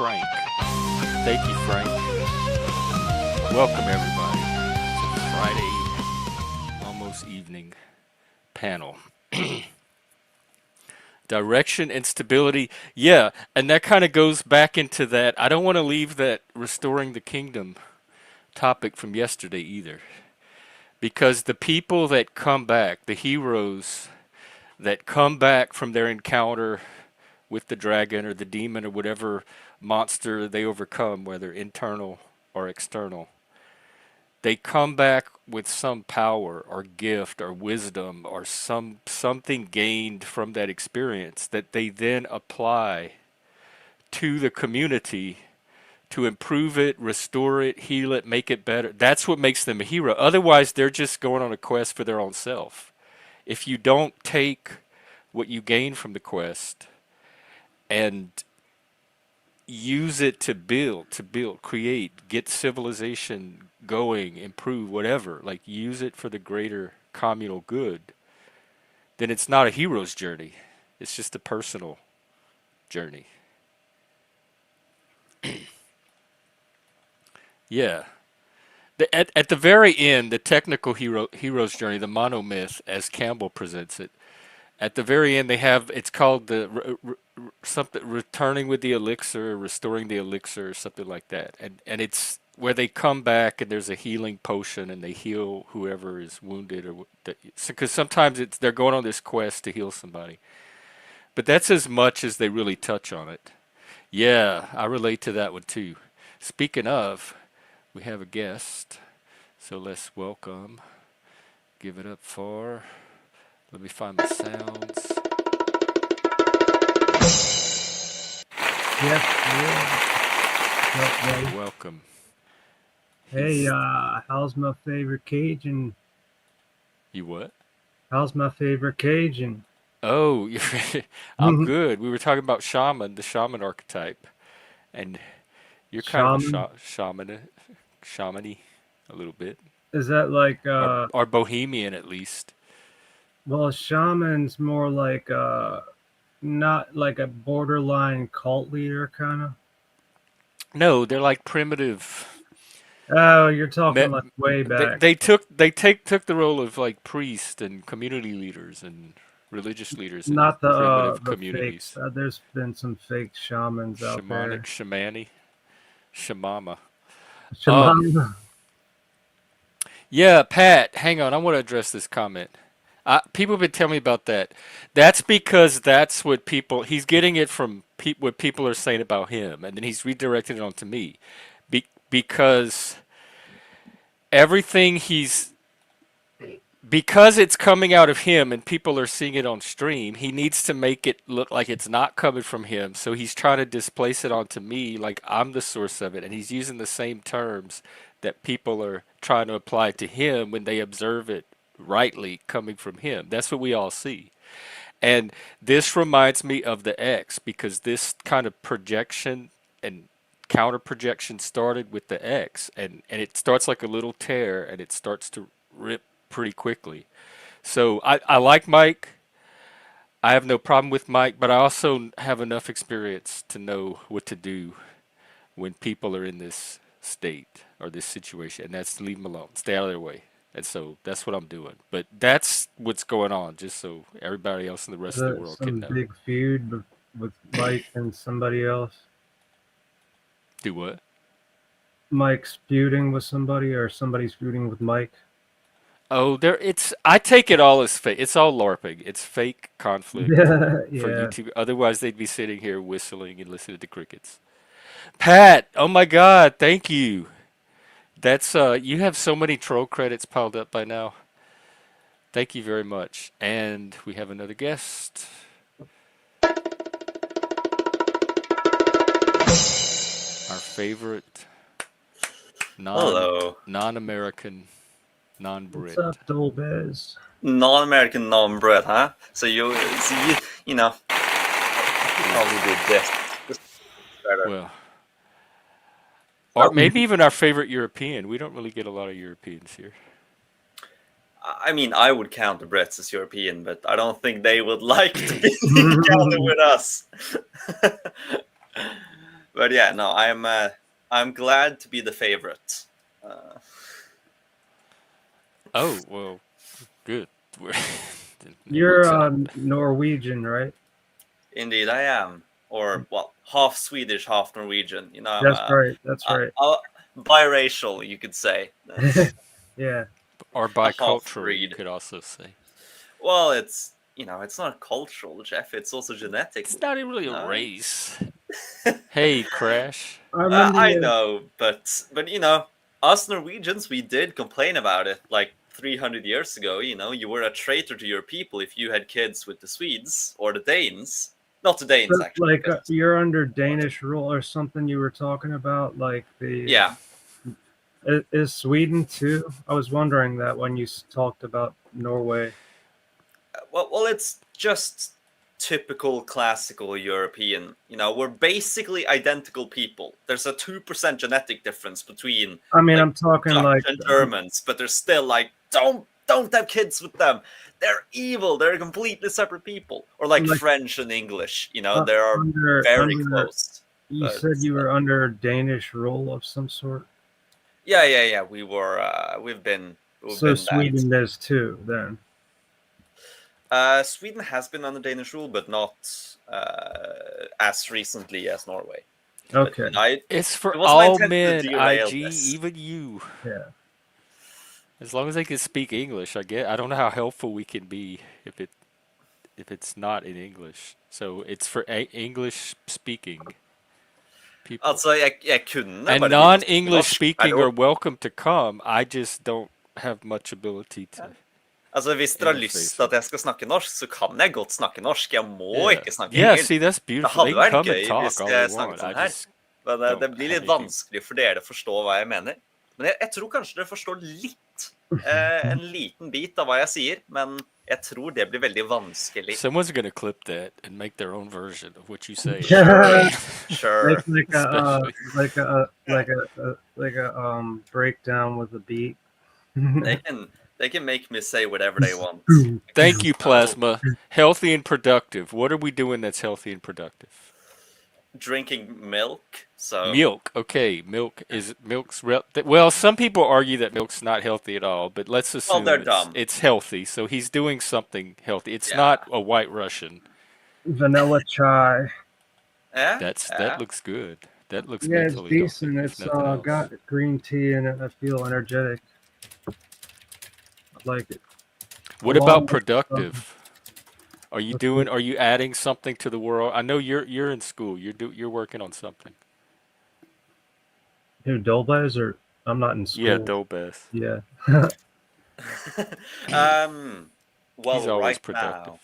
Frank. Thank you, Frank. Welcome, everybody, to Friday, almost evening panel. Direction and stability. Yeah, and that kind of goes back into that. I don't want to leave that restoring the kingdom topic from yesterday either. Because the people that come back, the heroes that come back from their encounter with the dragon or the demon or whatever monster they overcome, whether internal or external, they come back with some power or gift or wisdom or something gained from that experience that they then apply to the community to improve it, restore it, heal it, make it better. That's what makes them a hero. Otherwise, they're just going on a quest for their own self. If you don't take what you gain from the quest and use it to build, create, get civilization going, improve, whatever, like use it for the greater communal good, then it's not a hero's journey. It's just a personal journey. Yeah. At the very end, the technical hero's journey, the monomyth, as Campbell presents it, at the very end they have, it's called the something, returning with the elixir, restoring the elixir, or something like that. And it's where they come back and there's a healing potion and they heal whoever is wounded, or because sometimes it's they're going on this quest to heal somebody. But that's as much as they really touch on it. Yeah, I relate to that one too. Speaking of, we have a guest, so let's welcome. Give it up for. Let me find the sounds. Yes, yeah. Welcome. Hey, how's my favorite Cajun? You what? How's my favorite Cajun? Oh, I'm good. We were talking about shaman, the shaman archetype, and you're kind of a Shaman? shamany, a little bit, Is that like, or bohemian at least. well, shaman's more like, not like a borderline cult leader, kind of? No, they're like primitive. Oh, you're Me, talking like way back. took the role of like priests and community leaders and religious leaders in Not the, primitive the fakes. communities. There's been some fake shamans out Shamanic, there. shamama. Um, Shaman? yeah, Pat, hang on. I want to address this comment. People have been telling me about that. That's because that's what people. He's getting it from what people are saying about him, and then he's redirecting it onto me, because everything he's because it's coming out of him and people are seeing it on stream, he needs to make it look like it's not coming from him. So he's trying to displace it onto me like I'm the source of it. And he's using the same terms that people are trying to apply to him when they observe it rightly coming from him. That's what we all see. And this reminds me of the X, because this kind of projection and counter projection started with the X, and it starts like a little tear and it starts to rip pretty quickly. So I like Mike. I have no problem with Mike, but I also have enough experience to know what to do when people are in this state or this situation, and that's to leave them alone, stay out of their way. And so that's what I'm doing. But that's what's going on, just so everybody else in the Is rest of the that world can some know. big feud with Mike and somebody else? Do what? Mike's feuding with somebody, or somebody's feuding with Mike? Oh, there it's I take it all as fake. It's all LARPing. It's fake conflict Yeah, for yeah. YouTube. Otherwise they'd be sitting here whistling and listening to crickets. Pat, oh my God, thank you. That's you have so many troll credits piled up by now. Thank you very much. And we have another guest. Our favorite Hello. non-American, What's non-Brit. up, Dolbez? Non-American, non-Brit, huh? So you know, probably did this. This is better. Well, or maybe even our favorite European. We don't really get a lot of Europeans here. I mean, I would count the Brits as European, but I don't think they would like to be counted with us. But yeah, no, I'm glad to be the favorite. Uh, Oh well, good. It You're works out. Norwegian, right? Indeed, I am, or well, half Swedish, half Norwegian. You know, I'm That's right. That's right. biracial, you could say. Yeah. Or A half bicultural, you breed. could also say. Well, it's not cultural, Jeff. It's also genetic. It's not even really a No, race. Hey, Crash. I remember I you. know, but us Norwegians, we did complain about it like 300 years ago. You were a traitor to your people if you had kids with the Swedes or the Danes. Not the Danes, But actually, like because you're under Danish rule or something. You were talking about like the yeah. is Sweden too? I was wondering that when you talked about Norway. Well, it's just typical classical European. We're basically identical people. There's a 2% genetic difference between I mean, like I'm talking Dutch like and Germans, but they're still like don't have kids with them. They're evil. They're completely separate people. Or like like French and English. They are very under. close. You But said you were under Danish rule of some sort. yeah. We were. We've So been that. Sweden is too. Then Sweden has been under Danish rule, but not as recently as Norway. But okay. It's for it was my all intent to men, derail IG, this. even you. Yeah. As long as they can speak English, I get. I don't know how helpful we can be if it's not in English. So it's for English speaking people. Altså, jeg kunne And bare begynt å snakke non-English norsk. speaking are welcome to come. I just don't have much ability to Altså, Hvis dere har lyst interface til with. at jeg skal snakke norsk, så kan jeg godt snakke norsk. Jeg må Yeah. ikke snakke Yeah, engelsk. see, that's Det beautiful. They hadde can vært come and gøy hvis talk all they jeg snakket want. I sånn her. just Men det don't blir have litt anything. vanskelig for dere å forstå hva jeg mener. Men jeg tror kanskje dere forstår litt. En liten bit av hva jeg sier, men jeg tror det blir veldig vanskelig. Someone's gonna clip that and make their own version of what you say. Sure. Especially. Like a breakdown with a beat. They can make me say whatever they want. Thank you, Plasma. Healthy and productive. What are we doing that's healthy and productive? Drinking milk, so Milk. Okay, milk's well. Some people argue that milk's not healthy at all, but let's assume they're dumb. it's healthy. So he's doing something healthy. It's Yeah. not a White Russian. Vanilla chai. Yeah, That looks good. That looks Yeah, it's mentally healthy. decent. If It's nothing else. got green tea in it. I feel energetic. I like it. What Along about with, productive? Are you let's doing? see. Are you adding something to the world? I know you're in school. You're working on something. Who Dolbez or I'm not in Yeah, school. Dobes. Yeah. Well, He's always right productive.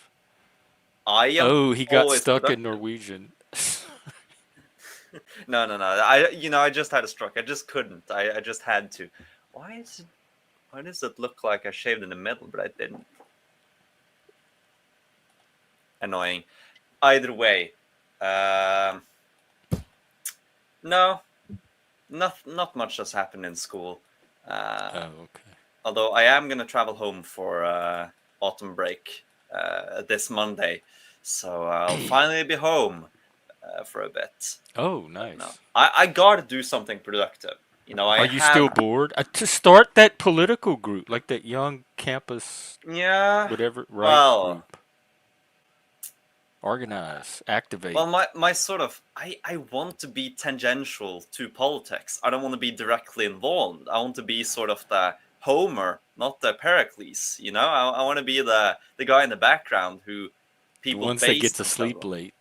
now, I am Oh, he got always stuck in productive. Norwegian. No. I just had a stroke. I just couldn't. I just had to. Why does it look like I shaved in the middle, but I didn't? Annoying. Either way, no, not much has happened in school. Oh, okay. Although I am gonna travel home for autumn break this Monday, so I'll finally be home for a bit. Oh, No, nice. I gotta do something productive. I Are you still bored? To start that political group, like that young campus, yeah. whatever, right Well, group. Organize, activate. well, my sort of I want to be tangential to politics. I don't want to be directly involved. I want to be sort of the Homer, not the Pericles. I want to be the guy in the background who The people ones that base get to themselves sleep on. late.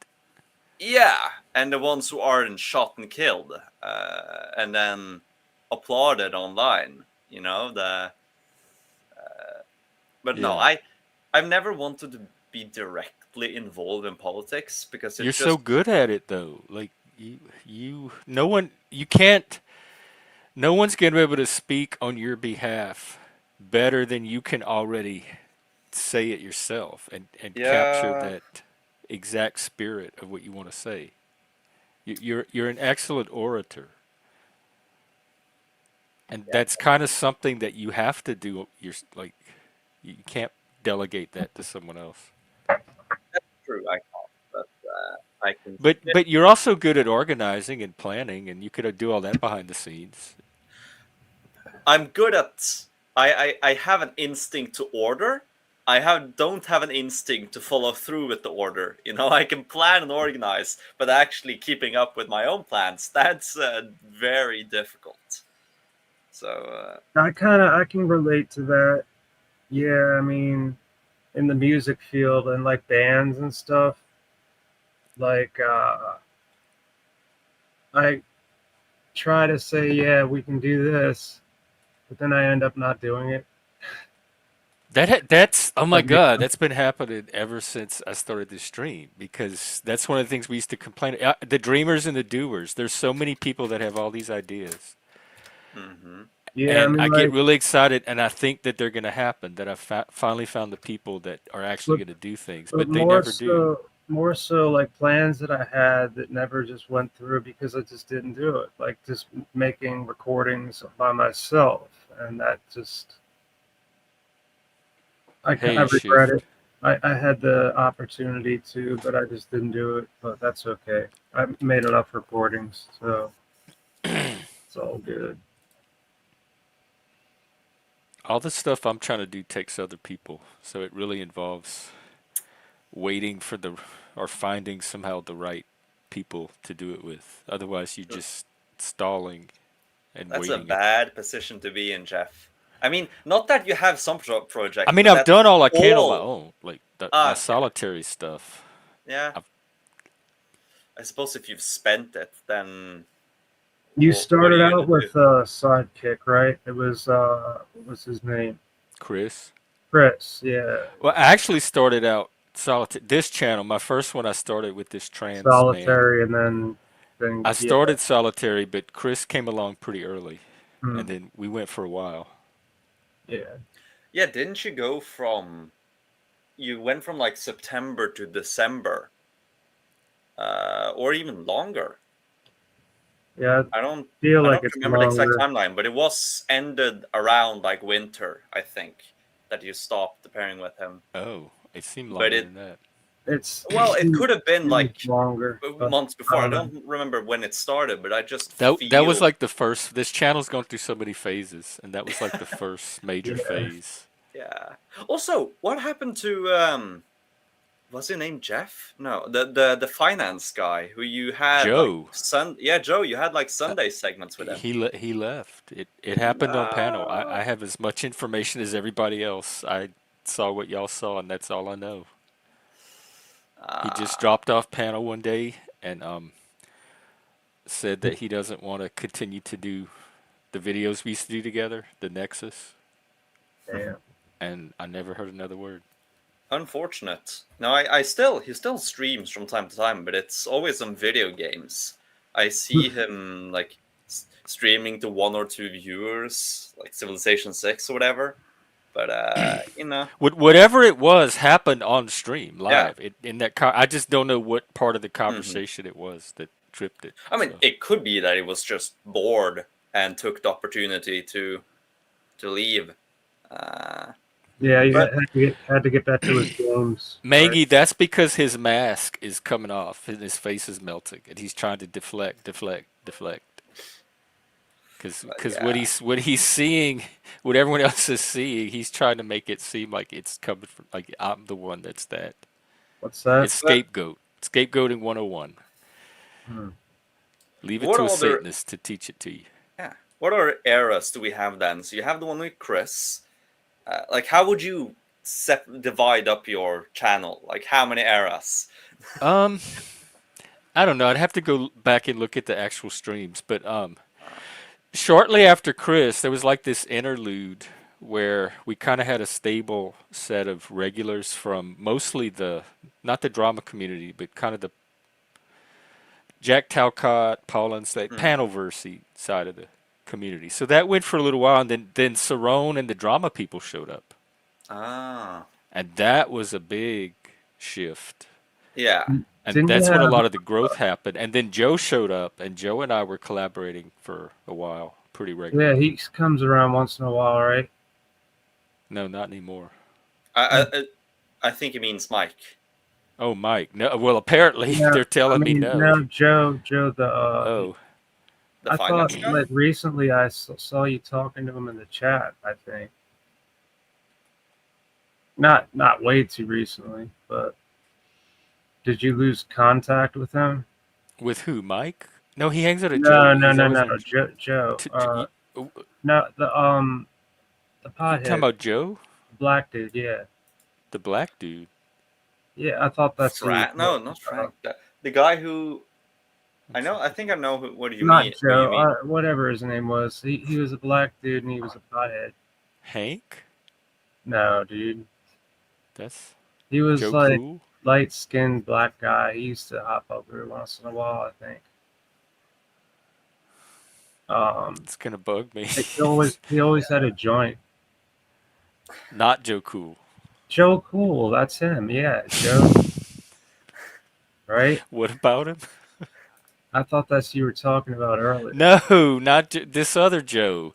Yeah, and the ones who aren't shot and killed, and then applauded online. But no, Yeah. I've never wanted to be directly involved in politics because You're it's so just good at it though. Like no one, you can't, no one's gonna be able to speak on your behalf better than you can already say it yourself and capture yeah. that exact spirit of what you want to say. You're an excellent orator, and Yeah, that's kind of something that you have to do. You're like you can't delegate that to someone else. true. I can't, but I can But you're also good at organizing and planning, and you could do all that behind the scenes. I'm good at. I have an instinct to order. Don't have an instinct to follow through with the order. You know, I can plan and organize, but actually keeping up with my own plans, that's very difficult. So I can relate to that. Yeah, I mean, in the music field and like bands and stuff, like I try to say, yeah, we can do this, but then I end up not doing it. That's oh my But yeah, God, that's been happening ever since I started this stream because that's one of the things we used to complain. The dreamers and the doers. There's so many people that have all these ideas, mhm. yeah, I and mean, I get like, really excited, and I think that they're going to happen. That I finally found the people that are actually but, going to do things, but but they never do. more so like plans that I had that never just went through because I just didn't do it. Like just making recordings by myself, and that just I Hey, regret it. shift. I had the opportunity to, but I just didn't do it. But that's okay. I made enough recordings, so it's all good. All the stuff I'm trying to do takes other people, so it really involves waiting for the or finding somehow the right people to do it with. Otherwise, you're just stalling and That's a waiting. bad position to be in, Jeff. I mean, not that you have some I project, mean, but I've that done all I can on my all. own, like my Ah, yeah, solitary stuff. yeah. I've, I suppose if you've spent it, then You what are started you out gonna do? with a sidekick, right? It was what was his name? Chris. Chris. Yeah, Well, I actually started out solitary. This channel, my first one, I started with this trans man. solitary, and then I yeah. started solitary, but Chris came along pretty early, and Hmm, then we went for a while. yeah. Yeah, didn't you go from? You went from like September to December, or even longer. Yeah, I I don't. feel I like don't it's remember the exact longer. timeline, but it was ended around like winter, I think, that you stopped pairing with him. Oh, it seemed But longer it than that. Well, it could have been Seems like longer, but months I before. I don't know. don't remember when it started, but I just That was feel like the first. This channel's gone through so many phases, and that was like the first major Yeah, phase. yeah. Also, what happened to was his name Jeff? No, the finance guy who you had like Joe, yeah, Joe, you had like uh, Sunday segments with him. he left. It happened on panel. I No. have as much information as everybody else. I saw what y'all saw, and that's all I know. He just Ah, dropped off panel one day and said that he doesn't want to continue to do the videos we used to do together, the Nexus, yeah. and I never heard another word. unfortunate. No, I still he still streams from time to time, but it's always on video games. I see him like streaming to one or two viewers, like Civilization 6 or whatever. But you know, Whatever it was happened on stream yeah. live. In that, I just don't know what part of the Hmm. conversation it was that tripped it. I mean, So it could be that he was just bored and took the opportunity to leave. Uh, Yeah, he but had to get back to his games, right? Maggie, that's because his mask is coming off and his face is melting, and he's trying to deflect. Because yeah, what he's seeing, what everyone else is seeing, he's trying to make it seem like it's coming from like I'm the one that's that. What's that? It's but scapegoating 101. Hmm. Leave it what to a other Satanist to teach it to you. yeah, what other eras do we have then? So you have the one with Chris. Like, how would you divide up your channel? Like, how many eras? Um, I don't know. I'd have to go back and look at the actual streams, but shortly after Chris, there was like this interlude where we kind of had a stable set of regulars from mostly the not the drama community, but kind of the Jack Talcott, Paulins, that Hmm. panelversy side of the community. So that went for a little while, and then Cerrone and the drama people showed up, Ah, and that was a big shift. yeah. And Didn't you that's when a have? lot of the growth happened. And then Joe showed up, and Joe and I were collaborating for a while, pretty Yeah, regularly. he comes around once in a while, right? No, not anymore. I Hmm. I, I think it means Mike. Oh, Mike. No, well, apparently No, they're I telling me mean no. no, Joe. The Oh, The I thought finance guy? like recently I saw you talking to him in the chat. I think not way too recently, but did you lose contact with him? with who, Mike? No, he hangs out at No, Joey. no, He's no, always no, on. Joe. You, No, the you talking pothead, about Joe, black dude. Yeah, the black dude? yeah. I thought that's who you Frank? were No, talking not about. Frank. The guy who One I know. I second. think I know what you Not mean. What you Joe. mean? Whatever his name was. He was a black dude and he was a pothead. Hank? No, dude. That's He was Joe like Cool. light skinned black guy. He used to hop up every once in a while, I think. Um, It's gonna bug me. he always had a joint. Not Joe Cool. Joe Cool, that's him. Yeah, Joe. Right? What about him? I thought that's who you were talking about earlier. No, not this other Joe.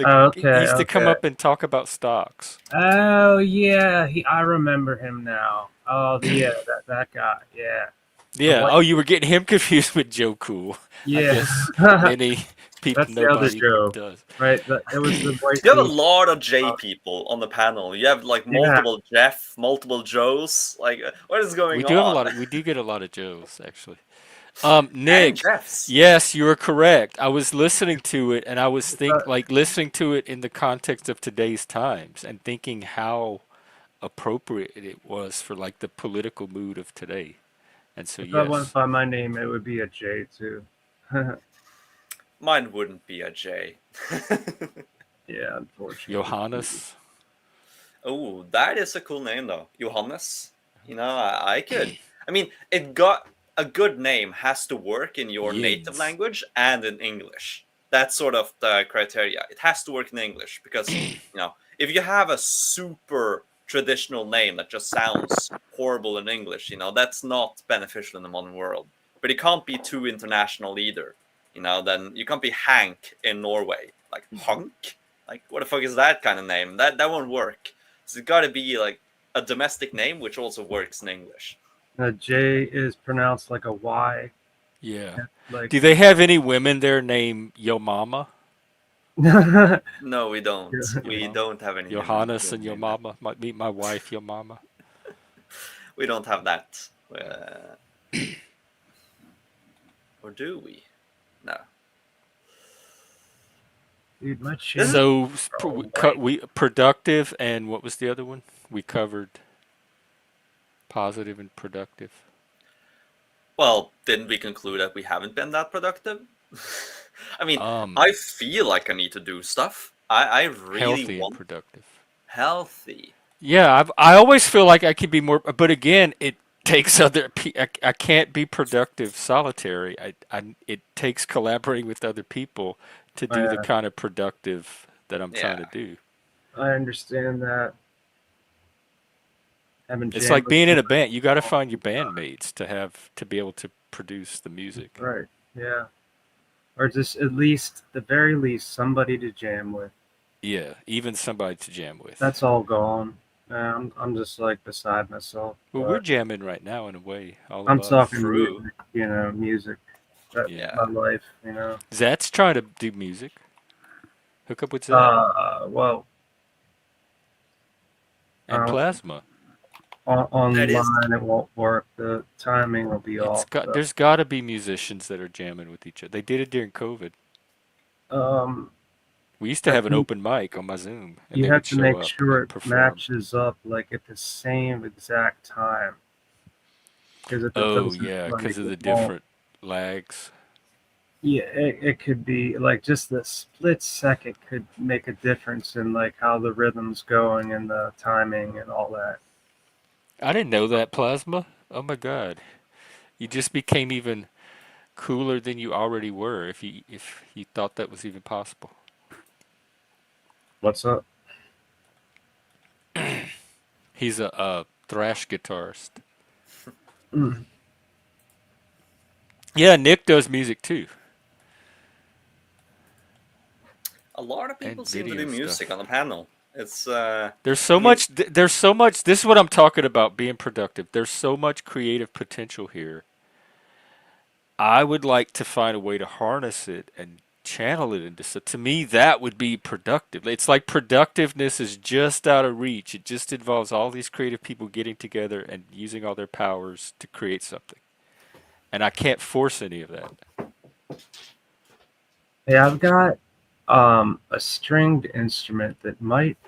Oh, He okay, used to come okay. up and talk about stocks. Oh yeah, I remember him now. Oh yeah, that guy. Yeah, the Yeah. white. Oh, you were getting him confused with Joe Cool. I Yeah, guess many people, that's the other nobody Joe. does. Right? It was the white You have a dude. lot of J people on the panel. You have like Yeah, multiple Jeff, multiple Joes. Like, what is We going do have a on? lot of. We do get a lot of Joes actually. And Nick, Jeffs. yes, you are correct. I was listening to it, and I was but listening to it in the context of today's times, and thinking how appropriate it was for like the political mood of today. And so, if I went yes, by my name, it would be a J too. Mine wouldn't be a J. Yeah, unfortunately. Johannes. Oh, that is a cool name though. Johannes. You know, I could. I mean, it got a good name has to work in your native Jens. language and in English. That's sort of the criteria. It has to work in English because, if you have a super traditional name that just sounds horrible in English, that's not beneficial in the modern world. But it can't be too international either. Then you can't be Hank in Norway. Like Hunk? Like what the fuck is that kind of name? That won't work. So it's got to be like a domestic name, which also works in English. J is pronounced like a Y. Yeah. Like Do they have any women there named Yo Mama? No, we don't. Yo We Mama. don't have any women Johannes and Yo named that. Mama. Might meet my wife, Yo Mama. We don't have that. Or do we? No. dude, my chin is So so white. we productive, and what was the other one? We covered positive and productive. Well, didn't we conclude that we haven't been that productive? I mean, Um, I feel like I need to do stuff. I really Healthy and want productive. healthy. Yeah, I always feel like I could be more, but again, it takes I can't be productive solitary. It takes collaborating with other people to do the Yeah, kind of productive that I'm trying Yeah. to do. I understand that. Having It's jammed like with being in a people band. You got to all find your the time. bandmates to be able to produce the music. Right. Yeah. Or just at least, the very least, somebody to jam with. Yeah, even somebody to jam with. That's all gone. I'm just like beside myself. Well, we're But jamming right now in a way, all of I'm us. talking True. music, music. That's Yeah. my Yeah. life. Zat's trying to do music. Hook up with Zat Well, and uh, Plasma. That is online it won't work. The timing will be off. So, There's got to be musicians that are jamming with each other. They did it during COVID. um, We used to I have an think open mic on my Zoom, and you they have would to show make up sure and it perform. matches up like at the same exact time. Because if it Oh doesn't, yeah, like because of it the won't. different lags. Yeah, it could be like just the split second could make a difference in like how the rhythm's going and the timing and all that. I didn't know that, Plasma. Oh my God, you just became even cooler than you already were. If you thought that was even possible. What's up? He's a thrash guitarist. Mm. Yeah, Nick does music too, a lot of people and seem to video do music stuff. on the panel. It's There's so I mean, much. There's so much. This is what I'm talking about. Being productive. There's so much creative potential here. I would like to find a way to harness it and channel it into. So to me, that would be productive. It's like productiveness is just out of reach. It just involves all these creative people getting together and using all their powers to create something. And I can't force any of that. Hey, I've got a stringed instrument that might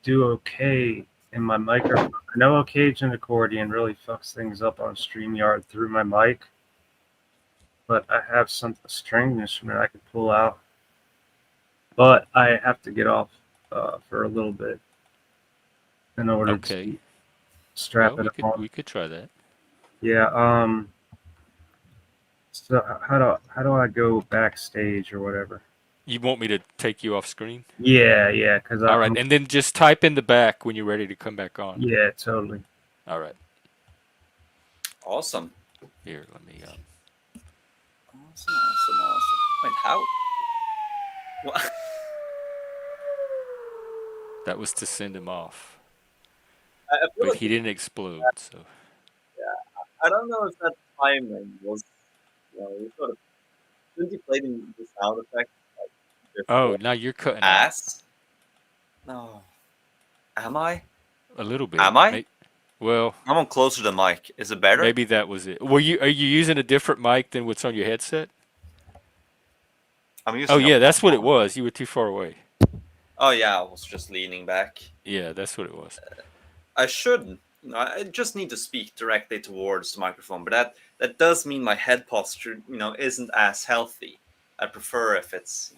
do okay in my microphone. I know occasion accordion really fucks things up on StreamYard through my mic, but I have some a stringed instrument I could pull out. But I have to get off for a little bit in order Okay. to Well, strap it on. we could try that. Yeah. So how do I go backstage or whatever? You want me to take you off screen? Yeah, yeah, because All right, I'm and then just type in the back when you're ready to come back on. yeah, totally. All right. awesome. Here, let me. Awesome. Wait, how? What? That was to send him off, I feel but like he didn't explode. So. I don't know if that timing was, you sort of since you played in the sound effect like Oh, before now you're cutting out ass. No, am I? a little bit. Am I? Well, I'm on closer to the mic. Is it better? maybe that was it. Are you using a different mic than what's on your headset? I'm Oh using a yeah, that's what it microphone. was. You were too far away. Oh yeah, I was just leaning back. Yeah, that's what it was. I shouldn't. I just need to speak directly towards the microphone, but that does mean my head posture, isn't as healthy. I prefer if it's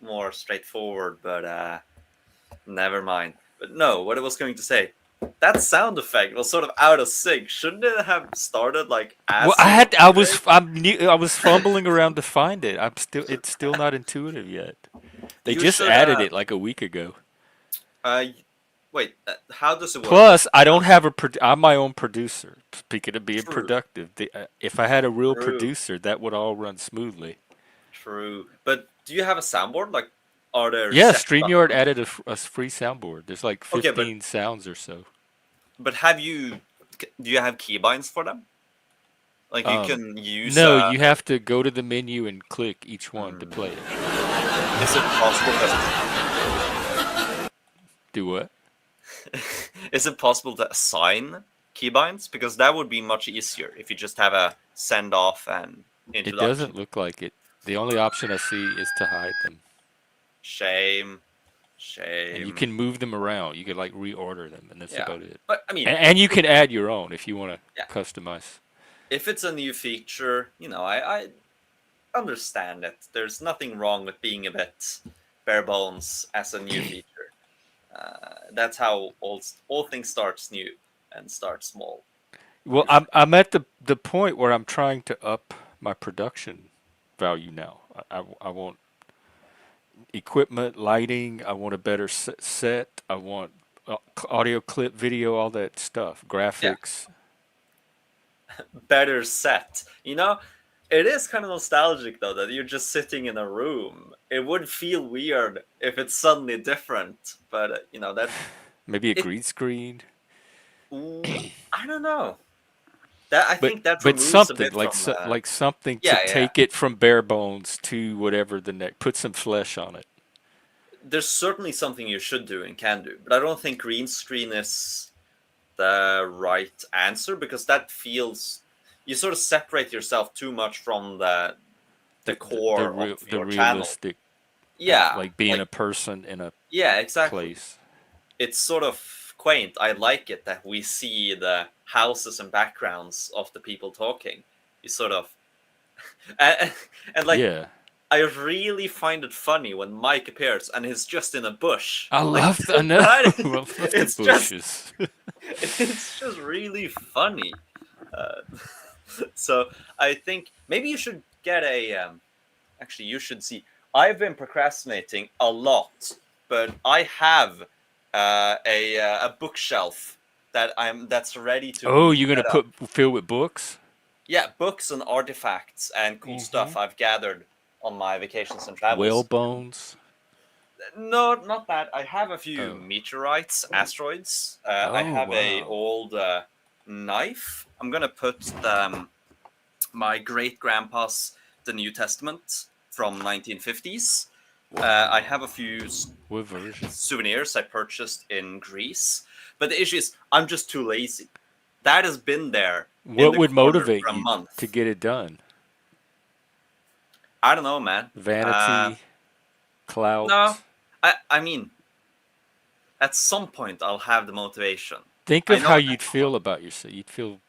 more straightforward, but never mind. But no, what I was going to say, that sound effect was sort of out of sync. Shouldn't it have started like Well, as soon as I was fumbling around to find it. It's still not intuitive yet. They you just should added it like a week ago. uh wait, how does it work? Plus, I don't have I'm my own producer. Speaking of being True, productive, if I had a real true, producer, that would all run smoothly. true. But do you have a soundboard? Like, are there Yeah, set StreamYard buttons? added a free soundboard. There's like Okay, but 15 sounds or so. have you do you have keybinds for them? Like you Um, can use no, you have to go to the menu and click each one to hmm, play it. is it possible Do what? to is it possible to assign keybinds? Because that would be much easier if you just have a send off and It introduction. doesn't look like it. The only option I see is to hide them. Shame. And you Shame. can move them around. You could like reorder them, and that's Yeah. about it. But I mean, And you can add your own if you want yeah, to customize. if it's a new feature, I understand it. There's nothing wrong with being a bit bare bones as a new feature. That's how all things starts new and start small. Well, I'm at the point where I'm trying to up my production value now. I want equipment, lighting. I want a better set. I want audio clip, video, all that stuff, Yeah, graphics. better set. It is kind of nostalgic though that you're just sitting in a room. It would feel weird if it's suddenly different, but that Maybe a it. green screen. I don't know. That I But think that but removes a something bit like from the. like something to Yeah, yeah. take it from bare bones to whatever the next. Put some flesh on it. There's certainly something you should do and can do, but I don't think green screen is the right answer because that feels you sort of separate yourself too much from the core of The your channel. realistic, Yeah, like being like a person in a yeah, exactly. place. It's sort of quaint. I like it that we see the houses and backgrounds of the people talking. You sort of and, and like Yeah, I really find it funny when Mike appears and he's just in a bush. I Like love. I know. that, I love the it's just bushes. it's just really funny. Uh, so I think maybe you should get a. Actually, you should see. I've been procrastinating a lot, but I have a bookshelf that's ready to Oh, be you're gonna set up. fill with books? Yeah, books and artifacts and cool Mm-hmm. stuff I've gathered on my vacations and Whale travels. bones. No, not that. I have a few Oh. meteorites, asteroids. I Oh, have a wow. old knife. I'm gonna put my great grandpa's The New Testament from 1950s. I have a few What version? souvenirs I purchased in Greece, but the issue is I'm just too lazy. That has been there in What the would corner motivate for a you to month. get it done? I don't know, man. Vanity, No, clout. I mean, at some point I'll have the motivation. Think I of know how that. you'd feel about yourself. You'd feel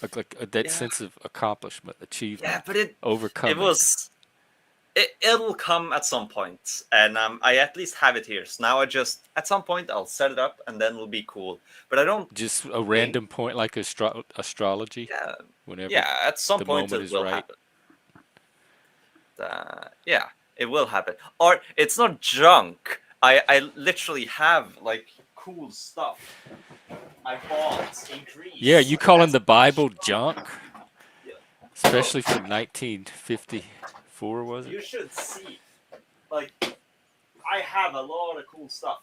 that Yeah, sense of accomplishment, yeah, achievement, but it overcoming. was it'll come at some point, and I at least have it here. So now I just at some point I'll set it up, and then it'll be cool. But I don't Just a think, random point like astrology, yeah, whenever yeah. At some the point moment it is will right. happen. Yeah, it will happen. Or it's not junk. I literally have like cool stuff I bought in Yeah, Greece. you calling That's the Bible junk? yeah. Bro, Especially from 1954, was it? you should see. Like I have a lot of cool stuff.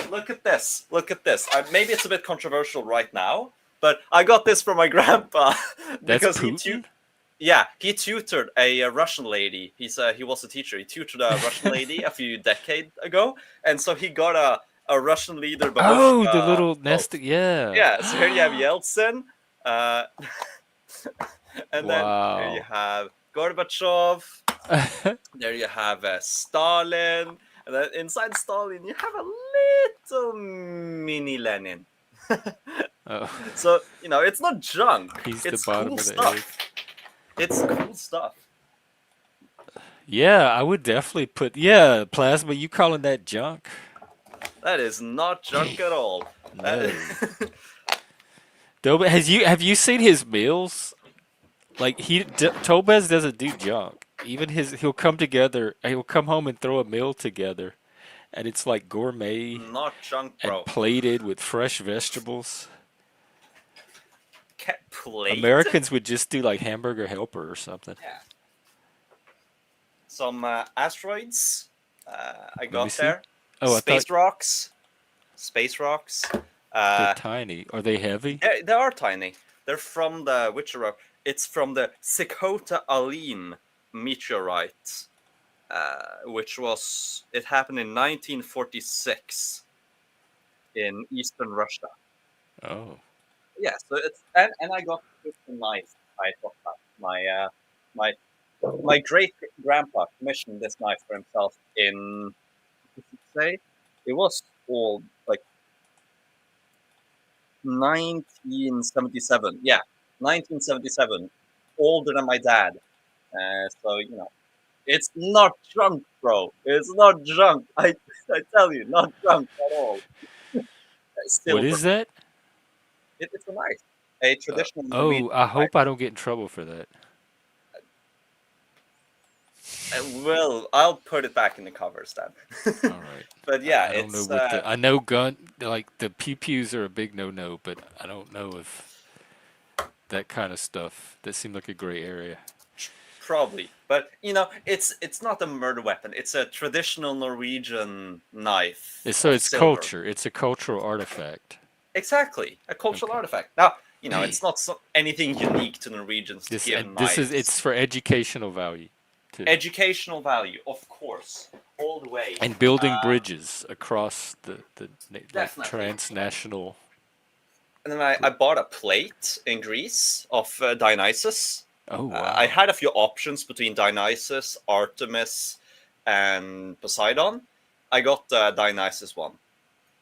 Look at this. Look at this. Maybe it's a bit controversial right now, but I got this from my grandpa That's because Putin? he tutored a Russian lady. He was a teacher. He tutored a Russian lady a few decades ago, and so he got a Russian leader Oh, the babushka. little Oh, nesting. Yeah. yeah. So here you have Yeltsin, uh, and then here you Wow. have Gorbachev. There you have Stalin, and then inside Stalin you have a little mini Lenin. Oh, So it's not junk. he's the It's bottom cool of the egg. stuff. It's cool stuff. Yeah, I would definitely put. Yeah, plasma. You calling that junk? That is not junk at all. That- No. Dobe, have you seen his meals? Like Tobez doesn't do junk. Even he'll come together. He'll come home and throw a meal together, and it's like gourmet not junk, and bro. plated with fresh vegetables. Plate. Americans would just do like hamburger helper or something. Yeah. Some asteroids. I Let me got see. there. Oh, I thought Space rocks. Space rocks. they're Uh, tiny. Are they heavy? they are tiny. They're from the Witcher rock. It's from the Sikota Aline meteorite, which was it happened in 1946 in eastern Russia. Oh, Yeah, so it's and I got this knife. I thought that my my great grandpa commissioned this knife for himself in what did it say? It was old, like 1977. Yeah, 1977. Older than my dad. So it's not drunk, bro. It's not drunk. I tell you, not drunk at all. what Silver. is that? It's a knife. A traditional Norwegian Oh, I knife. hope I don't get in trouble for that. I'll put it back in the covers then. All right. But yeah, I don't know it's what the. I know gun like the pew pews are a big no-no, but I don't know if that kind of stuff. That seemed like a gray area. probably, but it's not a murder weapon. It's a traditional Norwegian knife So of it's silver. culture. It's a cultural artifact. Exactly, a cultural Okay. artifact. Now, it's not anything unique to Norwegians to give This is knives. it's for educational value, too, Educational value, of course, all the way. and building bridges across like Definitely. transnational. And then I bought a plate in Greece of Dionysus. Oh I wow! had a few options between Dionysus, Artemis, and Poseidon. I got the Dionysus one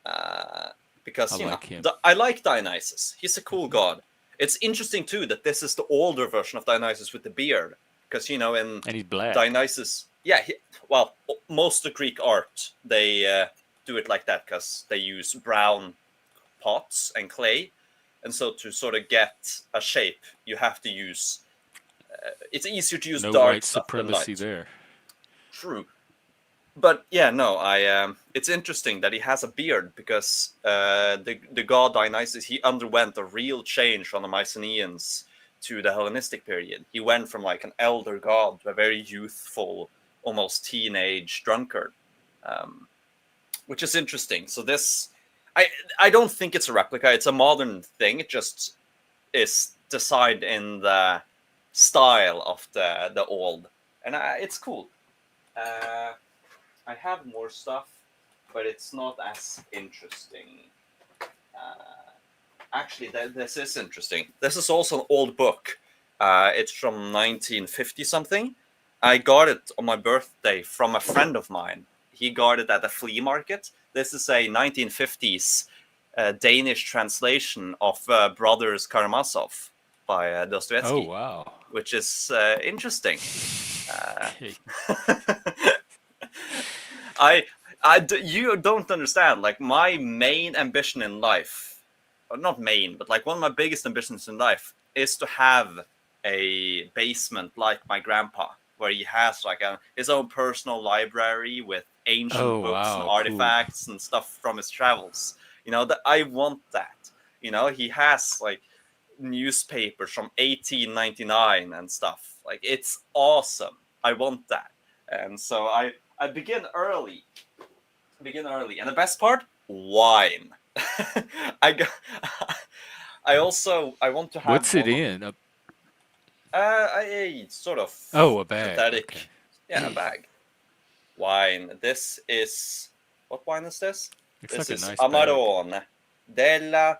I because like him. I like Dionysus. He's a cool god. It's interesting too that this is the older version of Dionysus with the beard, because in And he's black. Dionysus, yeah, well, most of Greek art they do it like that because they use brown pots and clay, and so to sort of get a shape, you have to use. It's easier to use No dark white stuff than supremacy light. there. True, but yeah, no, it's interesting that he has a beard because the god Dionysus, he underwent a real change from the Mycenaeans to the Hellenistic period. He went from like an elder god to a very youthful, almost teenage drunkard. Um, which is interesting. So this, I don't think it's a replica. It's a modern thing. It just is designed in the style of the old, and it's cool. I have more stuff, but it's not as interesting. Actually, this is interesting. This is also an old book. It's from 1950 something. I got it on my birthday from a friend of mine. He got it at a flea market. This is a 1950s Danish translation of Brothers Karamazov by Oh Dostoevsky, wow. which is interesting. Okay. You don't understand. Like, my main ambition in life, or not main, but like one of my biggest ambitions in life is to have a basement like my grandpa, where he has like his own personal library with ancient Oh books and wow, cool. artifacts and stuff from his travels. That I want that. He has like newspapers from 1899 and stuff. Like, it's awesome. I want that. And so I begin early, and the best part, wine. I got, I want to have What's it one of in? a sort of Oh, a bag. synthetic, Okay. yeah, a bag wine. This is, what wine is this? Looks This like a is nice bag. Amarone della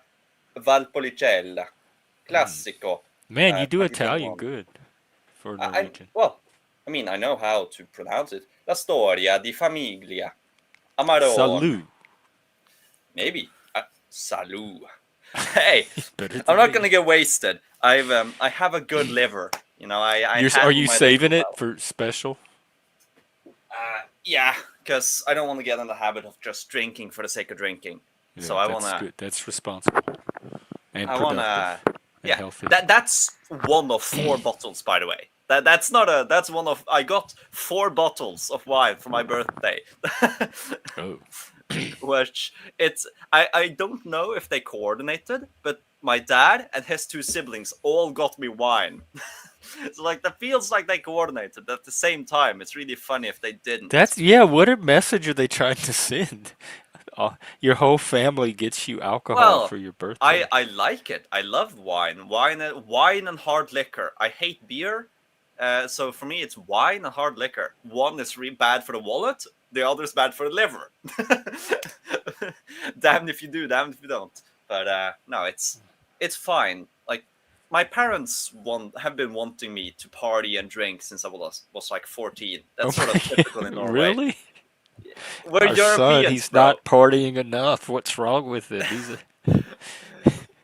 Valpolicella, Mm. classico. Man, you do Italian Patrimonio. good for I Norwegian. well, I mean, I know how to pronounce it. La storia di famiglia. Amarone. Salut. Maybe. Salud. Hey, Better I'm than not gonna me. get wasted. I have a good liver. I Are handle you my liver saving it well. for special? Yeah, because I don't want to get in the habit of just drinking for the sake of drinking. So Yeah, that's good. That's responsible and I wanna, productive and yeah. healthy. That's one of 4 bottles, by the way. That's not a. That's one of. I got 4 bottles of wine for my birthday. Oh. Which I don't know if they coordinated, but my dad and his 2 siblings all got me wine. So like, that feels like they coordinated, but at the same time, it's really funny if they didn't. Yeah, what a message are they trying to send? Your whole family gets you alcohol Well, for your I birthday. I like it. I love wine and hard liquor. I hate beer. So for me, it's wine and hard liquor. One is really bad for the wallet. The other is bad for the liver. Damned if you do, damned if you don't. But no, it's fine. Like, my parents have been wanting me to party and drink since I was like 14. Oh That's sort of my, typical in Norway. really? We're Our son, Europeans, he's bro. not partying enough. What's wrong with him?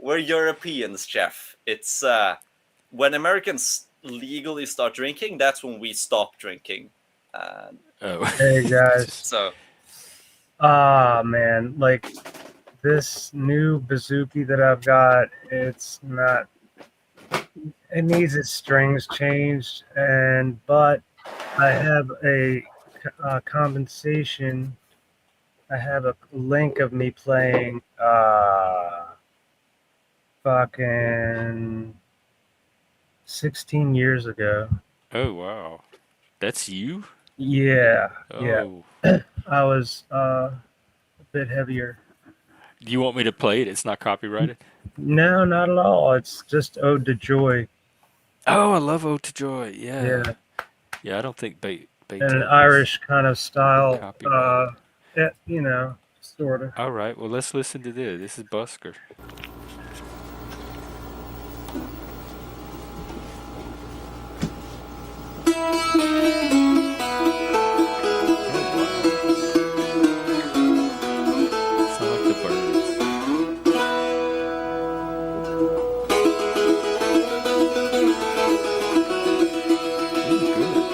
We're Europeans, Jeff. It's when Americans legally start drinking, that's when we stop drinking. Oh. Hey guys. Just, So Man, like this new bazooki that I've got, it's not. It needs its strings changed, but I have a compensation. I have a link of me playing fucking 16 years ago. oh wow. That's you? Yeah, yeah. Oh. I was a bit heavier. Do you want me to play it? It's not copyrighted? No, not at all. It's just Ode to Joy. Oh, I love Ode to Joy. Yeah. Yeah, Yeah, I don't think in an Beethoven's Irish kind of style. copyrighted. Sort of. All right, well, let's listen to this. This is Busker. Sound like the birds. Ooh, good.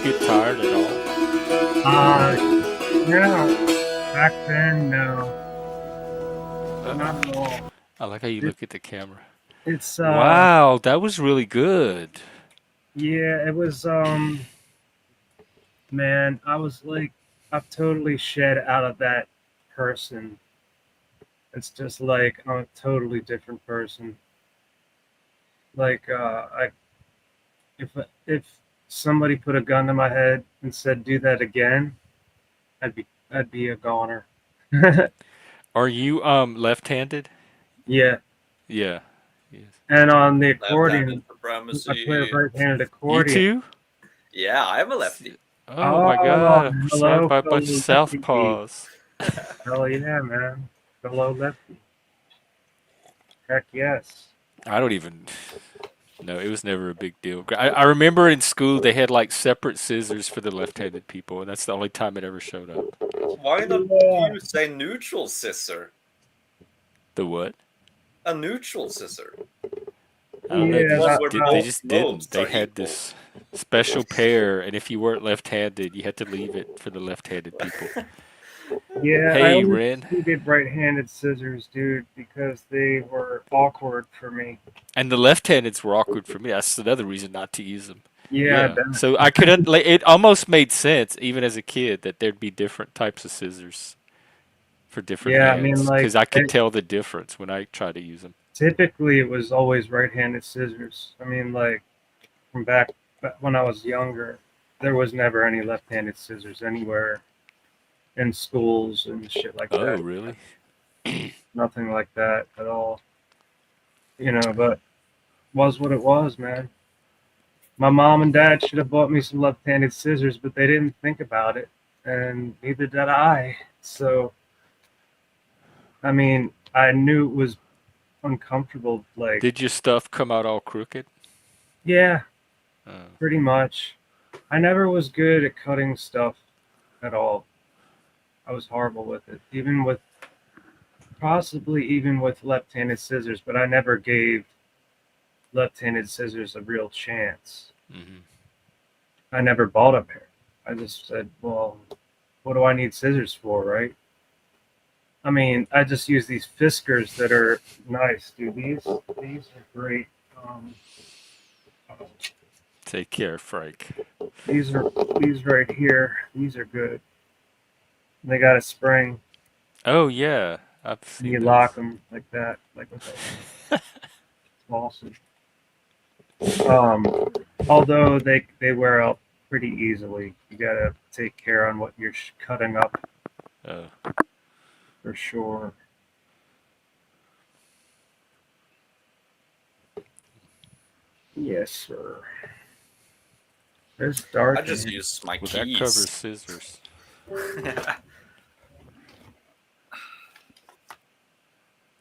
get tired at all? Uh, no, back then, no, not at all. I like how you It, look at the camera. it's Wow, that was really good. yeah, it was man, I was like, I've totally shed out of that person. It's just like I'm a totally different person. Like, I if somebody put a gun to my head and said do that again, I'd be a goner. Are you left-handed? Yeah, Yeah. Yes. and on the Left-handed accordion, I play a supremacy. right-handed You accordion. too? Yeah, I'm a S- lefty. Oh my Oh, God, I'm surrounded hello, by a bunch of fellow lefty. southpaws. Hell yeah, man. Fellow lefty. Heck yes. I don't even. No, it was never a big deal. I remember in school they had like separate scissors for the left-handed people, and that's the only time it ever showed up. Why not Yeah, use a neutral scissor? The what? A neutral scissor. I don't know. yeah, One that, where They both just didn't. lobes They are had equal. this special pair, and if you weren't left-handed, you had to leave it for the left-handed people. yeah, I Hey, always Ren. needed right-handed scissors, dude, because they were awkward for me. And the left-handeds were awkward for me. That's another reason not to use them. Yeah, Yeah. So I could like it almost made sense even as a kid that there'd be different types of scissors for different yeah. I mean, hands like, because I could tell the difference when I try to use them. typically it was always right-handed scissors. I mean, like, from back when I was younger, there was never any left-handed scissors anywhere in schools and shit like Oh, that. really? Nothing like that at all. But was what it was, man. My mom and dad should have bought me some left-handed scissors, but they didn't think about it, and neither did I. So, I mean, I knew it was uncomfortable. Like, Did your stuff come out all crooked? yeah, Oh. pretty much. I never was good at cutting stuff at all. I was horrible with it, possibly even with left-handed scissors, but I never gave left-handed scissors a real chance. Hmm. I never bought a pair. I just said, well, what do I need scissors for, right? I mean, I just use these Fiskars that are nice, dude. These are great. Um, uh, Take care, Frank. these are these right here. These are good. They got a spring. Oh yeah, I've And seen you those. lock them like that, like with a faucet. Although they wear out pretty easily. You gotta take care on what you're cutting up Oh. for sure. Yes, sir. It's dark I in just here. use my Well, that covers keys. scissors.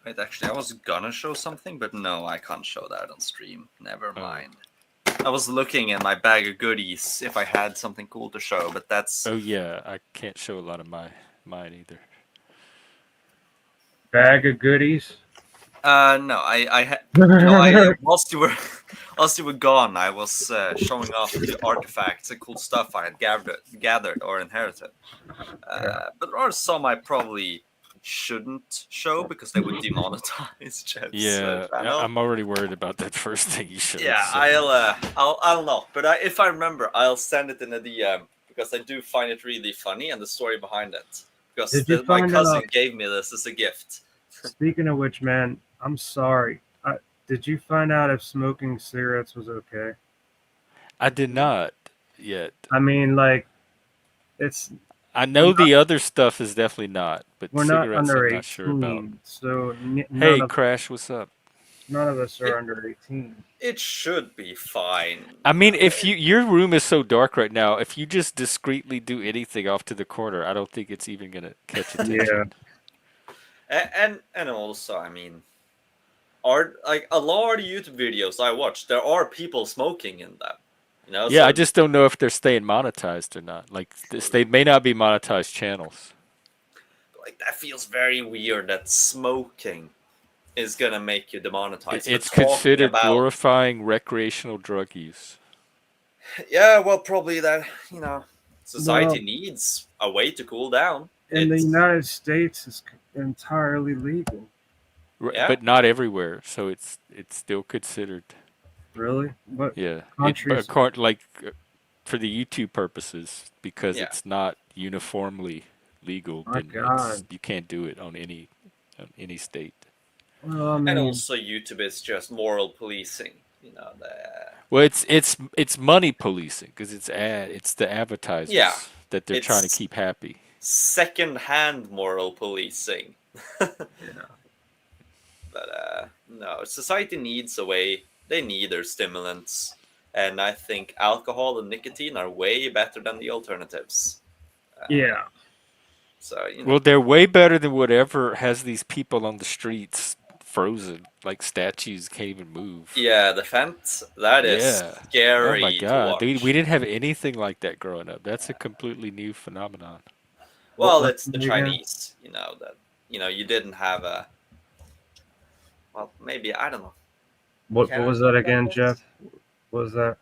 Wait, actually, I was gonna show something, but no, I can't show that on stream. Never Oh. mind. I was looking in my bag of goodies if I had something cool to show, but that's Oh yeah, I can't show a lot of mine either. Bag of goodies. no, I had no, I whilst you were whilst you were gone, I was showing off the artifacts and cool stuff I had gathered or inherited. Yeah. But there are some I probably shouldn't show because they would demonetize Jeff's Yeah, channel. I'm already worried about that first thing you showed. Yeah, so- I'll know. But if I remember, I'll send it in a DM because I do find it really funny and the story behind it. Because Did you my find cousin out? gave me this as a gift. Speaking of which, man, I'm sorry. Did you find out if smoking cigarettes was okay? I did not yet. I mean, like, it's I know the other stuff is definitely not, but we're not cigarettes under I'm not sure about. 18, so Hey, Crash, what's up? none of us are under 18. It should be fine. I mean, if your room is so dark right now, if you just discreetly do anything off to the corner, I don't think it's even gonna catch attention. And also, I mean, are like a lot of YouTube videos I watch, there are people smoking in them. You know, Yeah, so I just don't know if they're staying monetized or not. Like they may not be monetized channels. like that feels very weird that smoking is gonna make you demonetized. But It's talking considered about glorifying recreational drug use. Yeah, well, probably that Well, society needs a way to cool down. in the It's United States, it's entirely legal. yeah, But not everywhere, so it's still considered. Really? What Yeah, but countries? like for the YouTube purposes, because yeah, it's not uniformly legal, My then it's God. you can't do it on any state. Well, I and mean, also YouTube is just moral policing. Well, it's money policing because it's the Yeah, advertisers that they're trying to it's keep happy. second-hand moral policing. yeah, But no, society needs a way. They need their stimulants, and I think alcohol and nicotine are way better than the alternatives. Uh, yeah, so Well, they're way better than whatever has these people on the streets frozen, like statues can't even move. yeah, the fence that is Yeah. Oh my scary to God, dude, we watch. didn't have anything like that growing up. That's a completely new phenomenon. Well, what's it's the the name again? Chinese, that you didn't have a well, maybe I don't know. What Can I was that talk about again, Jeff? this? What was that?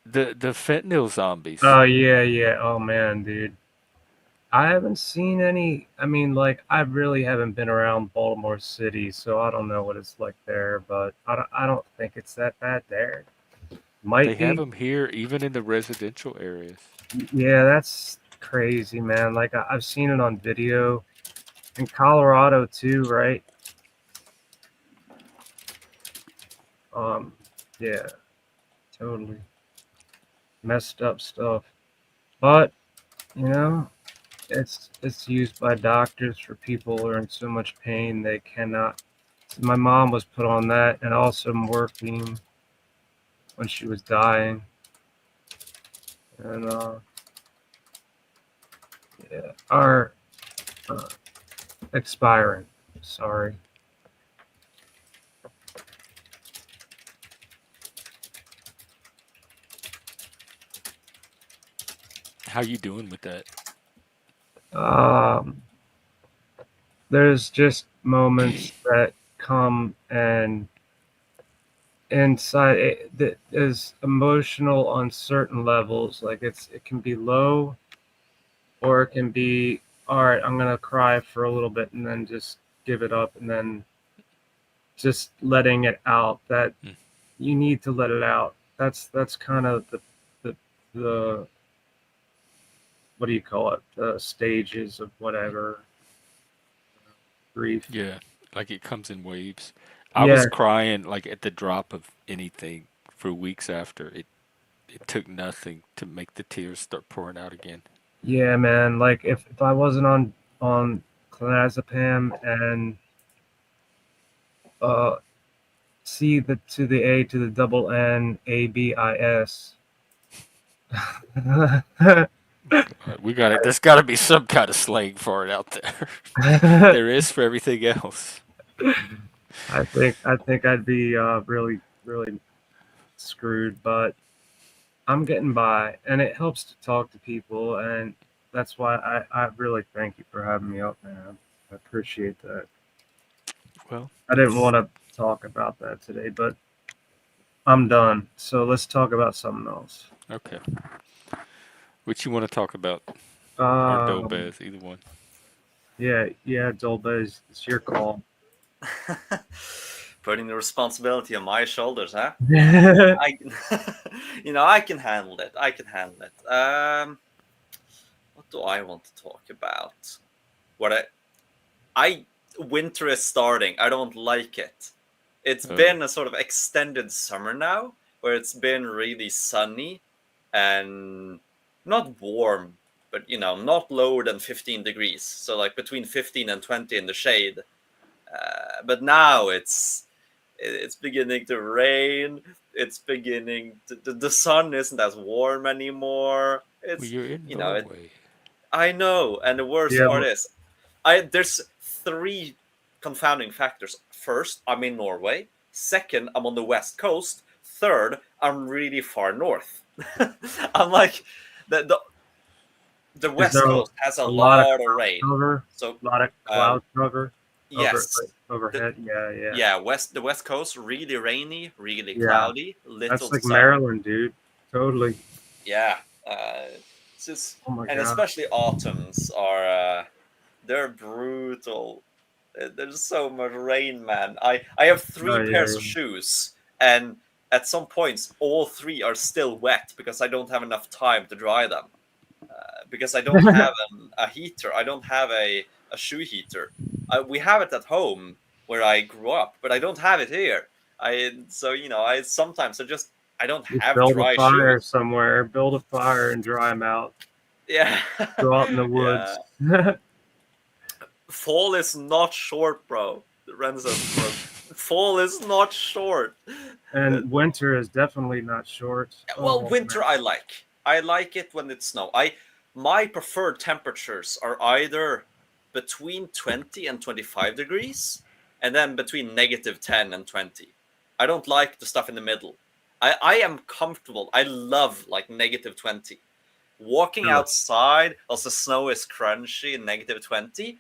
The fentanyl zombies. Oh yeah, yeah. Oh man, dude. I haven't seen any. I mean, like, I really haven't been around Baltimore City, so I don't know what it's like there. But I don't think it's that bad there. They Might have be. them here, even in the residential areas. Yeah, that's crazy, man. Like, I've seen it on video in Colorado too, right? Um, yeah, totally messed up stuff. But you know, it's used by doctors for people who are in so much pain they cannot. My mom was put on that, and also morphine when she was dying, and yeah, are uh, expiring. Sorry. How you doing with that? Um, there's just moments that come and inside it that is emotional on certain levels. Like it can be low, or it can be all right. I'm gonna cry for a little bit and then just give it up, and then just letting it out. That Hmm. you need to let it out. That's kind of the the what do you call it? The stages of whatever grief. Yeah, like it comes in waves. I was Yeah, crying like at the drop of anything for weeks after. It took nothing to make the tears start pouring out again. yeah, man. Like if I wasn't on clonazepam and uh C the to the A to the double N A B I S. We got it. There's got to be some kind of slang for it out there. There is for everything else. I think I'd be really screwed, but I'm getting by, and it helps to talk to people, and that's why I really thank you for having me up, man. I appreciate that. Well, I didn't want to talk about that today, but I'm done. So let's talk about something else. okay. What you want to talk about? Or Um, Dobez, either one. yeah, Dolbe, it's your call. Putting the responsibility on my shoulders, huh? Yeah, I, I can handle it. I can handle it. What do I want to talk about? What I winter is starting. I don't like it. It's Oh, been a sort of extended summer now, where it's been really sunny and not warm, but not lower than 15 degrees. So like between 15 and 20 in the shade. But now it's beginning to rain. It's beginning the sun isn't as warm anymore. well, It's you're in you know it, Norway. I know, and the worst part but is, there's three confounding factors. First, I'm in Norway. Second, I'm on the west coast. Third, I'm really far north. I'm like the the is there west coast has a a lot of lot of cloud rain. cover? So, A lot of uh, cloud cover over yes, the overhead. Yeah, yeah, yeah the west coast really rainy, really yeah. cloudy, That's little like sun. Maryland, dude. Totally. Yeah, it's just, Oh my and god. especially autumns are they're brutal. There's so much rain, man. I have three Oh pairs yeah. of shoes, and at some points, all three are still wet because I don't have enough time to dry them. Because I don't Yeah. have a heater. I don't have a shoe heater. We have it at home where I grew up, but I don't have it here. I sometimes I don't Just have build a dry fire shoes. somewhere. Build a fire and dry them out. Yeah, Go out in the yeah. woods. Fall is not short, bro. Ren says, bro, fall is not short. And winter is definitely not short. Well, Oh man. winter I like. I like it when it's snow. My preferred temperatures are either between 20 and 25 degrees, and then between -10 and 20. I don't like the stuff in the middle. I am comfortable. I love like -20. Walking Really. outside, as the snow is crunchy and -20,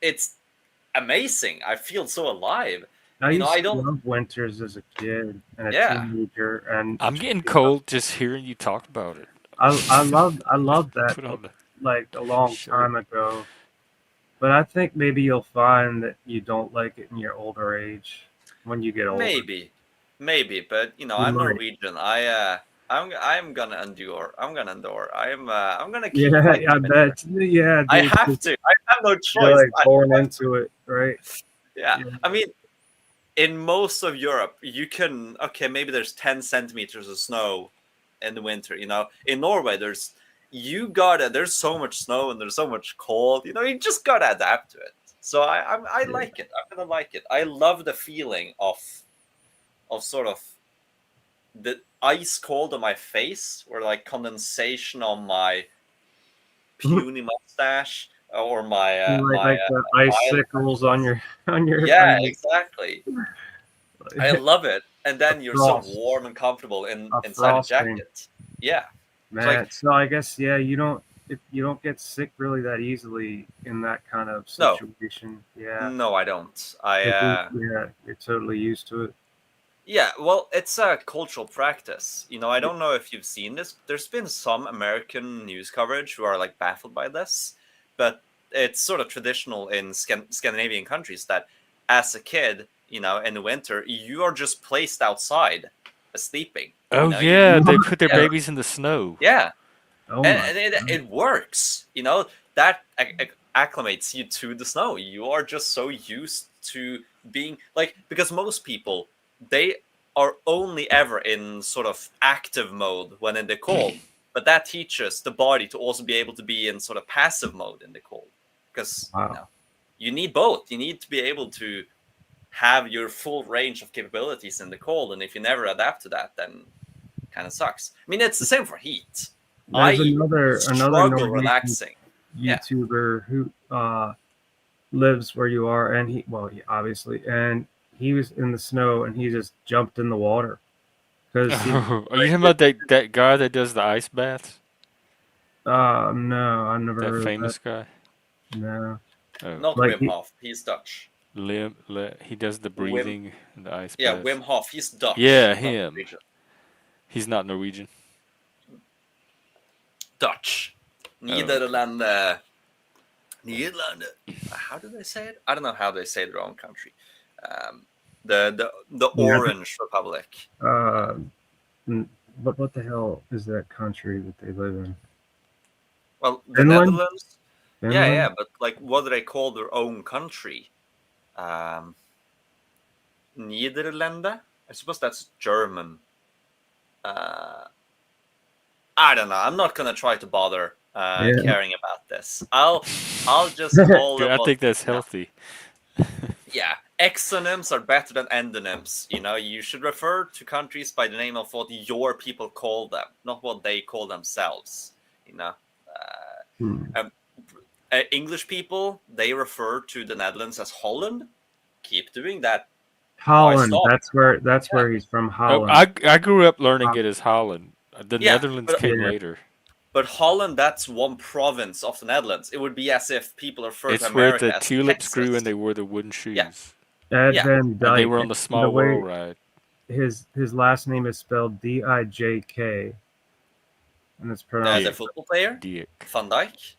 it's amazing. I feel so alive. I You know, used I to don't. love winters as a kid and a Yeah, teenager, and I'm getting cold just hearing you talk about it. I loved that Put on the like a long shirt. time ago. But I think maybe you'll find that you don't like it in your older age when you get older. maybe, maybe, but You I'm might. Norwegian. I'm gonna endure. I'm gonna endure. I'm gonna keep Yeah, liking I winter. bet. Yeah, I dude. have to. I have no You're choice. like born into it, right? Yeah, Yeah. I mean, in most of Europe, you can okay, maybe there's 10 centimeters of snow in the winter. In Norway, there's so much snow and there's so much cold. You just gotta adapt to it. So I Yeah. like it. I'm gonna like it. I love the feeling of sort of the ice cold on my face, or like condensation on my puny mustache, or my Like the icicles on eyelids. your on your Yeah, on exactly. I your love it. And a then you're so frost, warm and comfortable a inside a frosting, jacket. Yeah. It's like, man. So I guess yeah, you don't get sick really that easily in that kind of no, situation. Yeah, no, I don't. 'cause yeah, you're totally used to it. Yeah, well, it's a cultural practice. I don't know if you've seen this. There's been some American news coverage who are like baffled by this, but it's sort of traditional in Scandinavian countries that as a kid, in the winter, you are just placed outside, sleeping. Oh You yeah, they put their yeah, babies in the snow. yeah, Oh and, my and it, god. it works. That acclimates you to the snow. You are just so used to being like, because most people, they are only ever in sort of active mode when in the cold, but that teaches the body to also be able to be in sort of passive mode in the cold, because Wow. you need both. You need to be able to have your full range of capabilities in the cold, and if you never adapt to that, then kind of sucks. I mean, it's the same for heat. There's I another struggle Norwegian relaxing. Yeah. YouTuber who lives where you are, and obviously, and he was in the snow, and he just jumped in the water because he Oh, are you like talking about that guy that does the ice baths? no, I never That heard of that. famous guy? No, Oh, Not like Wim Hof. He's Dutch. He does the Wim, breathing and the ice yeah, baths. Wim Hof. He's Dutch, Yeah, not him. Norwegian. He's not Norwegian. Dutch. Oh, okay. Nederlanden. Nederlanden. How do they say it? I don't know how they say their own country. Um, the yeah. Orange Republic. Uh, what the hell is that country that they live in? Well, the Finland. Netherlands. Yeah, Finland. yeah, but like, what do they call their own country? Um, Nederlanden. I suppose that's German. Uh, I don't know. I'm not gonna try to bother Yeah. caring about this. I'll just call Good. them I what think that's you know. healthy. Yeah, exonyms are better than endonyms. You should refer to countries by the name of what your people call them, not what they call themselves. You know, Hmm. um, English people, they refer to the Netherlands as Holland. Keep doing that. Why Holland. stop? That's Yeah. where he's from. Oh, Holland. I grew up learning Uh, it as Holland. The Yeah, Netherlands but came yeah. later. but Holland, that's one province of the Netherlands. It would be as if people refer to It's where the America as tulips grew and Texas. they wore the wooden Yeah, shoes. Ed yeah. Van And they were Dyke. on the The Small way World ride. his last name is spelled Dijk. and it's The pronounced football player, Dick. Van Dijk.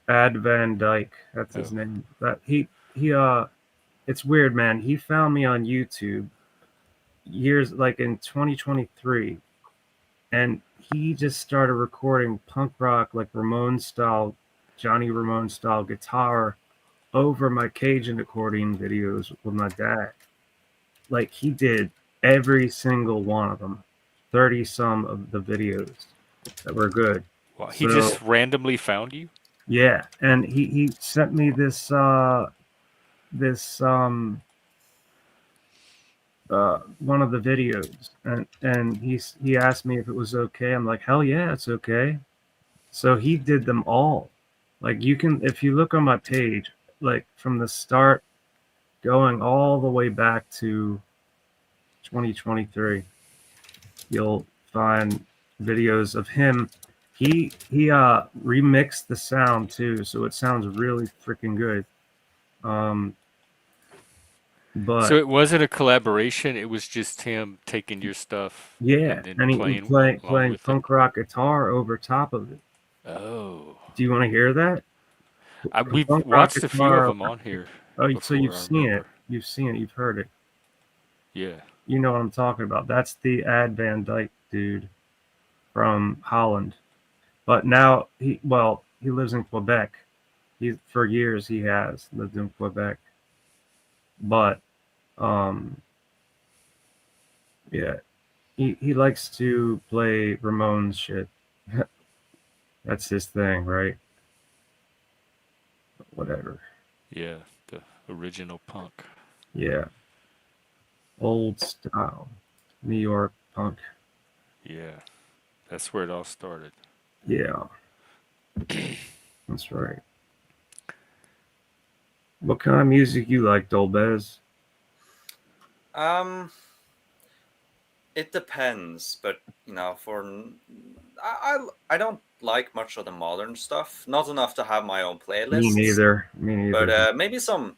Ad Van Dyke. That's his Oh. name. That he it's weird, man. He found me on YouTube years like in 2023, and he just started recording punk rock like Ramon style, Johnny Ramone style guitar over my Cajun accordion videos with my dad. Like he did every single one of them, 30 some of the videos that were good. Well, he So just randomly found you? yeah, and he sent me this one of the videos, and he asked me if it was okay. I'm like, hell yeah, it's okay. So he did them all. Like you can, if you look on my page, like from the start going all the way back to 2023, you'll find videos of him. He remixed the sound too, so it sounds really freaking good. Um, So but it wasn't a collaboration, it was just him taking your stuff yeah, and then and he playing along playing with it. punk rock guitar over top of it. Oh. Do you want to hear that? We've Punk rock watched a few of guitar. them on here Oh, so before, you've I seen it. remember. You've seen it. You've heard it. Yeah. You know what I'm talking about. That's the Ad Van Dyke dude from Holland. But now he lives in Quebec. He for years he has lived in Quebec. But um yeah, he likes to play Ramones shit. That's his thing, right? Whatever. Yeah. The original punk. Yeah. Old style. New York punk. Yeah. That's where it all started. Yeah. That's right. What kind of music you like, Dolbez? Um, it depends, but I don't like much of the modern stuff. Not enough to have my own Me playlists, neither. Me neither. but maybe some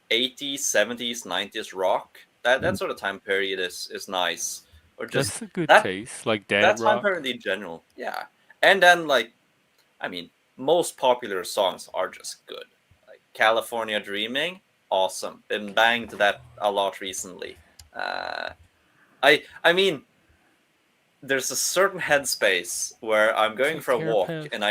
80s, 70s, 90s rock. That sort of time period is nice, or just That's a good that taste. Like dad that time rock. period in general. Yeah, and then I mean, most popular songs are just good. Like California Dreaming, awesome. Been banged to that a lot recently. Uh, I mean, there's a certain headspace where I'm going Take for a care, walk Pez. and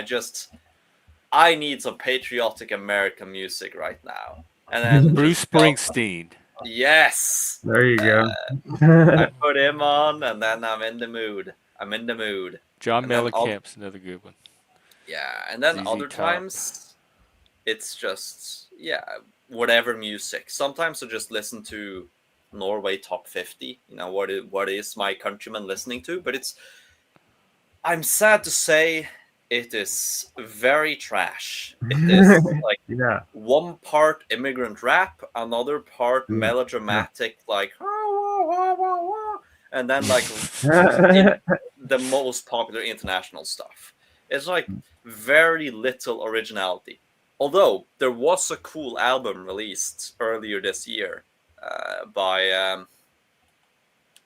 I need some patriotic American music right now. And then just Bruce got Springsteen. yes. There you I go. put him on and then I'm in the mood. I'm in the mood. John And then Mellencamp's another good one. yeah, and then ZZ other Top. times it's just whatever music. Sometimes I just listen to Norway top 50. What is my countrymen listening to? But I'm sad to say it is very trash. It is like Yeah. one part immigrant rap, another part Yeah. melodramatic, like and then like Yeah. the most popular international stuff. It's like very little originality. Although there was a cool album released earlier this year by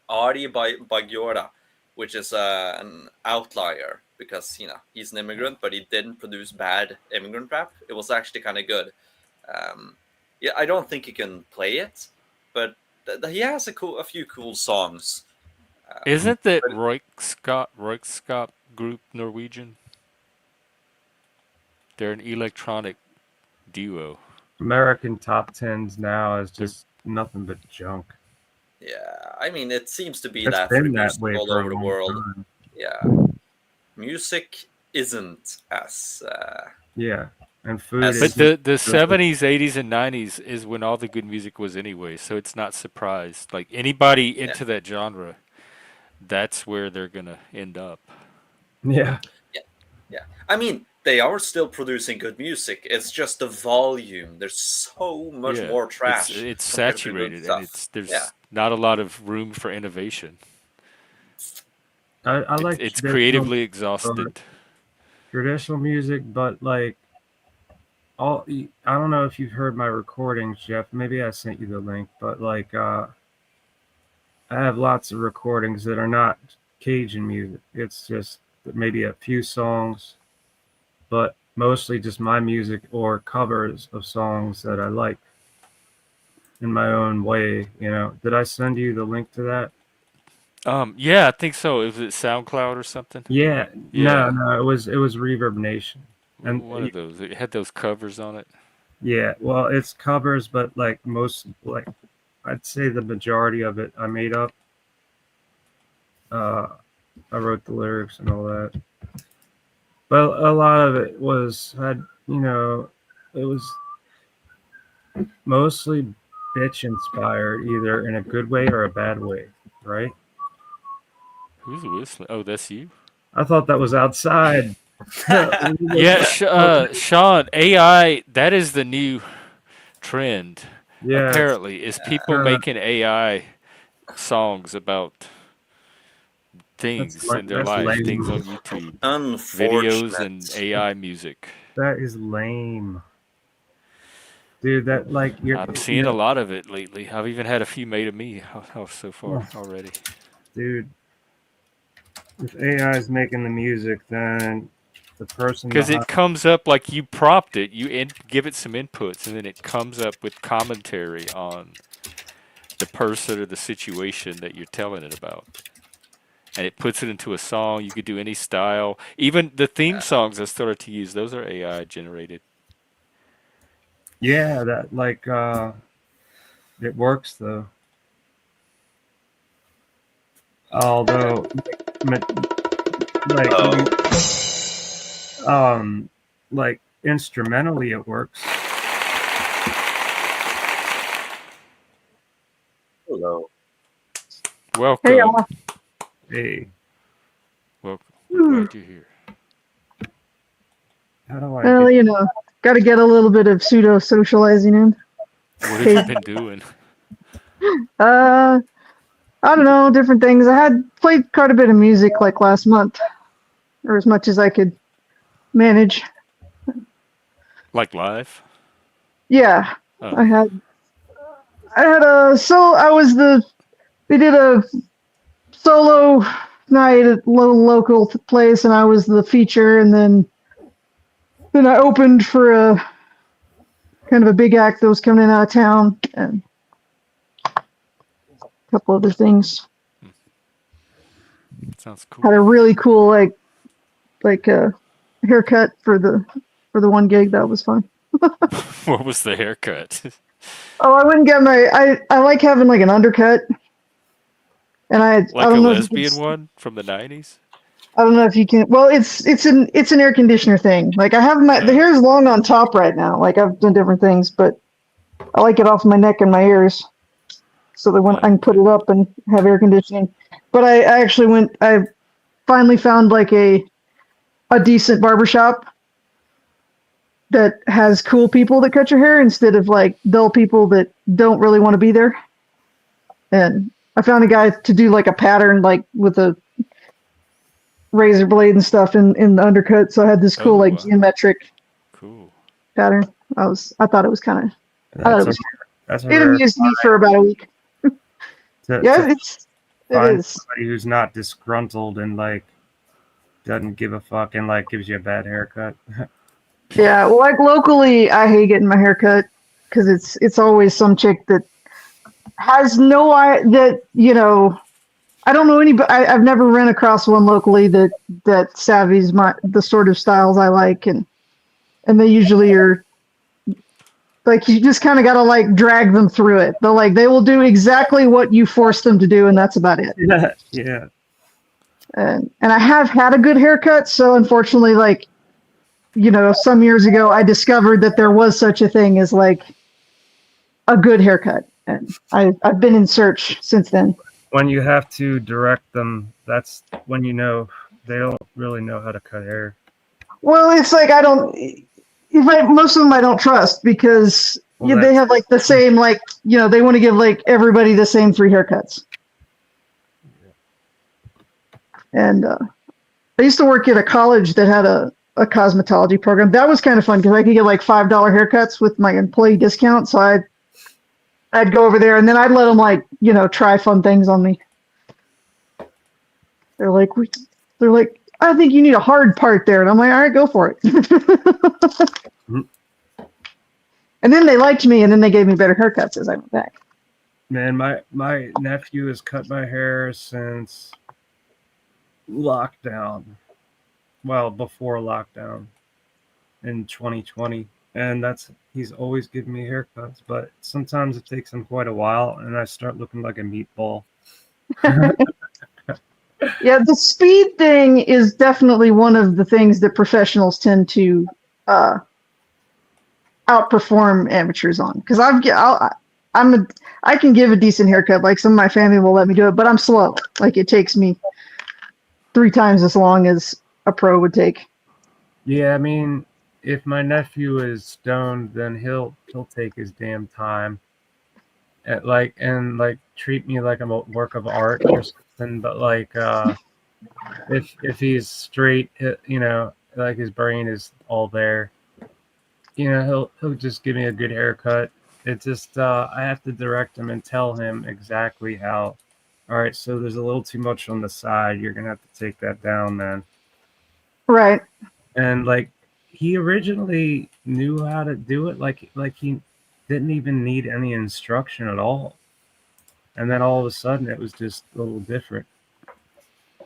Ari Bagiora, which is an outlier because he's an immigrant, but he didn't produce bad immigrant rap. It was actually kind of good. Yeah, I don't think he can play it, but he has a few cool songs. Isn't that But Roykskop group Norwegian? They're an electronic duo. American top tens now is They're just nothing but junk. yeah, I mean, it seems to be It's that for been that music way all for over a the long world. time. Yeah, music isn't Yeah. And food as But isn't the good. 70s, 80s, and 90s is when all the good music was anyway, so it's not surprised. Like anybody yeah, into that genre, that's where they're gonna end up. Yeah. yeah, yeah. I mean, they are still producing good music. It's just the volume. There's so much Yeah, more it's trash it's compared to good saturated and stuff. it's Yeah, there's not a lot of room for innovation. I It's like it's creatively exhausted. traditional music, but like I don't know if you've heard my recordings, Jeff. Maybe I sent you the link, but like I have lots of recordings that are not Cajun music. It's just maybe a few songs, but mostly just my music or covers of songs that I like in my own way. Did I send you the link to that? Yeah, I think so. Was it SoundCloud or something? Yeah, no, Yeah, no, it was Reverb Nation, and one of those. It had those covers on it. yeah, well, it's covers, but like most, like I'd say the majority of it I made up. Uh, I wrote the lyrics and all that, but a lot of it it was mostly bitch inspired, either in a good way or a bad way, right? Who's whistling? Oh, that's you. I thought that was outside. Yeah, Sean. AI. That is the new trend. Yeah, Apparently, is people uh, making AI songs about things in their that's life, lame. things on YouTube, videos, and Unfortunate. AI music. That is lame, dude. That like I'm seeing a lot of it lately. I've even had a few made of me so far already. dude. If AI is making the music, then the person Because behind. it comes up like you prompt it, give it some inputs, and then it comes up with commentary on the person or the situation that you're telling it about. And it puts it into a song. You could do any style. Even the theme songs I started to use, those are AI generated. Yeah, that like it works though. Although, like Oh, like instrumentally, it works. hello. Hey, Welcome. Hey, Welcome. We're glad you're here. how do I well, get? got to get a little bit of pseudo socializing in. What have you been doing? Uh, I don't know, different things. I had played quite a bit of music like last month, or as much as I could manage. Like live? Yeah, Oh. I had. I was we did a solo night at a little local place, and I was the feature, and then I opened for a kind of a big act that was coming in out of town, and a couple other things. Sounds Had cool. a really cool haircut for the one gig. That was fun. What was the haircut? Oh, I wouldn't get I like having like an undercut, and I Like a don't know if you lesbian one from the 90s? I don't know if you can. Well, it's an air conditioner thing. Like I have the Oh. hair's long on top right now. Like I've done different things, but I like it off my neck and my ears, so that when I can put it up and have air conditioning. But I actually I finally found like a decent barbershop that has cool people that cut your hair instead of like dull people that don't really want to be there. And I found a guy to do like a pattern, like with a razor blade and stuff in the undercut. So I had this cool Oh, like geometric cool. pattern. I thought it was I thought That's it a was, that's a it rare amused me for about a week. to Yeah, it find is. somebody who's not disgruntled and like doesn't give a fuck and like gives you a bad haircut. Yeah, well, like locally, I hate getting my hair cut because it's always some chick that has no I that I don't know anybody. I've never ran across one locally that savvies the sort of styles I like, and they usually are like you just kind of gotta like drag them through it. They will do exactly what you force them to do, and that's about it. Yeah. And I have had a good haircut, so unfortunately, like some years ago, I discovered that there was such a thing as like a good haircut, and I've been in search since then. When you have to direct them, that's when they don't really know how to cut hair. Well, it's like I don't. Most of them I don't trust because they have like the same they want to give like everybody the same 3 haircuts. And I used to work at a college that had a cosmetology program. That was kind of fun because I could get like $5 haircuts with my employee discount. So I'd go over there and then I'd let them try fun things on me. They're like, I think you need a hard part there. And I'm like, all right, go for it. And then they liked me, and then they gave me better haircuts as I went back. Man, my nephew has cut my hair since lockdown. Well, before lockdown in 2020. And he's always given me haircuts, but sometimes it takes him quite a while, and I start looking like a meatball. Yeah, the speed thing is definitely one of the things that professionals tend to outperform amateurs on. Because I can give a decent haircut. Like some of my family will let me do it, but I'm slow. Like it takes me 3 times as long as a pro would take. Yeah, I mean, if my nephew is stoned, then he'll take his damn time, and treat me like I'm a work of art or something. But like, if he's straight, like his brain is all there, he'll just give me a good haircut. It's just I have to direct him and tell him exactly how. All right, so there's a little too much on the side. You're gonna have to take that down, man. Right. And like he originally knew how to do it, like he didn't even need any instruction at all. And then all of a sudden it was just a little different.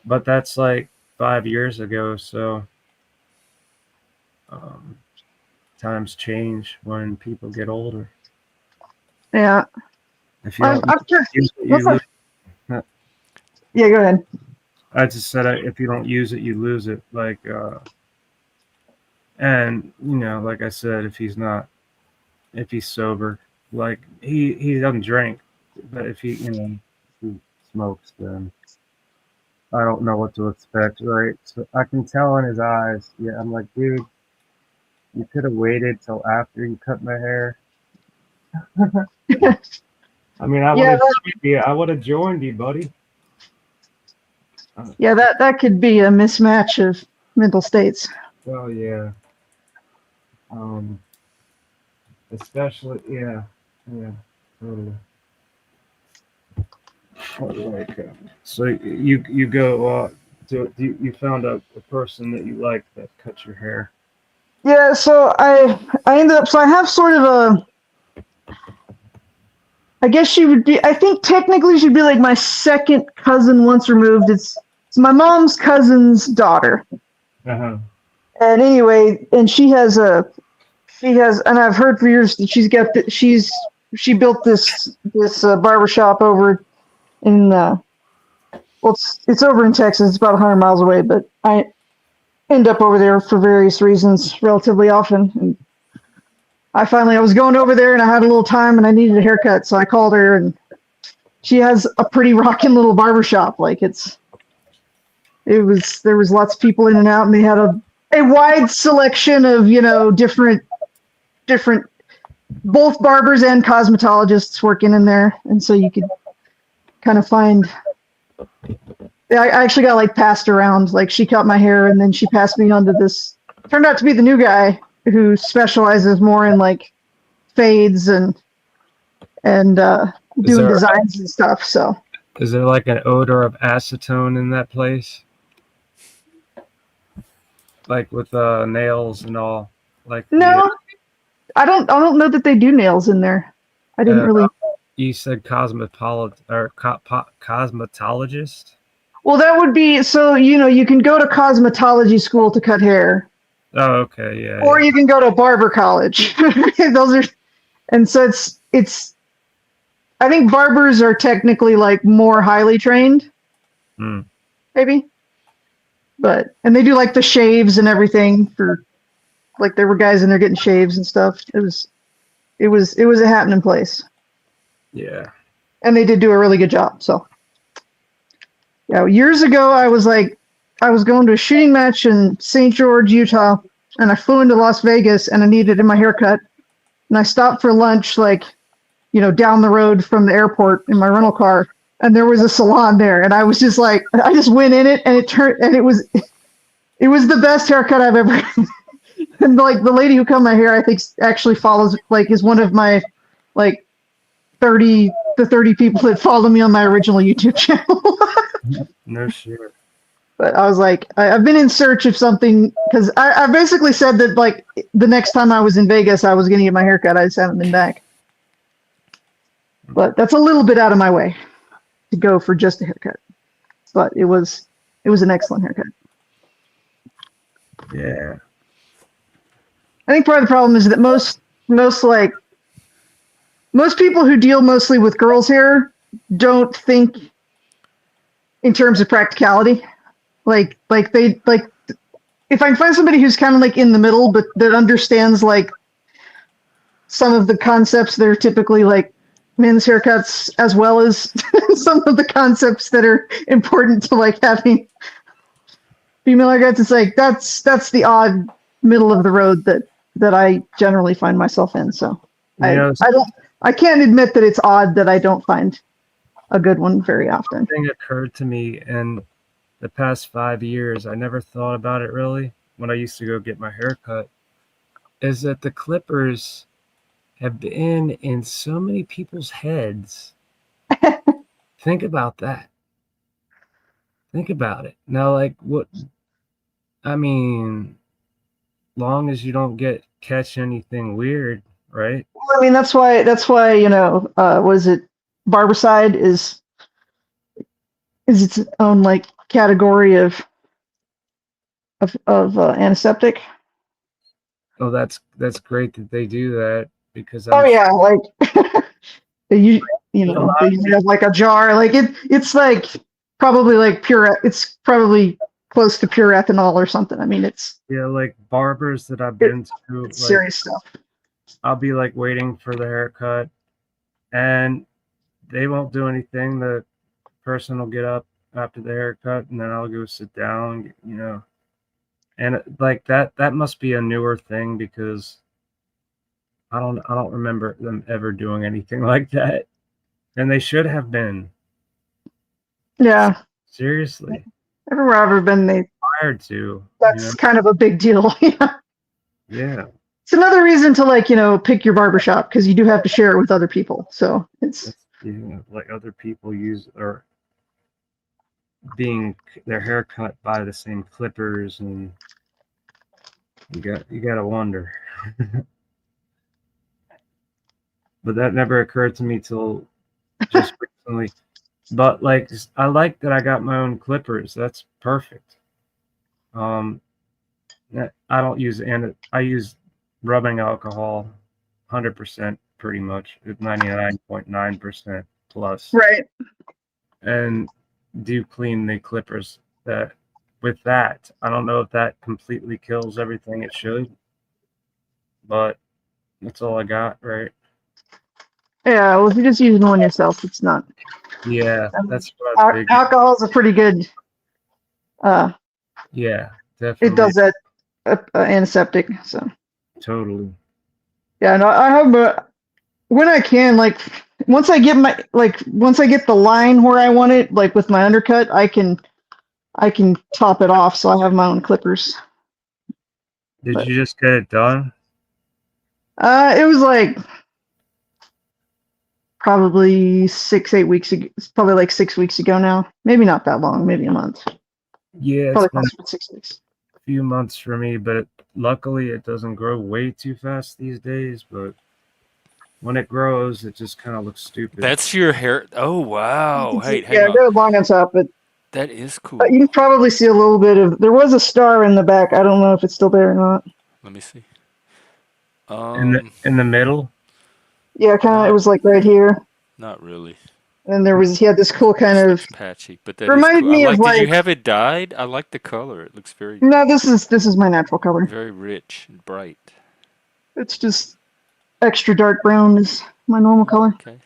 But that's like 5 years ago, so times change when people get older. Yeah. If you don't use it, you lose. Yeah, go ahead. I just said if you don't use it, you lose it. Like, and like I said, if he's sober, like he doesn't drink, but if he smokes, then I don't know what to expect, right? So I can tell in his eyes. Yeah, I'm like, dude, you could have waited till after you cut my hair. I mean, I would have joined you, buddy. Yeah, that could be a mismatch of mental states. Well, yeah. Especially, yeah, totally. So you go. You found a person that you like that cut your hair. Yeah, so I ended up. So I have sort of a. I guess she would be. I think technically she'd be like my second cousin once removed. It's my mom's cousin's daughter. Uh-huh. And anyway, and she has, and I've heard for years that she built this barbershop over in, well, it's over in Texas. It's about 100 miles away, but I end up over there for various reasons relatively often. And I was going over there and I had a little time and I needed a haircut, so I called her, and she has a pretty rocking little barbershop. Like there was lots of people in and out, and they had a wide selection of different both barbers and cosmetologists working in there, and so you could kind of find. I actually got like passed around. Like she cut my hair, and then she passed me on to this. Turned out to be the new guy who specializes more in like fades and doing designs and stuff. So is there like an odor of acetone in that place? Like with nails and all? Like no, I don't know that they do nails in there. I didn't really. You said cosmetologist? Well, that would be so. You can go to cosmetology school to cut hair. Oh, okay, yeah. Or you can go to barber college. Those are, and so it's. I think barbers are technically like more highly trained. Maybe. And they do like the shaves and everything for, like there were guys in there getting shaves and stuff. It was a happening place. Yeah. And they did do a really good job. So, yeah, years ago I was going to a shooting match in St. George, Utah, and I flew into Las Vegas and I needed my haircut. And I stopped for lunch, like, down the road from the airport in my rental car. And there was a salon there, and I was just like, I just went in it, and it was the best haircut I've ever. And like the lady who cut my hair, I think actually is one of my like 30 people that follow me on my original YouTube channel. No shit. But I was like, I've been in search of something because I basically said that like the next time I was in Vegas, I was going to get my haircut. I just haven't been back. But that's a little bit out of my way to go for just a haircut. But it was an excellent haircut. Yeah. I think part of the problem is that most people who deal mostly with girls' hair don't think in terms of practicality. Like if I can find somebody who's kind of like in the middle, but that understands like some of the concepts that are typically like men's haircuts, as well as some of the concepts that are important to like having female haircuts, it's like that's the odd middle of the road that I generally find myself in. So I can't admit that it's odd that I don't find a good one very often. Thing occurred to me in the past 5 years. I never thought about it really when I used to go get my hair cut, is that the clippers have been in so many people's heads. Think about that. Think about it. Now, like what I mean, long as you don't catch anything weird, right? Well, I mean, that's why was it Barbicide is its own like category of antiseptic. Oh, that's great that they do that because Oh yeah, like they usually have like a jar, like it's like probably like pure. It's probably close to pure ethanol or something. I mean, it's like barbers that I've been to, like, serious stuff. I'll be like waiting for the haircut, and they won't do anything. The person will get up after the haircut, and then I'll go sit down, and like that must be a newer thing because I don't remember them ever doing anything like that, and they should have been. Yeah, Seriously, everywhere I've ever been, they required to. that's kind of a big deal. Yeah. It's another reason to pick your barbershop because you do have to share it with other people. So it's Like other people use or being their hair cut by the same clippers, and you gotta wonder. But that never occurred to me till just recently. But like I like that I got my own clippers. That's perfect. I don't use I use rubbing alcohol 100% pretty much, 99.9% plus. right. And do clean the clippers with that. I don't know if that completely kills everything it should, but that's all I got, right? Yeah, well, if you're just using one yourself, it's not. Yeah, that's what I figured. Alcohol is a pretty good. Yeah, definitely. It does that antiseptic. So. Totally. Yeah, no, I have when I can, like once I get the line where I want it, like with my undercut, I can top it off, so I have my own clippers. Did you just get it done? It was like probably 6-8 weeks ago. It's probably like 6 weeks ago now. Maybe not that long. Maybe a month. Yeah, Probably it's been close to 6 weeks. a few months for me, but luckily it doesn't grow way too fast these days. But when it grows, it just kind of looks stupid. That's your hair. Oh wow! Hey, hang yeah, on. go long on top, but That is cool. you can probably see a little bit of. There was a star in the back. I don't know if it's still there or not. Let me see. In the middle. Yeah, kind of. It was like right here. Not really. And he had this cool kind of patchy, but that reminded is cool. me of Did you have it dyed? I like the color. It looks very. No, this is my natural color. Very rich and bright. It's just extra dark brown is my normal color. Okay.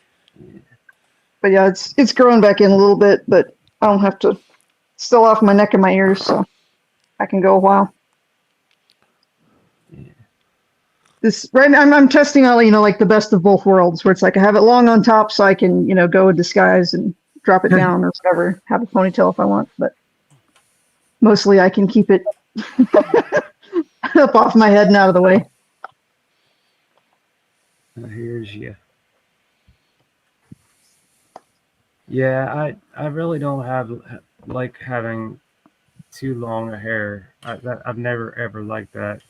But yeah, it's growing back in a little bit, but I don't have to. Still off my neck and my ears, so I can go a while. This right now, I'm testing out, like the best of both worlds, where it's like I have it long on top, so I can, go in disguise and drop it down or whatever. Have a ponytail if I want, but mostly I can keep it up off my head and out of the way. Here's you. Yeah, I really don't like having too long a hair. I've never ever liked that.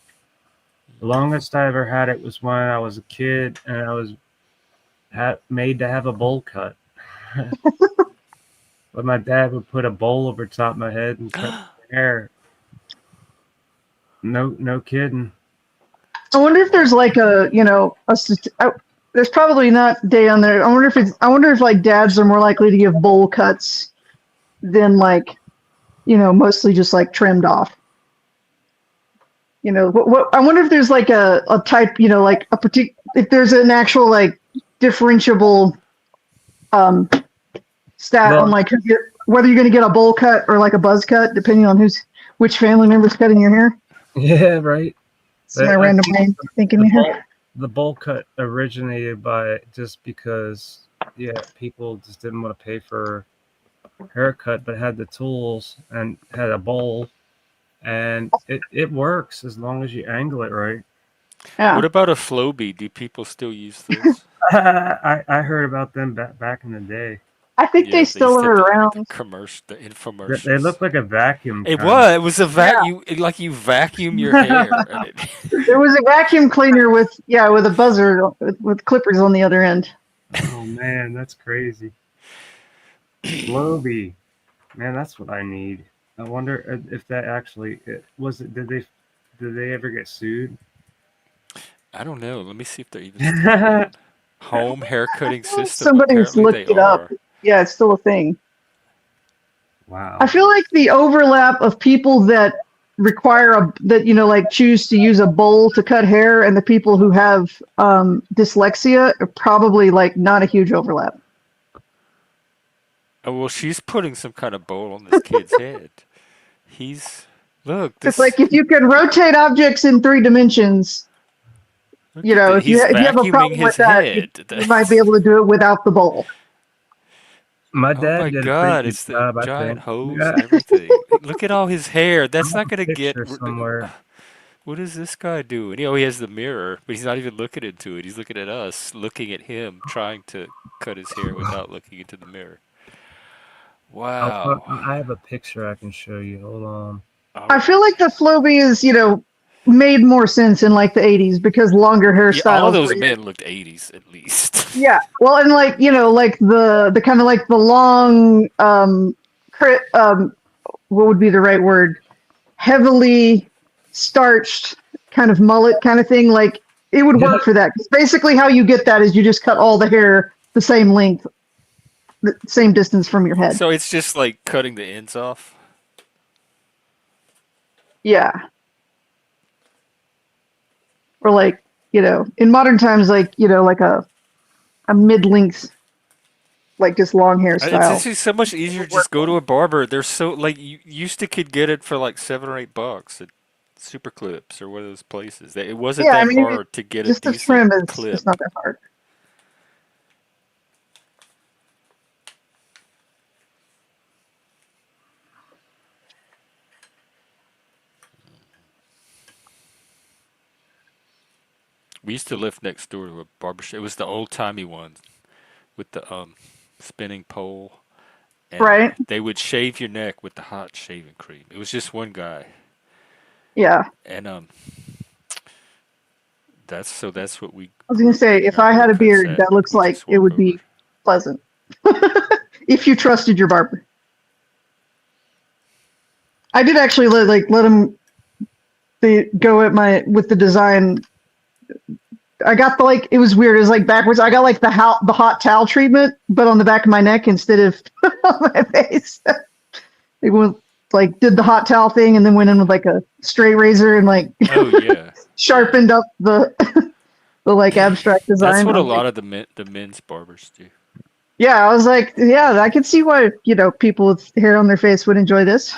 The longest I ever had it was when I was a kid and I was made to have a bowl cut. But my dad would put a bowl over top of my head and cut my hair. No kidding. I wonder if there's like a, there's probably not data on there. I wonder if like dads are more likely to give bowl cuts than like, mostly just like trimmed off. I wonder if there's like a type, like a particular, if there's an actual like differentiable stat Well, on like whether you're going to get a bowl cut or like a buzz cut, depending on which family member's cutting your hair. yeah, right. It's my random brain thinking The here. bowl, the bowl cut originated by just because, yeah, people just didn't want to pay for a haircut, but had the tools and had a bowl, and it works as long as you angle it right. Yeah. What about a Flowbee? Do people still use those? I heard about them back in the day. I think Yeah, they they still used to are have around. the They infomercials. look like a vacuum. It kind was. It was a like you vacuum your hair. And There was a vacuum cleaner with a buzzer with clippers on the other end. Oh man, that's crazy. Floby, man, that's what I need. I wonder if that actually was it. Did they ever get sued? I don't know. Let me see if they're even still around. Home hair cutting system. Somebody's Apparently looked they it up. are. Yeah, it's still a thing. Wow. I feel like the overlap of people that require like choose to use a bowl to cut hair and the people who have dyslexia are probably like not a huge overlap. Oh well, she's putting some kind of bowl on this kid's head. Look. It's like if you can rotate objects in 3 dimensions, Look if at you he's have a vacuuming problem with his that, head. you might be able to do it without the bowl. My Oh dad my did a God! pretty It's good the job, I giant think. hose Yeah. and everything. Look at all his hair. That's I not have a gonna get. picture somewhere. What is this guy doing? He has the mirror, but he's not even looking into it. He's looking at us, looking at him, trying to cut his hair without looking into the mirror. Wow. I have a picture I can show you. Hold on. I feel like the Flowbee is, made more sense in like the 80s because longer Yeah, all hairstyles those were men looked 80s at least. Yeah, well, and like like the kind of like the long, what would be the right word? Heavily starched kind of mullet kind of thing. Like it would work for that. 'Cause basically, how you get that is you just cut all the hair the same length, the same distance from your head. So it's just like cutting the ends off. Yeah. Or like in modern times, like like a mid-length, like just long It's hairstyle. actually so much easier to just go to a barber. They're so like you used to could get it for like $7 or $8 at Super Clips or one of those places. It wasn't Yeah, I that mean, hard to get a just the decent trim is clip. it's not that hard. We used to live next door to a barber shop. It was the old timey one with the spinning pole, and Right. they would shave your neck with the hot shaving cream. It was just one guy, Yeah. and that's what we. I was gonna say, if I had a beard, that looks like it would be pleasant. If you trusted your barber. I did actually let him go with the design. I got it was weird. It was like backwards. I got like the hot towel treatment, but on the back of my neck instead of on my face. They went did the hot towel thing and then went in with like a straight razor and Oh yeah, sharpened up the abstract design. that's what a I was lot of the men's barbers do. Yeah, I was like, yeah, I can see why people with hair on their face would enjoy this.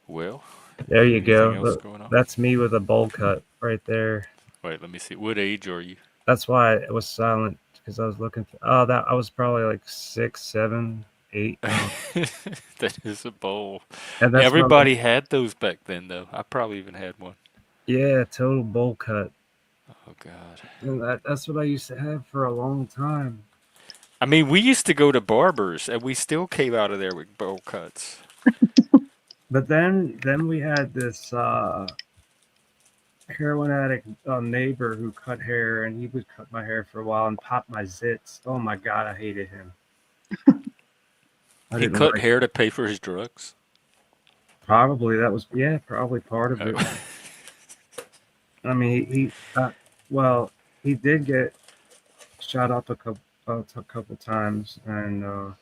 Well, There you anything go. else going on? That's me with a bowl cut right there. Wait, let me see. What age are you? That's why it was silent because I was looking. That I was probably like 6, 7, 8. That is a bowl. And that's Everybody had those back then, though. I probably even had one. Yeah, total bowl cut. Oh God. And that's what I used to have for a long time. I mean, we used to go to barbers, and we still came out of there with bowl cuts. But then we had this heroin addict neighbor who cut hair, and he would cut my hair for a while and pop my zits. Oh my god, I hated him. I He didn't cut like. hair to pay for his drugs. Probably that was probably part of it. Oh. I mean, well, he did get shot up a couple times, and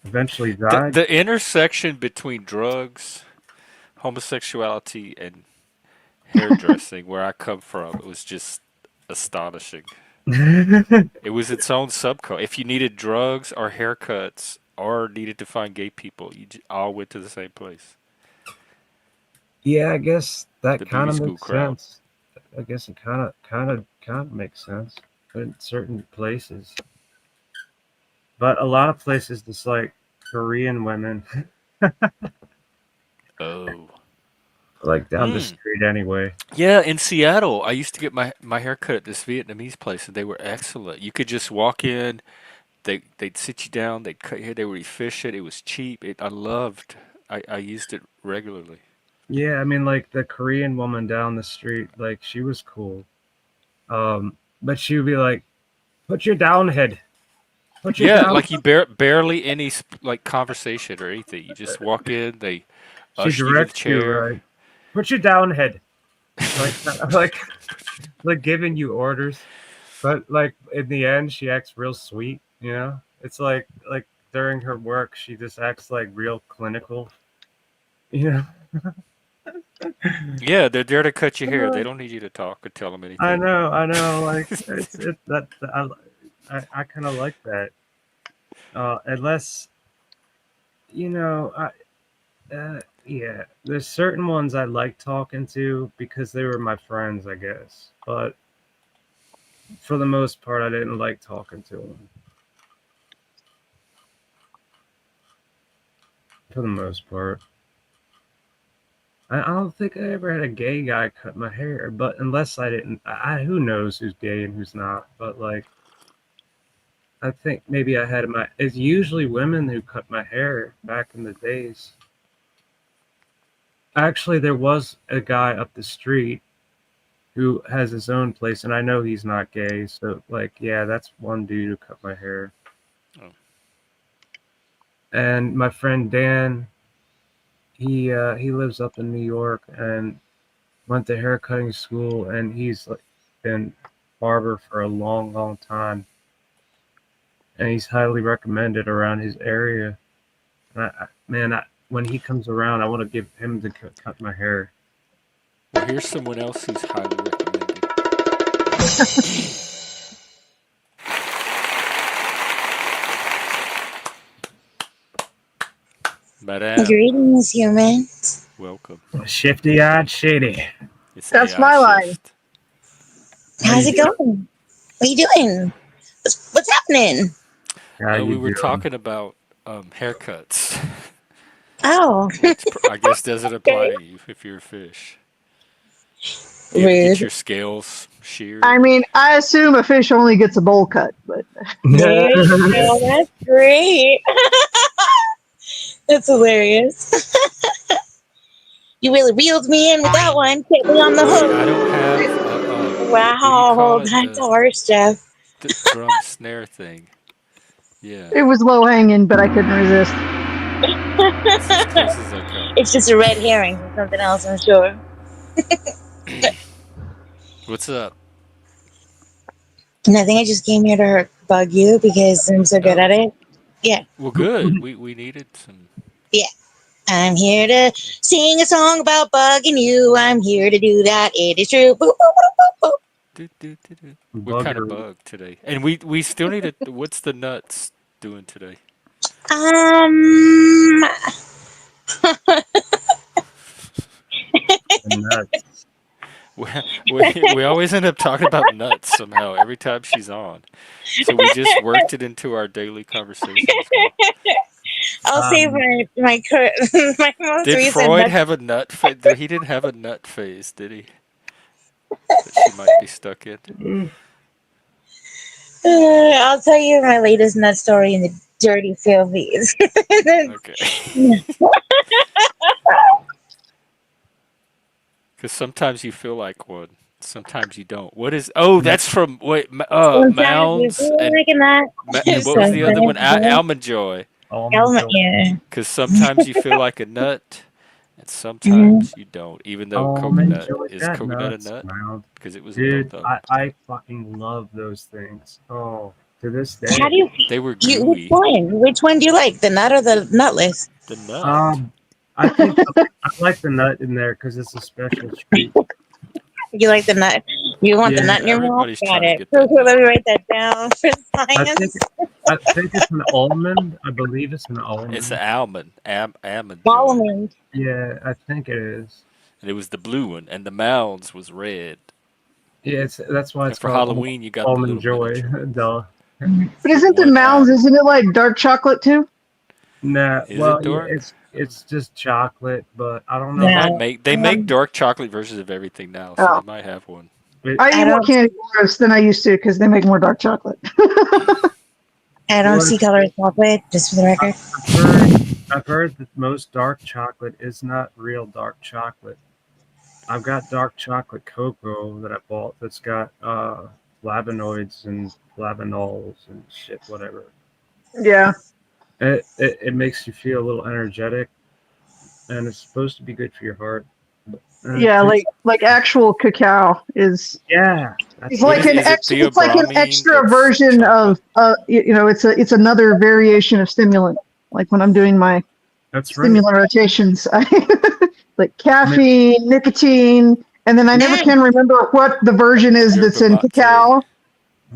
eventually The died. the intersection between drugs, homosexuality, and hairdressing, where I come from, it was just astonishing. It was its own subculture. If you needed drugs or haircuts or needed to find gay people, all went to the same place. Yeah, I guess that The kind beauty of school makes crowd. sense. I guess it kind of makes sense in certain places, but a lot of places, just like Korean women, Oh. like down the Hmm. street anyway. Yeah, in Seattle, I used to get my hair cut at this Vietnamese place, and they were excellent. You could just walk in, they'd sit you down, they'd cut your hair, they were efficient, it was cheap. I loved. I used it regularly. Yeah, I mean, like the Korean woman down the street, like she was cool. But she would be like, "Put your down head. Put your Yeah, down." like you barely any like conversation or anything. You just walk in, they She usher you to the directs you chair. right. Put your down head. Like like giving you orders. But like in the end, she acts real sweet. You know, it's like during her work, she just acts like real clinical. You know, Yeah, they're there to cut your hair. They don't need you to talk or tell them I anything. know, I know. Like it's that I kind of like that. Unless yeah, there's certain ones I like talking to because they were my friends, I guess. But for the most part, I didn't like talking to them. For the most part. I don't think I ever had a gay guy cut my hair, but unless I didn't, who knows who's gay and who's not. But like, I think maybe I had my. It's usually women who cut my hair back in the days. Actually, there was a guy up the street who has his own place, and I know he's not gay. So like, yeah, that's one dude who cut my hair. Oh. And my friend Dan, he lives up in New York and went to haircutting school, and he's like been barber for a long, long time, and he's highly recommended around his area. And when he comes around, I want to give him to cut my hair. Well, here's someone else who's highly recommended. Madame, Greetings, humans. welcome. Shifty-eyed shady. It's That's AI my line. shift. How's it going? What are you doing? What's happening? How We you were doing? talking about haircuts, Oh, which I guess doesn't apply to you if you're a fish. Do you ever get rude. your scales sheared? I mean, I assume a fish only gets a bowl cut, but There you go. That's great. That's hilarious. You really reeled me in with that one. Kept me on the I hook. don't have Wow, it? that's harsh, Jeff. The drum snare thing. Yeah, it was low hanging, but I couldn't resist. it's as close as I come. It's just a red herring or something else, I'm sure. What's up? Nothing. I just came here to bug you because I'm so good Oh. at it. Yeah. Well, good. We needed some. I'm here to sing a song about bugging you. I'm here to do that. It is true. Boop, boop, boop, boop, boop. We're kind of Bugger. bugged today, and we still need to. What's the nuts doing today? Nuts. We always end up talking about nuts somehow every time she's on. So we just worked it into our daily conversations. I'll save my my most Did recent. Freud have a nut phase? He didn't have a nut phase, did he? That she might be stuck in. I'll tell you my latest nut story in the dirty filthies. Okay. Because sometimes you feel like one, sometimes you don't. What is? Oh, that's from Sometimes you Mounds feel and like a nut. what was the other one? Sometimes Almond Joy. Almond Joy. yeah. Because sometimes you feel like a nut, and Mhm. sometimes you don't. Even though Almond coconut Joy. is That coconut a nuts, nut? man. Because it was Dude, both of them. I fucking love those things. Oh, to this How day. do They were you which gooey. one? Which one do you like? The nut or the nutless? The nut. I think I like the nut in there because it's a special treat. You like the nut? You want the Yeah, nut in your mouth? Everybody's Got trying to it. get Cool, that cool. Let nut. me write that down for I think science. I think it's an almond. I believe it's an It's the almond. almond. Almond Joy. Almond. Yeah, I think it is. And it was the blue one, and the Mounds was red. Yeah, that's why And it's for called Halloween, you got the almond little joy. miniature ones. Duh. But isn't the One Mounds, almond. isn't it like dark chocolate too? Nah, Is well, it yeah, dark? it's just chocolate, but I don't They know. might No. make they make dark chocolate versions of everything now, so they Oh, might have one. It I I eat more don't candy bars than I used to because they make more dark chocolate. I don't see was color chocolate, just for the record. I've heard I've heard that most dark chocolate is not real dark chocolate. I've got dark chocolate cocoa that I bought that's got flavonoids and flavanols and shit, whatever. Yeah, It makes you feel a little energetic, and it's supposed to be good for your heart. yeah, Tastes, like actual cacao yeah, it's that's What like it. is an is it it's like an theobromine extra that's version chocolate? of it's another variation of stimulant. Like when I'm doing my That's right. stimulant rotations, I like I mean, caffeine, nicotine, and then I never Mm. can remember what the version is that's Yerba in mate. cacao.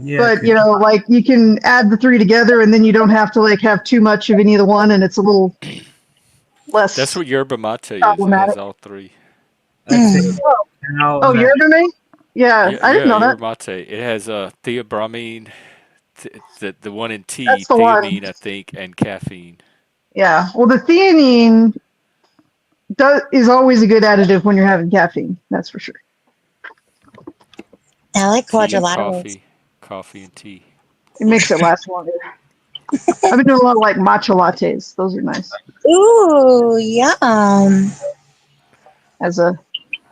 yeah, But like you can add the three together, and then you don't have to like have too much of any of the one, and it's a little That's less what yerba mate is. It has problematic. all three. I'd say Mm. cow Oh, and that. yerba mate? Yeah, Yeah, I didn't yeah, know that. yerba mate. It has theobromine, the one in tea, That's the one. theanine, I think, and caffeine. Yeah. Well, the theanine is always a good additive when you're having caffeine. That's for sure. I like Tea and quadrilaterals. coffee, coffee and tea. It makes it last longer. I've been doing a lot of like matcha lattes. Those are nice. Ooh, yum. As a,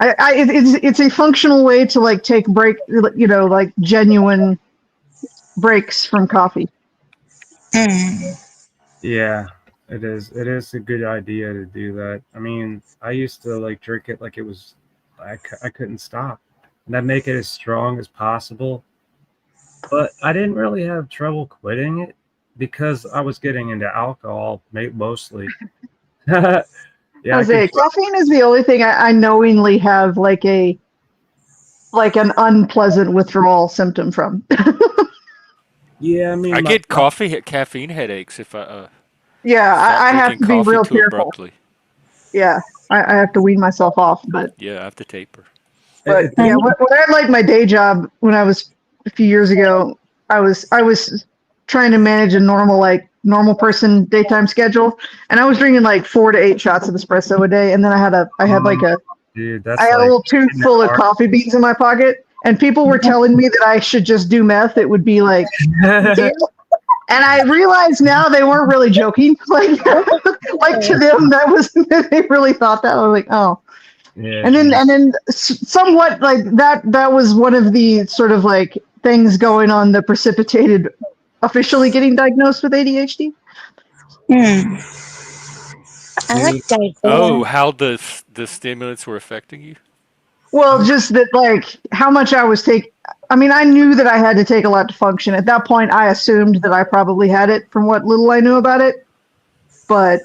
it's a functional way to like take break, like genuine breaks from coffee. Mm. Yeah, it is. It is a good idea to do that. I mean, I used to like drink it like it was. I couldn't stop, and I'd make it as strong as possible. But I didn't really have trouble quitting it because I was getting into alcohol mostly. Yeah, I I was could. say caffeine is the only thing I knowingly have like an unpleasant withdrawal symptom from. Yeah, I I mean, get caffeine headaches if I Yeah, stop I have drinking to be coffee real too careful. abruptly. Yeah, I have to wean myself off. But Yeah, I have to taper. but it, yeah, when I had like my day job when I was a few years ago, I was trying to manage a normal person daytime schedule, and I was drinking like 4 to 8 shots of espresso a day, and then I had like dude, I that's had a like little tube hitting it full of hard. coffee beans in my pocket, and people were telling me that I should just do meth. It would be like, and I realize now they weren't really joking. Like to them, that was they really thought that. I was like, oh. Yeah, And then somewhat like that was one of the sort of like things going on that precipitated officially getting diagnosed with ADHD. Mm. I dude, like Diet Oh, Cola. how the stimulants were affecting you? Well, just that like how much I was taking. I mean, I knew that I had to take a lot to function. At that point, I assumed that I probably had it from what little I knew about it. But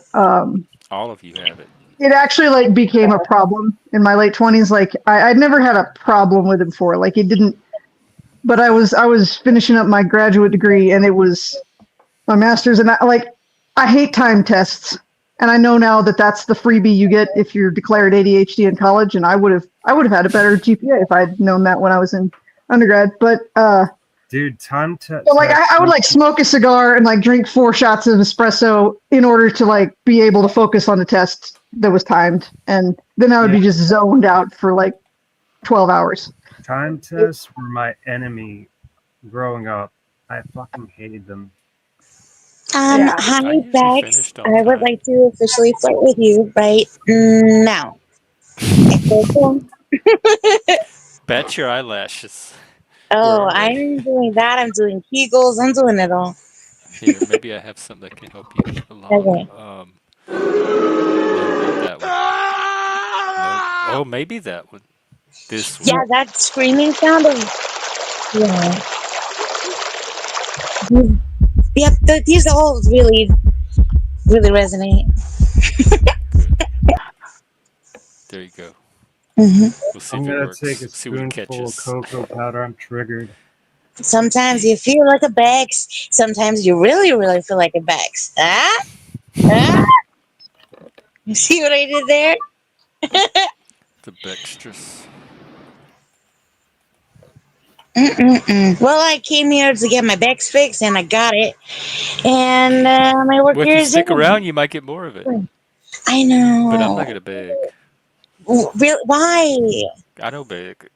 All of you have it. it actually like became a problem in my late 20s. Like I'd never had a problem with it before. Like it didn't. But I was finishing up my graduate degree, and it was my master's, and I hate time tests, and I know now that that's the freebie you get if you're declared ADHD in college, and I would have had a better GPA if I'd known that when I was in undergrad. But Dude, time to So like I would like smoke a cigar and like drink 4 shots of espresso in order to like be able to focus on the test that was timed, and then I would be just zoned out for like 12 hours. Time tests were my enemy growing up. I fucking hated them. Yeah. Hi, I usually Bexx. finished on I would time. like to officially flirt with you right now. Bet your eyelashes. Where Oh, are they? I'm doing that. I'm doing Kegels. I'm doing it all. Here, maybe I have something that can help you along. Okay. No, not that one. Nope. Oh, maybe that one. This one. Yeah, that screaming sound of yeah. Yep, these all really resonate. Good. There you go. Hmm. We'll see I'm if it gonna works. take a See what it spoonful of catches. cocoa powder. I'm triggered. Sometimes you feel like a Bexx. Sometimes you really feel like a Bexx. Ah? Ah? You see what I did there? The Bextrous. Well, I came here to get my Bexx fix, and I got it. And my work Well, if here you is stick done. around, you might get more of it. I But I'm not know. gonna beg. Really? Why? I don't beg.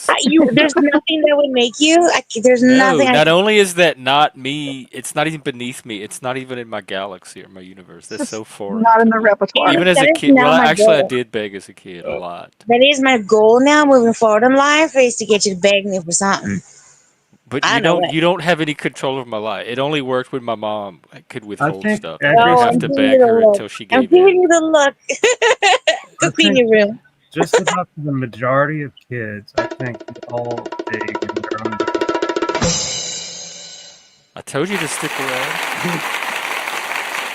There's nothing that would make you. There's No, nothing I not can. only is that not me, it's not even beneath me. It's not even in my galaxy or my universe. That's so foreign Not to in the me. repertoire. Even as That a is kid, now well, my actually, I goal. did beg as a kid a lot. That is my goal now, moving forward in life, is to get you to beg me for something. But I know it. you don't have any control of my life. It only worked when my mom could I withhold think stuff. I didn't every Oh, have I'm to giving you beg the her look. until she I'm gave giving in. you the look I to clean think your room. just about the majority of kids, I think they all beg in their own. I told you to stick around.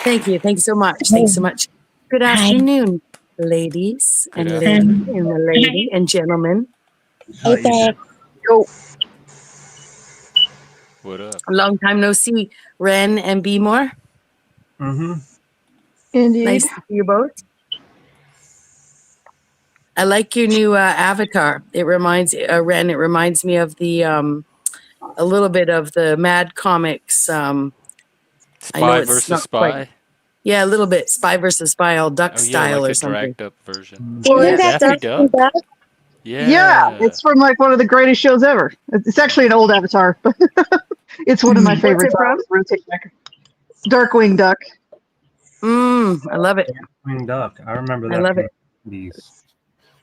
Thank you. Thank you so much. Thanks so much. Good Hi. afternoon, ladies Good and afternoon. lady and the lady and gentlemen. How Hey, you doing? Beg. Yo, What up? A long time no see, Ren and B More. Mm-hmm. indeed. Nice to see you both. I like your new avatar. It reminds Ren. It reminds me of the a little bit of the Mad Comics. I know Spy it's versus not quite. spy? Yeah, a little bit Spy versus Spy, all duck Oh, yeah, like style or the something. dragged up version. Isn't Yeah. that Daffy Darkwing Duck? Duck? Yeah, Yeah. it's from like one of the greatest shows ever. It's actually an old Avatar, but it's one of my What's favorites. it I from? always rotate back. Darkwing Duck. I love it. Winged Duck. I remember I that love from it. the 90s.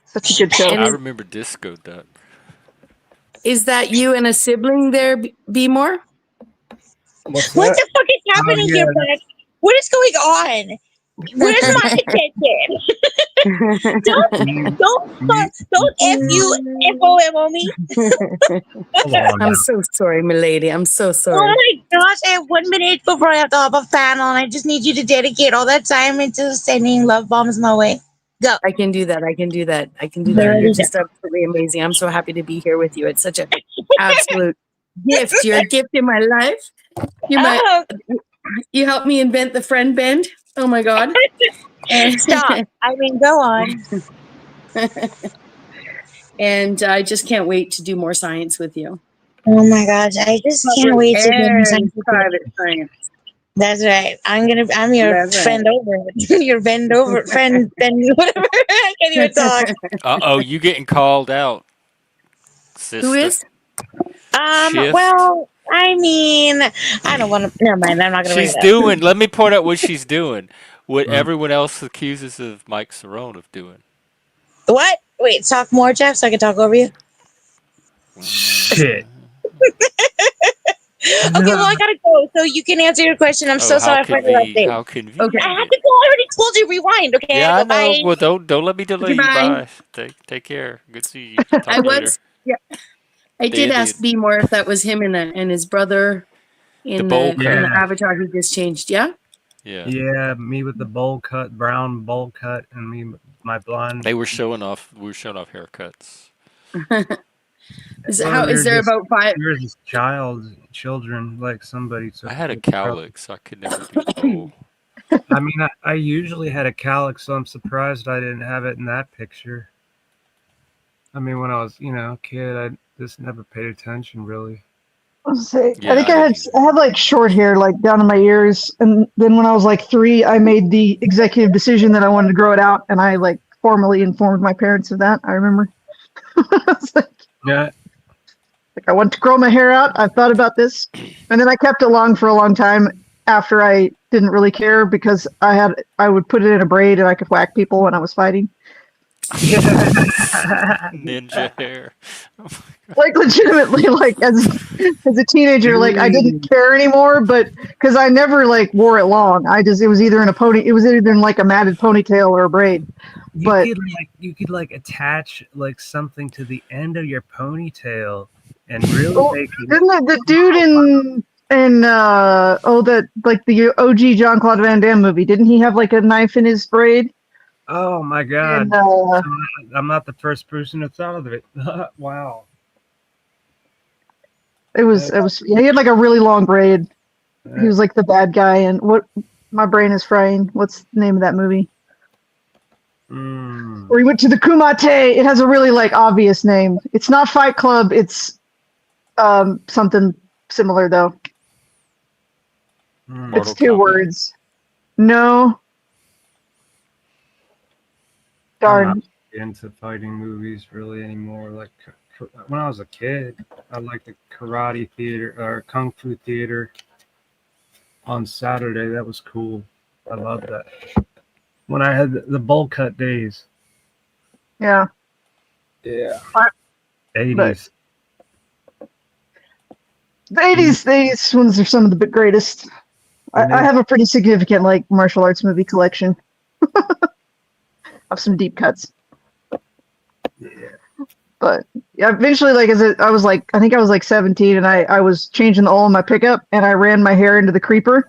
Such a good show. And I remember Disco Duck. is that you and a sibling there, B More? What's What that? the fuck is Oh happening yeah, here, Beg? What is going on? Where's my attention? me, Don't F you FOMO me. hold on I'm now. so sorry, milady. I'm so Oh sorry. my gosh, I have 1 minute before I have to hop a panel, and I just need you to dedicate all that time into sending love bombs my way. Go. I can do that. I can do that. I can do There that. it You're is. just absolutely amazing. I'm so happy to be here with you. It's such an absolute gift. You're a gift in my life. You're my. Oh, You helped me invent the friend bend. Oh my god. stop. I mean, go on. And I just can't wait to do more science with you. Oh my gosh, I just can't wait to get And inside. private science. That's right. I'm your That's right. friend over. Your bend over friend bend whatever. I can't even talk. Uh-oh, you getting called out, sister. Who is? Shift. Well, I mean, I don't want to. Never mind. I'm not gonna bring She's it up. doing, let me point out what she's doing. What Mm. everyone else accuses of Mike Cerrone of doing. What? Wait, talk more, Jeff, so I can talk over you. Shit. Okay, well, I gotta go, so you can answer your question. I'm so Oh, sorry for interrupting. how convenient. Okay. I had to go. I already told you. Rewind. Okay. Yeah, I know. Bye. Well, don't let me delay you. Goodbye. Bye. Take care. Good to see you. Talk I later. was. Yeah. I did ask B more if that was him and his brother in bowl the cut. avatar he just changed. Yeah. Yeah. Yeah, me with the bowl cut, brown bowl cut, and me with my blonde. They were showing off. We were showing off haircuts. Is Well, there you're just- about 5? You're just children, like somebody. I had a cowlick, so I could never do the bowl. I mean, I usually had a cowlick, so I'm surprised I didn't have it in that picture. I mean, when I was, a kid, I just never paid attention, really. Let's see. I Yeah, think I didn't I either. had like short hair, like down in my ears, and then when I was like 3, I made the executive decision that I wanted to grow it out, and I like formally informed my parents of that. I remember. I was Yeah. like, I want to grow my hair out. I've thought about this, and then I kept it long for a long time after I didn't really care because I would put it in a braid and I could whack people when I was fighting. Ninja hair. Like legitimately, like as a teenager, like I didn't Dude, care anymore, but because I never like wore it long. It was either in a it was either in like a matted ponytail or a braid. But you could like attach like something to the end of your ponytail and really oh, make it. didn't the dude that like the OG John Claude Van Damme movie? Didn't he have like a knife in his braid? Oh my And god! I'm not the first person to thought of it. Wow. he had like a really long braid. He was like the bad guy, and what my brain is frying. What's the name of that movie? Mm, Where he went to the Kumite. It has a really like obvious name. It's not Fight Club. It's something similar though. mm. Mortal It's 2 Kombat. words. No, I'm not darn. into fighting movies really anymore. Like when I was a kid, I liked the karate theater or kung fu theater on Saturday. That was cool. I loved that. When I had the bowl cut days. Yeah, Yeah. but 80s. the '80s ones are some of the greatest. I have a pretty significant like martial arts movie collection of some deep cuts. Yeah. But yeah, eventually, like I was like, I think I was like 17, and I was changing the oil in my pickup, and I ran my hair into the creeper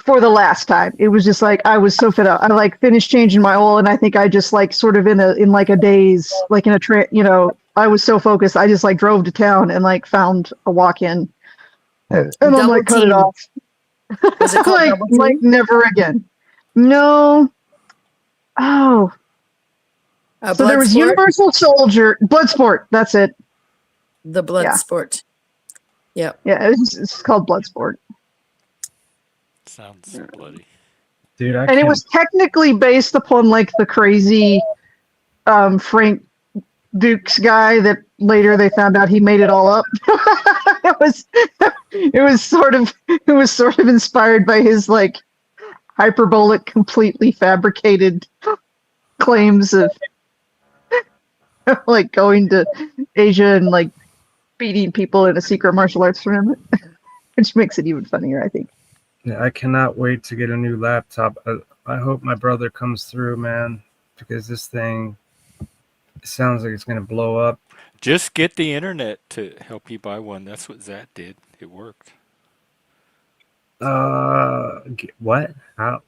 for the last time. It was just like I was so fed up. I like finished changing my oil, and I think I just like sort of in like a daze, like in a I was so focused. I just like drove to town and like found a walk-in, and I'm Double like, cut it team. off. Was it called Double Like Team? never again. No. Oh, so there was Bloodsport. Universal Soldier, Bloodsport. That's it. The Yeah, Bloodsport. Yep. yeah. It's called Bloodsport, Sounds bloody. Dude, I and it can't. was technically based upon like the crazy Frank Dukes guy that later they found out he made it all up. it was it was sort of inspired by his like hyperbolic, completely fabricated claims of like going to Asia and like beating people in a secret martial arts tournament, which makes it even funnier, I think. Yeah, I cannot wait to get a new laptop. I hope my brother comes through, man, because this thing sounds like it's gonna blow up. Just get the internet to help you buy one. That's what Zat did. It worked. What? How?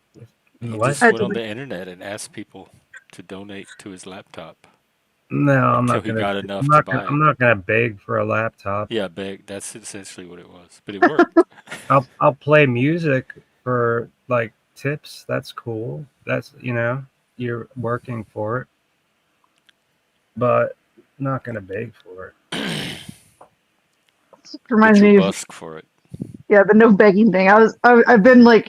He What? just went on the internet and asked people to donate to his laptop No, I'm until not he gonna. got I'm enough to not gonna. buy I'm it. not gonna beg for a laptop. Yeah, big. That's essentially what it was. But it worked. I'll play music for like tips. That's cool. That's you're working for it, but I'm not gonna beg for it. It But reminds you'll me of busk for it. the no begging thing. I've been like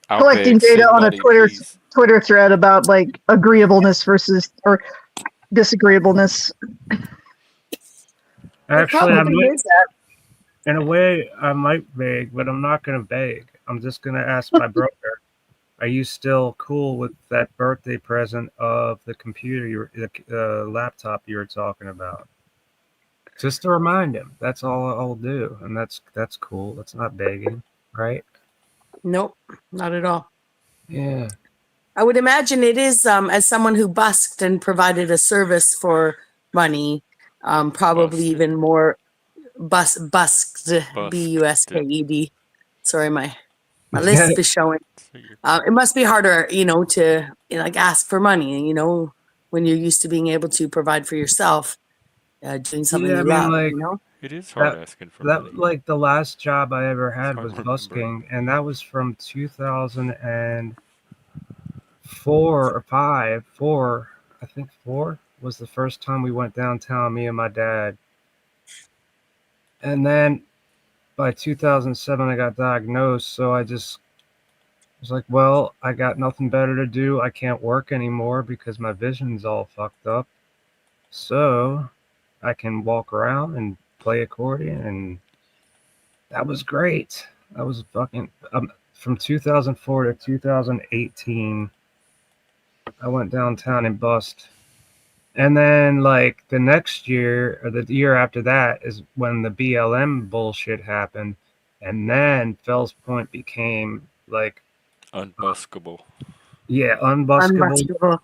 I'll collecting beg, data send on a money, please. Twitter thread about like agreeableness versus or disagreeableness. The Actually, problem thing is that in a way, I might beg, but I'm not gonna beg. I'm just gonna ask my brother. Are you still cool with that birthday present of the the laptop you were talking about? Just to remind him. That's all I'll do, and that's cool. That's not begging, right? nope, not at all. Yeah. I would imagine it is as someone who busked and provided a service for money, probably Busted. even more busked, Busked. busked. Sorry, my lisp is showing. So you're It must be harder, to like ask for money, when you're used to being able to provide for yourself, doing something Yeah, I you mean, love, like It is hard that. asking for money. That like the last job I ever It's had hard was remembering. busking, and that was from 2004 or five. Four, I think four was the first time we went downtown. Me and my dad. And then by 2007, I got diagnosed. So I just was like, well, I got nothing better to do. I can't work anymore because my vision's all fucked up. So I can walk around and play accordion, and that was great. That was fucking from 2004 to 2018. I went downtown and bust. And then, like, the next year or the year after that is when the BLM bullshit happened. And then Fells Point became like, Unbuskable yeah, unbuskable. Unbuskable.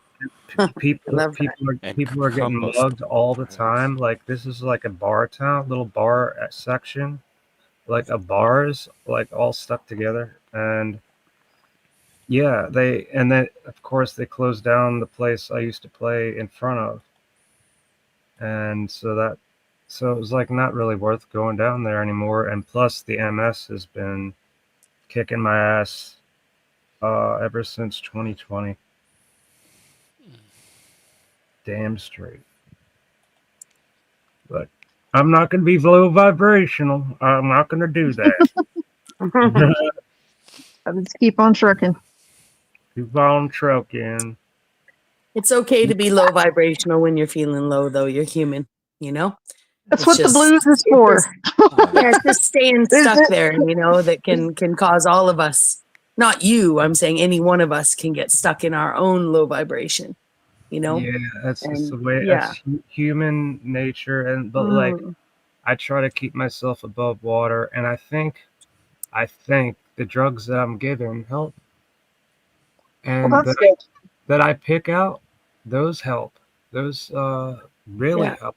I People, love that. and people are getting mugged combustible, all the perhaps. time. Like, this is like a bar town, little bar section, like a bars, like all stuck together. And yeah, and then of course they closed down the place I used to play in front of. And so it was like not really worth going down there anymore. And plus the MS has been kicking my ass ever since 2020. Damn straight. But I'm not going to be low vibrational. I'm not going to do that. I just keep on trucking. Keep on trucking. It's okay to be low vibrational when you're feeling low, though. You're human, you know? That's It's what the blues is it's for. just, yeah, it's just staying Is stuck it? there, you know, that can cause all of us, not you, I'm saying any one of us can get stuck in our own low vibration, you know? Yeah, that's just And the way. yeah. That's human nature, but like Mm. I try to keep myself above water, and I think the drugs that I'm given help, Well, and that's good. that I pick out, those help. Those really Yeah. help.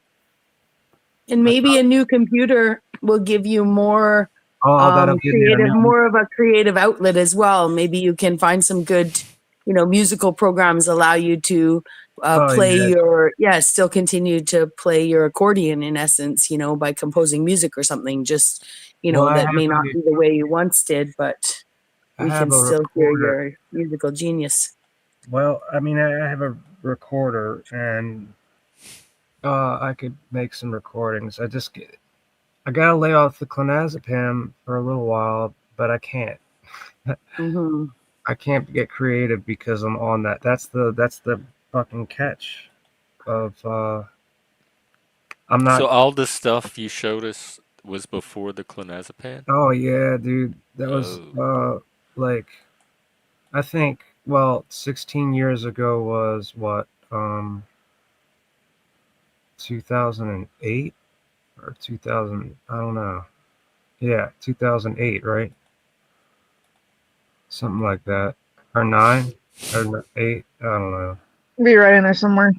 And maybe a new computer will give you more Oh, that'll give me a creative, new. more of a creative outlet as well. Maybe you can find some good, you know, musical programs allow you to Oh play yeah. your, still continue to play your accordion in essence, you know, by composing music or something, just, you Well, know, that may not be the way you once did, but I we can have a still hear recorder. your musical genius. Well, I mean, I have a recorder, and I could make some recordings. I gotta lay off the clonazepam for a little while, but I can't. Hmm. I can't get creative because I'm on that. That's the fucking catch of I'm not. So all the stuff you showed us was before the clonazepam? Oh yeah, dude. That was Oh, like I think, well, 16 years ago was what 2008 or 2000, I don't know. Yeah, 2008, right? Something like that. Or 9 or 8, I don't know. Be right in there somewhere.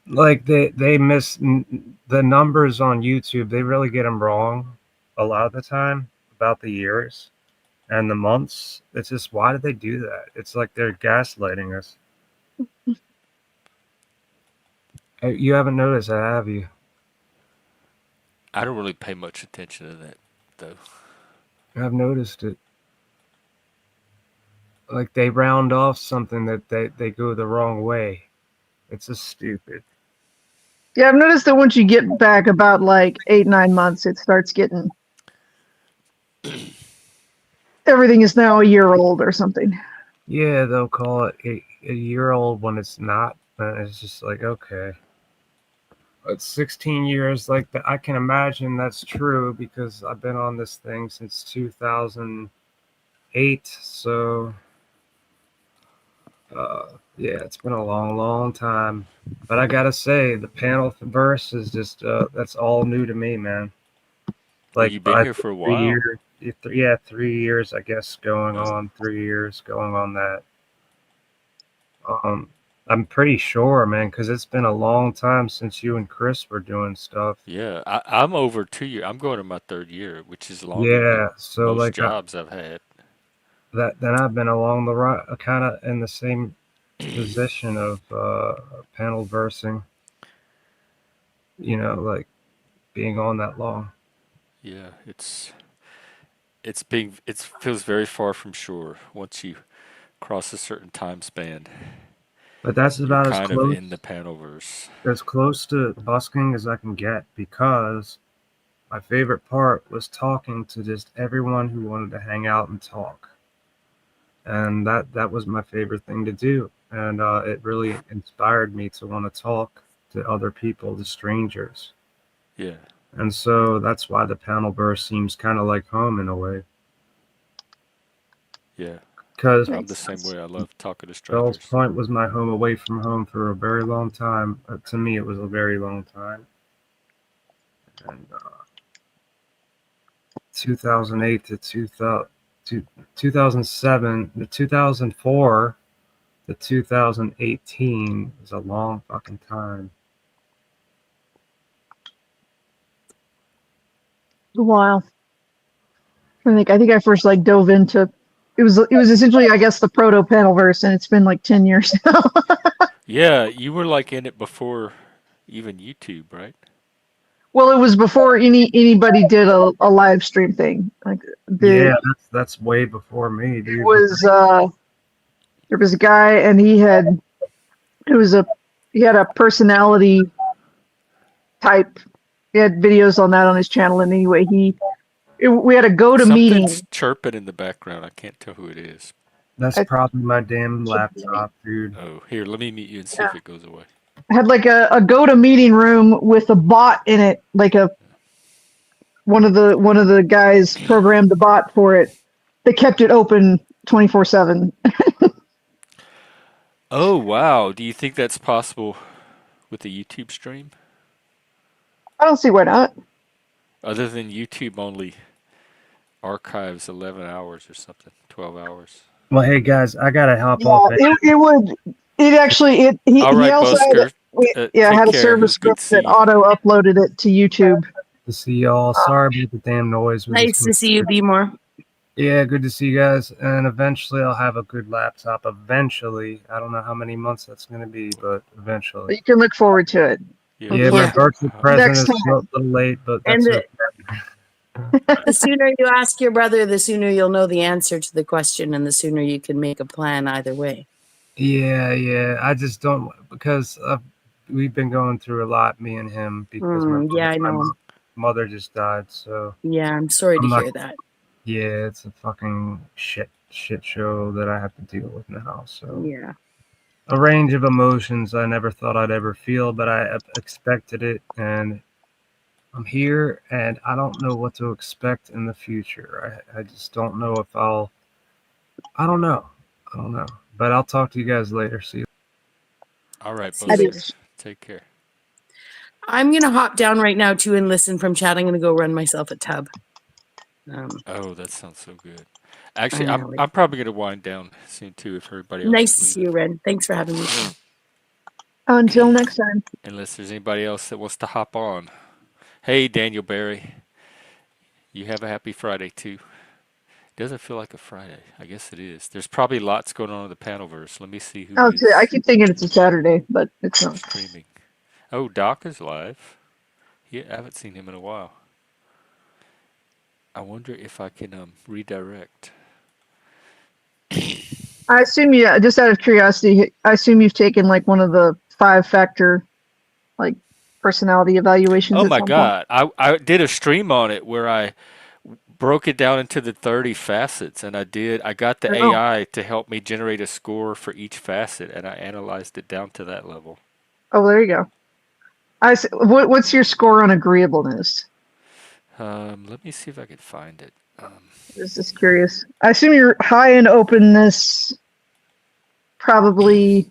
Like they miss the numbers on YouTube. They really get them wrong a lot of the time about the years and the months. It's just, why did they do that? It's like they're gaslighting us. You haven't noticed that, have you? I don't really pay much attention to that, though. I've noticed it. Like they round off something that they go the wrong way. It's just stupid. Yeah, I've noticed that once you get back about like 8, 9 months, it starts getting everything is now a year old or something. Yeah, they'll call it a year old when it's not. And it's just like, okay. It's 16 years. Like, I can imagine that's true because I've been on this thing since 2008. So, yeah, it's been a long, long time. But I gotta say, the panel verse is just, that's all new to me, man. Well, Like you've been here for a 3 years. while. Yeah, 3 years, I guess, going on. 3 years going on that. Um, I'm pretty sure, man, because it's been a long time since you and Chris were doing stuff. Yeah, I'm over 2 years. I'm going to my third year, which is longer Yeah, than so most like jobs I've had. then I've been along the right, kind of in the same position of panel versing. Like being on that long. Yeah, it feels very far from shore. Once you cross a certain time span, But that's you're about kind of in the panelverse. as close to busking as I can get because my favorite part was talking to just everyone who wanted to hang out and talk. And that was my favorite thing to do. And it really inspired me to want to talk to other people, to strangers. Yeah. And so that's why the panelverse seems kind of like home in a way. Yeah. Because I'm the same way. I love talking to Bell's strangers. Point was my home away from home for a very long time. To me, it was a very long time. And 2008 to 2007, the 2004 to 2018 is a long fucking time. A while. I think I first like dove into it was essentially, I guess, the proto panelverse, and it's been like 10 years now. Yeah, you were like in it before even YouTube, right? Well, it was before anybody did a live stream thing. Like Yeah, that's way before me, dude. there was a guy, and he had a personality type. He had videos on that on his channel, and anyway, we had a go to Something's meeting. chirping in the background. I can't tell who it is. That's I- probably my damn laptop, dude. Oh, here, let me mute you and see if it goes away. Had like a go to meeting room with a bot in it, like one of the guys programmed the bot for it. They kept it open 24/7. Oh, wow. Do you think that's possible with the YouTube stream? I don't see why not. Other than YouTube only archives 11 hours or something, 12 hours. Well, hey guys, I gotta hop Yeah, off. it would. It actually he All right, also Busker. had Take had a care. It server was good script to see that you. auto uploaded it to YouTube. To see y'all. Sorry about the damn noise. Nice to see you, Be More. Yeah, good to see you guys. And eventually I'll have a good laptop. Eventually. I don't know how many months that's going to be, but But eventually. you can look forward to it. Yeah, my Yeah. birthday present is Next a little late, but that's And okay. the sooner you ask your brother, the sooner you'll know the answer to the question, and the sooner you can make a plan either way. Yeah. I just don't, because we've been going through a lot, me and him, because Yeah, I know. mother just died. So Yeah, I'm sorry to I'm not- hear that. yeah, it's a fucking shit show that I have to deal with now. So Yeah. a range of emotions I never thought I'd ever feel, but I expected it, and I'm here, and I don't know what to expect in the future. I just don't know if I don't know. But I'll talk to you guys later. See you. All right, See you Busker. later. Take care. I'm going to hop down right now too and listen from chat. I'm going to go run myself a tub. Oh, that sounds so good. I Actually, know. I'm probably going to wind down soon too if everybody else Nice is to see leaving. you, Ren. Thanks for having me. Until next time. Unless there's anybody else that wants to hop on. Hey, Daniel Barry. You have a happy Friday too. Doesn't feel like a Friday. I guess it is. There's probably lots going on in the panelverse. Let me see who is I keep thinking it's a Saturday, but it's not. streaming. Oh, Doc is live. Yeah, I haven't seen him in a while. I wonder if I can redirect. I assume you, just out of curiosity, I assume you've taken like one of the 5-factor like personality evaluations. Oh at my some point. God. I did a stream on it where I broke it down into the 30 facets, and I got the Oh. AI to help me generate a score for each facet, and I analyzed it down to that level. Oh, there you go. What's your score on agreeableness? Let me see if I can find it. Just curious. I assume you're high in openness. Probably.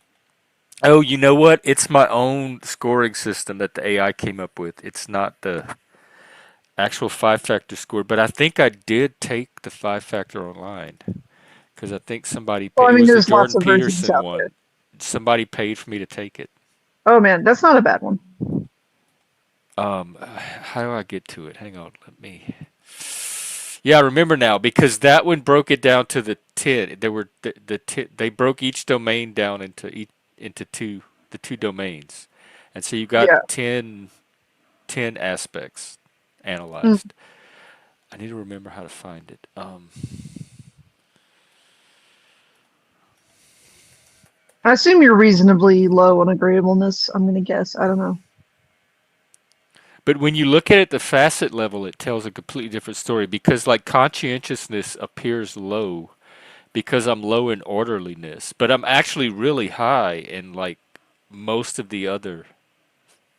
Oh, you know what? It's my own scoring system that the AI came up with. It's not the actual 5-factor score, but I think I did take the 5-factor online because I think somebody paid. Well, I mean, It was the there's lots Jordan of versions Peterson out one. there. Somebody paid for me to take it. Oh man, that's not a bad one. How do I get to it? Hang on, let me. Yeah, I remember now because that one broke it down to the 10. There were they broke each domain down into the two domains, and so you got Yeah. 10 aspects analyzed. I need to remember how to find it. I assume you're reasonably low on agreeableness. I'm gonna guess. I don't know. But when you look at it at the facet level, it tells a completely different story because, like, conscientiousness appears low because I'm low in orderliness, but I'm actually really high in, like, most of the other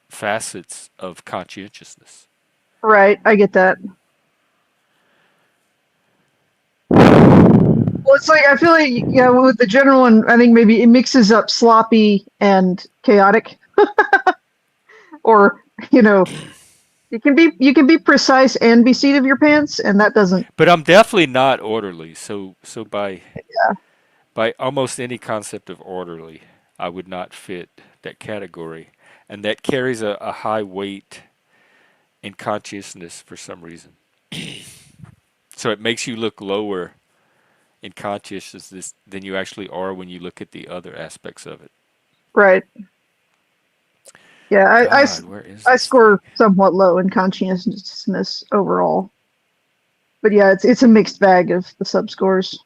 facets of conscientiousness. Right, I get that. Well, it's like I feel like yeah, with the general one, I think maybe it mixes up sloppy and chaotic, or you know, you can be precise and be seat of your pants, and that doesn't. But I'm definitely not orderly. So by almost any concept of orderly, I would not fit that category, and that carries a high weight in consciousness for some reason. So it makes you look lower in consciousness than you actually are when you look at the other aspects of it. Right. Yeah, God, where is I this score thing? somewhat low in conscientiousness overall, but yeah, it's a mixed bag of the sub scores.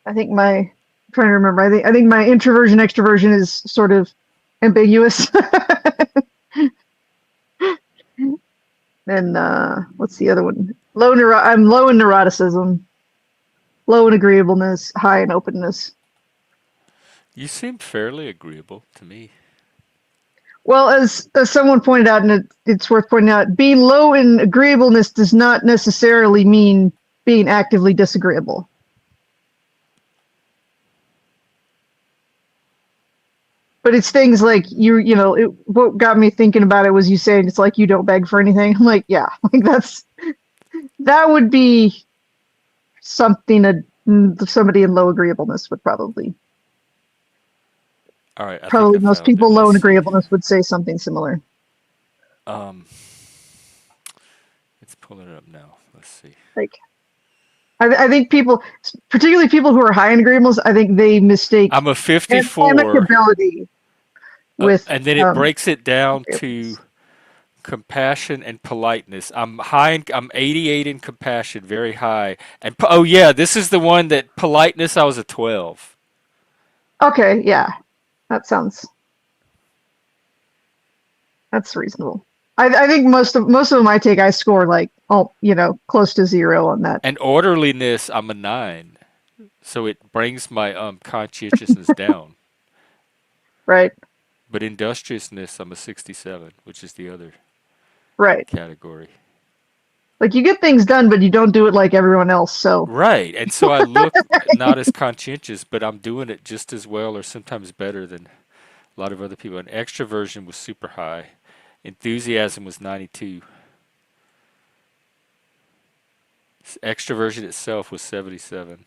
I think I'm trying to remember. I think my introversion extroversion is sort of ambiguous. And what's the other one? I'm low in neuroticism, low in agreeableness, high in openness. You seem fairly agreeable to me. Well, as someone pointed out, and it's worth pointing out, being low in agreeableness does not necessarily mean being actively disagreeable. But it's things like what got me thinking about it was you saying it's like you don't beg for anything. I'm like, yeah, like that would be something somebody in low agreeableness would probably. All right, I think Probably I most found it. people low in Let's see. agreeableness would say something similar. It's pulling it up now. Let's see. Like, I think people, particularly people who are high in agreeableness, I think they mistake I'm a 54, amicability with and then it breaks it down agreeableness. to compassion and politeness. I'm 88 in compassion, very high. And oh yeah, this is the one that politeness I was a 12. Okay, yeah, that's reasonable. I think most of them I score like close to 0 on that. And orderliness I'm a 9. So it brings my conscientiousness down. Right. But industriousness I'm a 67, which is the other Right. category. Like you get things done, but you don't do it like everyone else. So Right, and so I look not as conscientious, but I'm doing it just as well or sometimes better than a lot of other people. And extroversion was super high. Enthusiasm was 92. Extroversion itself was 77.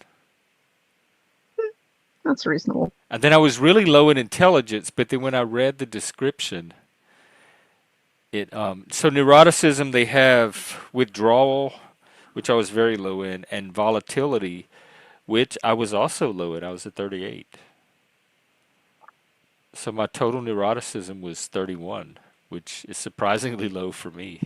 that's reasonable. And then I was really low in intelligence, but then when I read the description, so neuroticism they have withdrawal, which I was very low in, and volatility, which I was also low in. I was at 38. So my total neuroticism was 31, which is surprisingly low for me.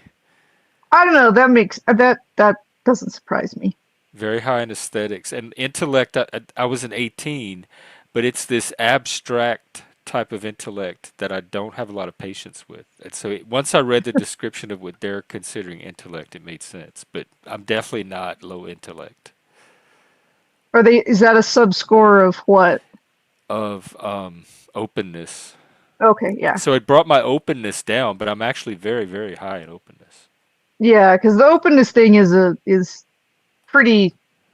I don't know. That doesn't surprise me. Very high in aesthetics and intellect. I was an 18, but it's this abstract type of intellect that I don't have a lot of patience with. And so once I read the description of what they're considering intellect, it made sense. But I'm definitely not low intellect. Is that a subscore of what? Of openness. Okay, yeah. So it brought my openness down, but I'm actually very, very high in openness. Yeah, because the openness thing is pretty.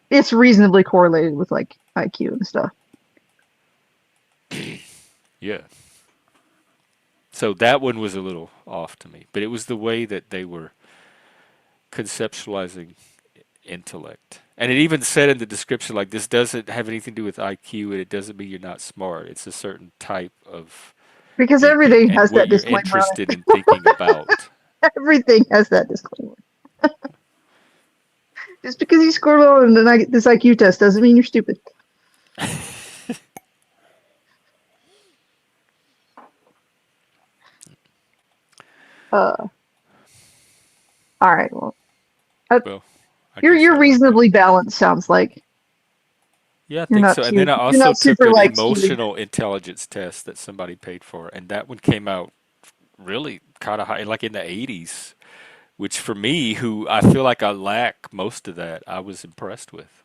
It's reasonably correlated with like IQ and stuff. Yeah. So that one was a little off to me, but it was the way that they were conceptualizing intellect. And it even said in the description, like, this doesn't have anything to do with IQ, and it doesn't mean you're not smart. It's a certain type of Because thinking everything and has what that you're disclaimer on interested it. in thinking about. Everything has that disclaimer. Just because you score low on this IQ test doesn't mean you're stupid. All right. Well, Well, I you're guess I went reasonably there. balanced. Sounds like Yeah, I you're think not so. And too. then I You're also not took super an like Stevie. emotional intelligence test that somebody paid for, and that one came out really kind of high, like in the 80s. which for me, who I feel like I lack most of that, I was impressed with.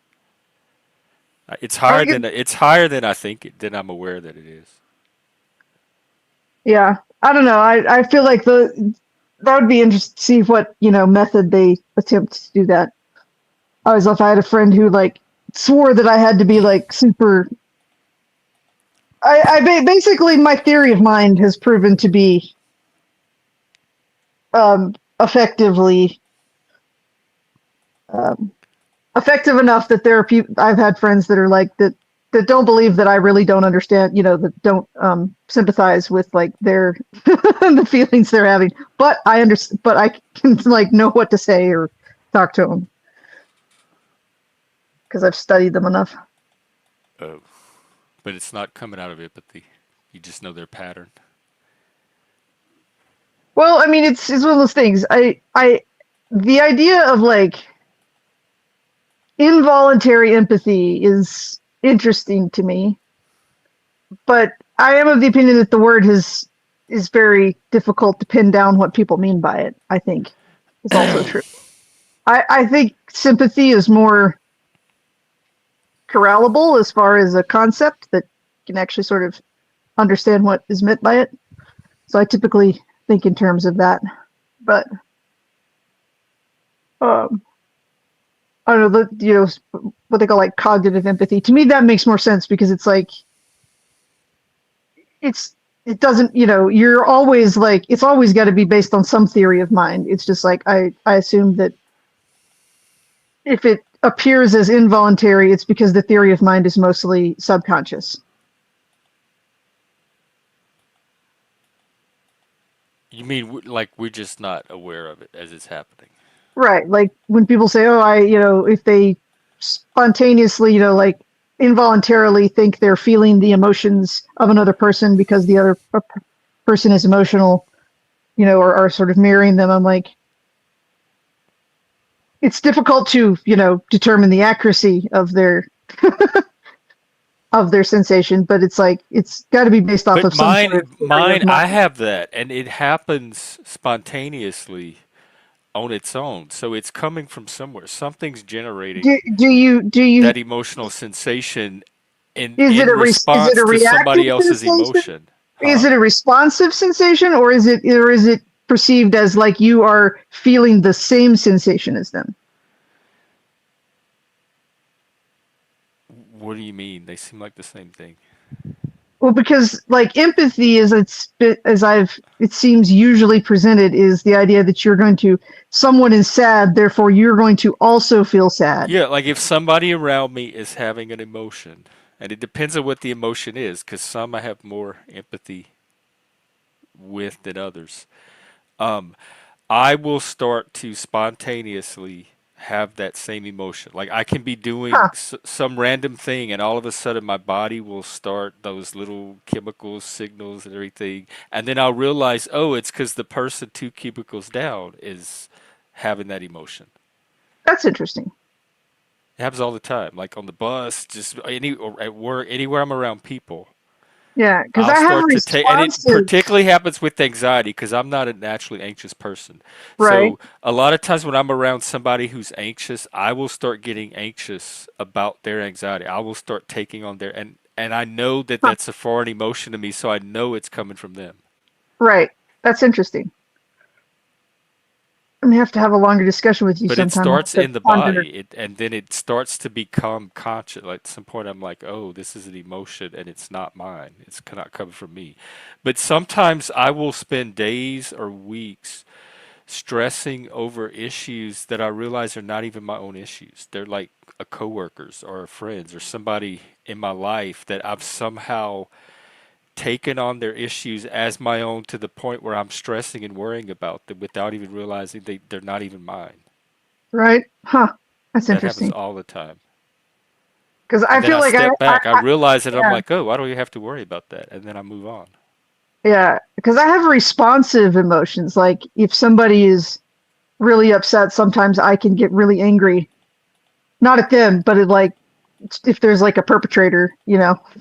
It's I higher think than it's higher than I think than I'm aware that it is. yeah, I don't know. I feel like that would be interesting to see what, method they attempt to do that. I always if I had a friend who like swore that I had to be like super. Basically my theory of mind has proven to be effectively um, effective enough that there are people I've had friends that are like that don't believe that I really don't understand, that don't sympathize with like their the feelings they're having. But I understand, but I can like know what to say or talk to them because I've studied them enough. Oh, but it's not coming out of empathy. You just know their pattern. Well, I mean, it's one of those things. The idea of like involuntary empathy is interesting to me, but I am of the opinion that the word is very difficult to pin down what people mean by it. I think is also true. I think sympathy is more corrallable as far as a concept that can actually sort of understand what is meant by it. So I typically think in terms of that, but um, I don't know, what they call like cognitive empathy. To me, that makes more sense because it's like it doesn't, you're always like it's always got to be based on some theory of mind. It's just like I assume that if it appears as involuntary, it's because the theory of mind is mostly subconscious. You mean like we're just not aware of it as it's happening? Right. Like when people say, oh, if they spontaneously, like involuntarily think they're feeling the emotions of another person because the other person is emotional, or are sort of mirroring them. I'm like, it's difficult to, determine the accuracy of their of their sensation, but it's like it's got to be based off But of some sort of theory of I mind. have that, and it happens spontaneously on its own. So it's coming from somewhere. Something's generating Do you that emotional sensation is in it response a to reactive somebody else's sensation? emotion. Is Huh? it a responsive sensation, or is it perceived as like you are feeling the same sensation as them? What do you mean? They seem like the same thing. Well, because like empathy is it seems usually presented is the idea that someone is sad, therefore you're going to also feel sad. Yeah, like if somebody around me is having an emotion, and it depends on what the emotion is, because some I have more empathy with than others. Um, I will start to spontaneously have that same emotion. Like I can be doing Huh. some random thing, and all of a sudden my body will start those little chemical signals and everything, and then I'll realize, oh, it's because the person 2 cubicles down is having that emotion. That's interesting. It happens all the time, like on the bus, just any or at work, anywhere I'm around people. Yeah, because I'll I have a start to take, and it responsive, particularly happens with anxiety because I'm not a naturally anxious person. right? So a lot of times when I'm around somebody who's anxious, I will start getting anxious about their anxiety. I will start taking on their, and I know that Huh. that's a foreign emotion to me, so I know it's coming from them. Right. That's interesting. I'm gonna have to have a longer discussion with you But it sometime. I'll starts have to in the ponder. body, and then it starts to become conscious. Like at some point, I'm like, "Oh, this is an emotion, and it's not mine. It's not coming from me." But sometimes I will spend days or weeks stressing over issues that I realize are not even my own issues. They're like a coworkers or a friends or somebody in my life that I've somehow taken on their issues as my own to the point where I'm stressing and worrying about them without even realizing they're not even mine. Right? Huh. That's That happens interesting. all the time. Because I And then feel I like step back, I realize it, I'm yeah, like, oh, why do we have to worry about that? And then I move on. yeah, because I have responsive emotions. Like if somebody is really upset, sometimes I can get really angry. Not at them, but at like if there's like a perpetrator,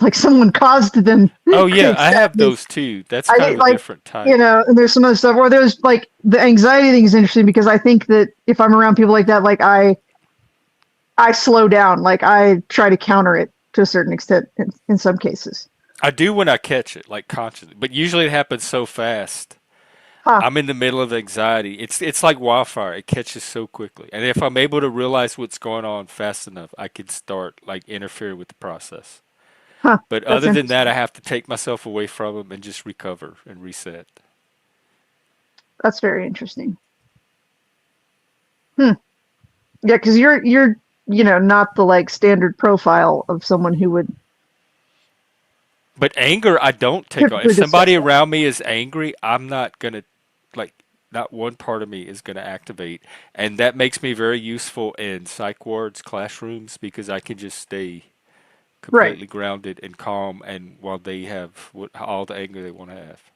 like someone caused them Oh yeah, great I have sadness. those too. That's I kind of a like, different type. and there's some other stuff, or there's like the anxiety thing is interesting because I think that if I'm around people like that, like I slow down, like I try to counter it to a certain extent in some cases. I do when I catch it, like consciously, but usually it happens so fast. Huh. I'm in the middle of anxiety. It's like wildfire. It catches so quickly. And if I'm able to realize what's going on fast enough, I can start like interfering with the process. Huh. But That's other than that, interesting. I have to take myself away from them and just recover and reset. That's very interesting. Yeah, because you're not the like standard profile of someone who would But anger, I don't take on. If typically discuss somebody that. around me is angry, I'm not gonna like. Not one part of me is gonna activate, and that makes me very useful in psych wards, classrooms, because I can just stay Right, completely grounded and calm, and while they have all the anger they want to have,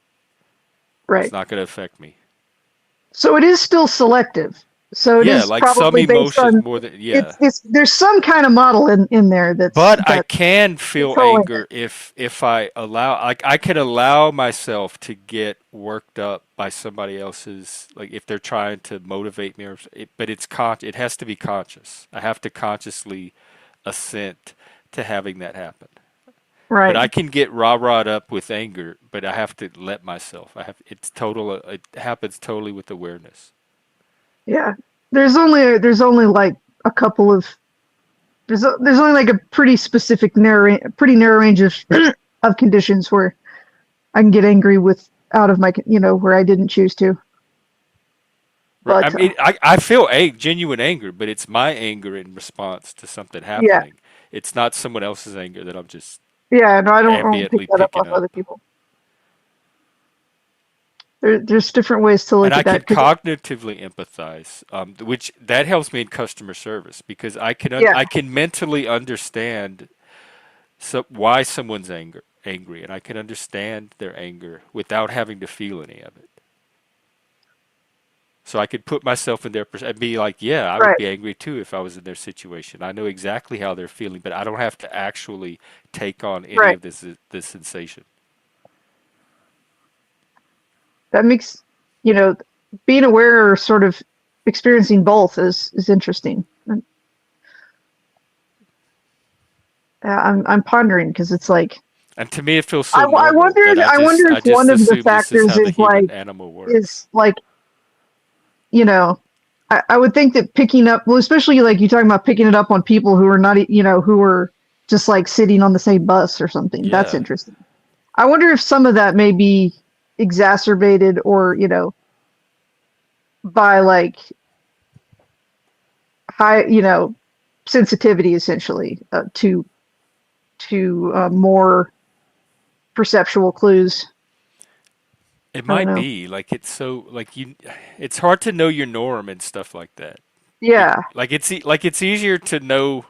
it's right. not gonna affect me. So it is still selective. So it Yeah, is like some probably based emotion on more than it's there's some kind of model in there But I that's can feel controlling it. anger if I allow, like I can allow myself to get worked up by somebody else's, like if they're trying to motivate me, but it has to be conscious. I have to consciously assent to having that happen. But Right. I can get rah-rahed up with anger, but I have to let myself. It's total. It happens totally with awareness. Yeah. There's only like a couple of there's only like a pretty narrow range of of conditions where I can get angry with out of my where I didn't choose to. Right. I But mean, I feel genuine anger, but it's my anger in response to something yeah, happening. It's not someone else's anger that I'm just yeah. No, I don't pick ambiently that up picking off up. other people. There's different ways to And look I at can that because cognitively empathize, which that helps me in customer service because yeah, I can mentally understand why someone's angry, and I can understand their anger without having to feel any of it. So I could put myself in their and be like, yeah, I would right, be angry too if I was in their situation. I know exactly how they're feeling, but I don't have to actually take on any right. of this sensation. That makes being aware or sort of experiencing both is interesting. And, I'm pondering because it's like And to me, it feels I, so I normal that wondered I wonder I if one just of the assume this is factors how the human animal is works. like you know I would think that picking up, well, especially like you talking about picking it up on people who are not who are just like sitting on the same bus or something. That's Yeah. interesting. I wonder if some of that may be exacerbated or by like high sensitivity essentially to more perceptual clues. It I don't might know. be like it's so like it's hard to know your norm and stuff like that. Yeah, Like it's easier to know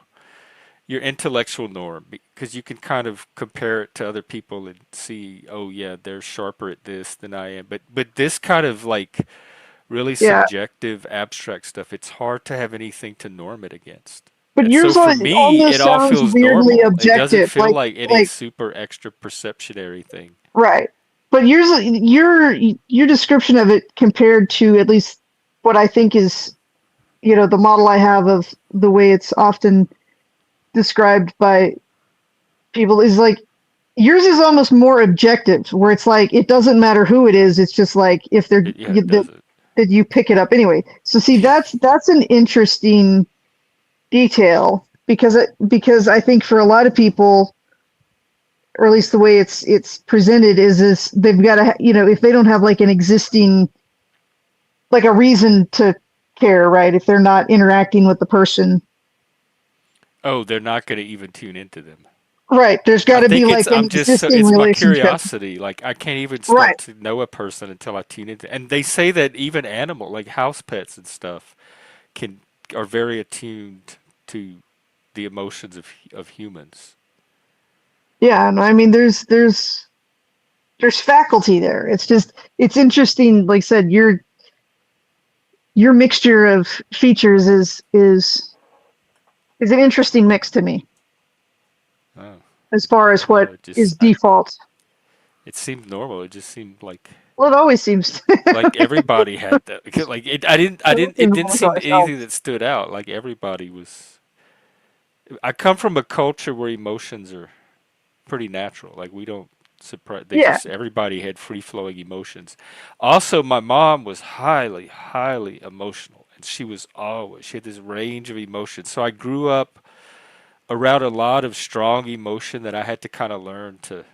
your intellectual norm because you can kind of compare it to other people and see, oh yeah, they're sharper at this than I am. But this kind of like really yeah. subjective, abstract stuff, it's hard to have anything to norm it against. But And so yours for me, it almost all sounds feels weirdly normal. It doesn't objective. feel like any Like super extra perceptionary thing. right. But your description of it compared to at least what I think is the model I have of the way it's often described by people is like yours is almost more objective, where it's like it doesn't matter who it is. It's just like if Yeah, it doesn't. that you pick it up anyway. So see, that's an interesting detail because I think for a lot of people, or at least the way it's presented is they've got to if they don't have like an existing like a reason to care, right? If they're not interacting with the person, Oh, they're not going to even tune into them. right? There's got I to be think like an existing it's my relationship, curiosity. Like I can't even right? start to know a person until I tune into. And they say that even like house pets and stuff, can are very attuned to the emotions of humans. Yeah, and I mean, there's faculty there. It's interesting. Like I said, your mixture of features is an interesting mix to me. as far as what it is just default. it seemed normal. It just seemed Well, it always seems. like everybody had that. Because, like it didn't seem anything that stood out. Like everybody was. I come from a culture where emotions are pretty natural. Like we don't surprise. Yeah. Everybody had free flowing emotions. Also, my mom was highly emotional, and she had this range of emotions. So I grew up around a lot of strong emotion that I had to kind of learn to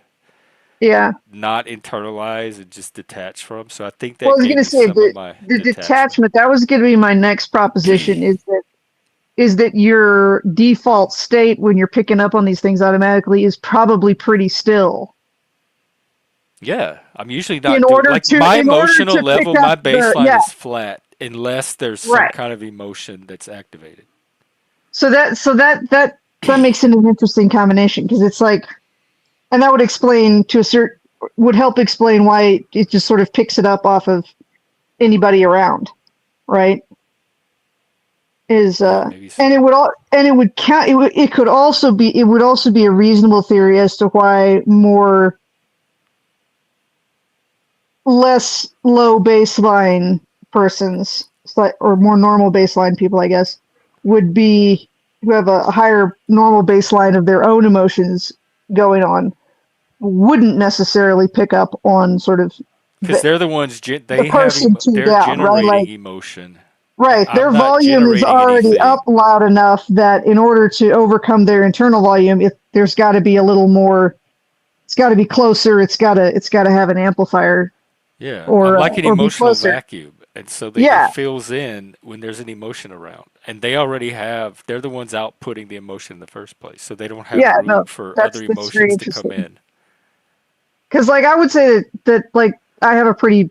Yeah. not internalize and just detach from. So I think Well, I that was gave going to me say some of the my the detachment. detachment. That was going to be my next proposition. Is that your default state when you're picking up on these things automatically is probably pretty still. Yeah, I'm usually In not doing order like to my in order emotional to pick level, up my the baseline yeah, is flat unless there's some right. kind of emotion that's activated. So that makes it an interesting combination because it's like, and that would explain would help explain why it just sort of picks it up off of anybody around, right? Is Yeah, maybe and so. it would all and it would count it would also be a reasonable theory as to why more less low baseline persons or more normal baseline people, I guess, would be who have a higher normal baseline of their own emotions going on wouldn't necessarily pick up on sort of Because the they're the ones the person tuned they're out, right? generating Like, emotion, and right, I'm their not volume is generating already up anything. loud enough that in order to overcome their internal volume, if there's got to be a little more, it's got to be closer. It's got to have an amplifier Yeah, I'm or like an be emotional closer. vacuum, and so it Yeah, fills in when there's an emotion around, and they're the ones outputting the emotion in the first place, so they don't have yeah, room no, for other that's very emotions to come interesting. in. Because like I would say that like I have a pretty,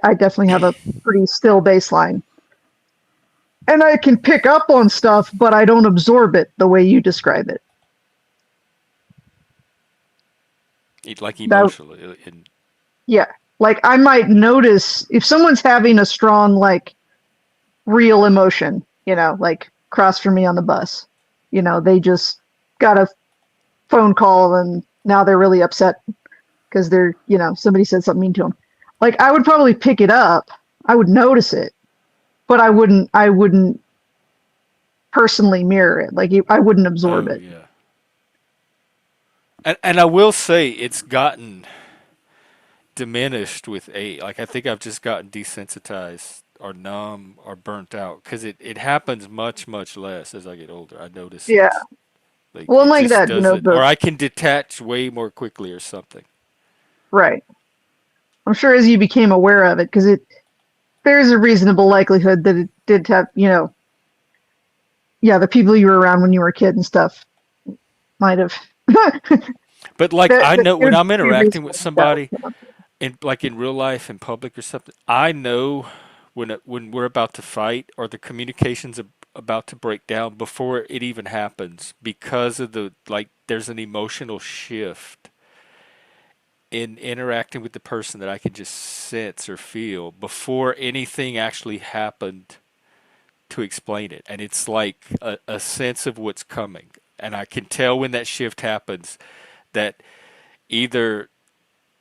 I definitely have a pretty still baseline, and I can pick up on stuff, but I don't absorb it the way you describe it. Like That emotionally, and Yeah, like I might notice if someone's having a strong like real emotion, like across from me on the bus, they just got a phone call and now they're really upset because somebody said something mean to them. Like I would probably pick it up, I would notice it, but I wouldn't personally mirror it. Like I wouldn't absorb oh it. yeah, and I will say it's gotten diminished with age. Like I think I've just gotten desensitized or numb or burnt out because it happens much less as I get older. I notice Yeah. it's like Well, and it like just that, doesn't, the or I can detach way more quickly or something. right. I'm sure as you became aware of it, because there's a reasonable likelihood that it did have, yeah, the people you were around when you were a kid and stuff might have. But like I know when There'd I'm be interacting with reasonable that would somebody come up. in real life in public or something, I know when we're about to fight or the communication's about to break down before it even happens because of there's an emotional shift in interacting with the person that I can just sense or feel before anything actually happened to explain it. And it's like a sense of what's coming. And I can tell when that shift happens that either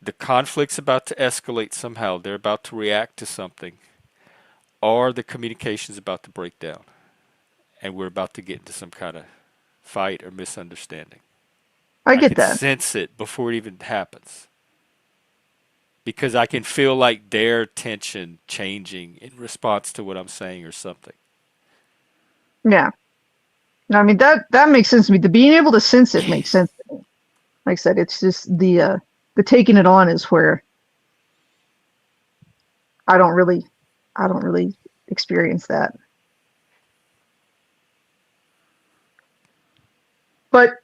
the conflict's about to escalate somehow, they're about to react to something, or the communication's about to break down and we're about to get into some kind of fight or misunderstanding. I I get can that. sense it before it even happens because I can feel like their tension changing in response to what I'm saying or something. Yeah. No, I mean that makes sense to me. The being able to sense it makes sense to me. Like I said, it's just the taking it on is where I don't really I don't really experience that. But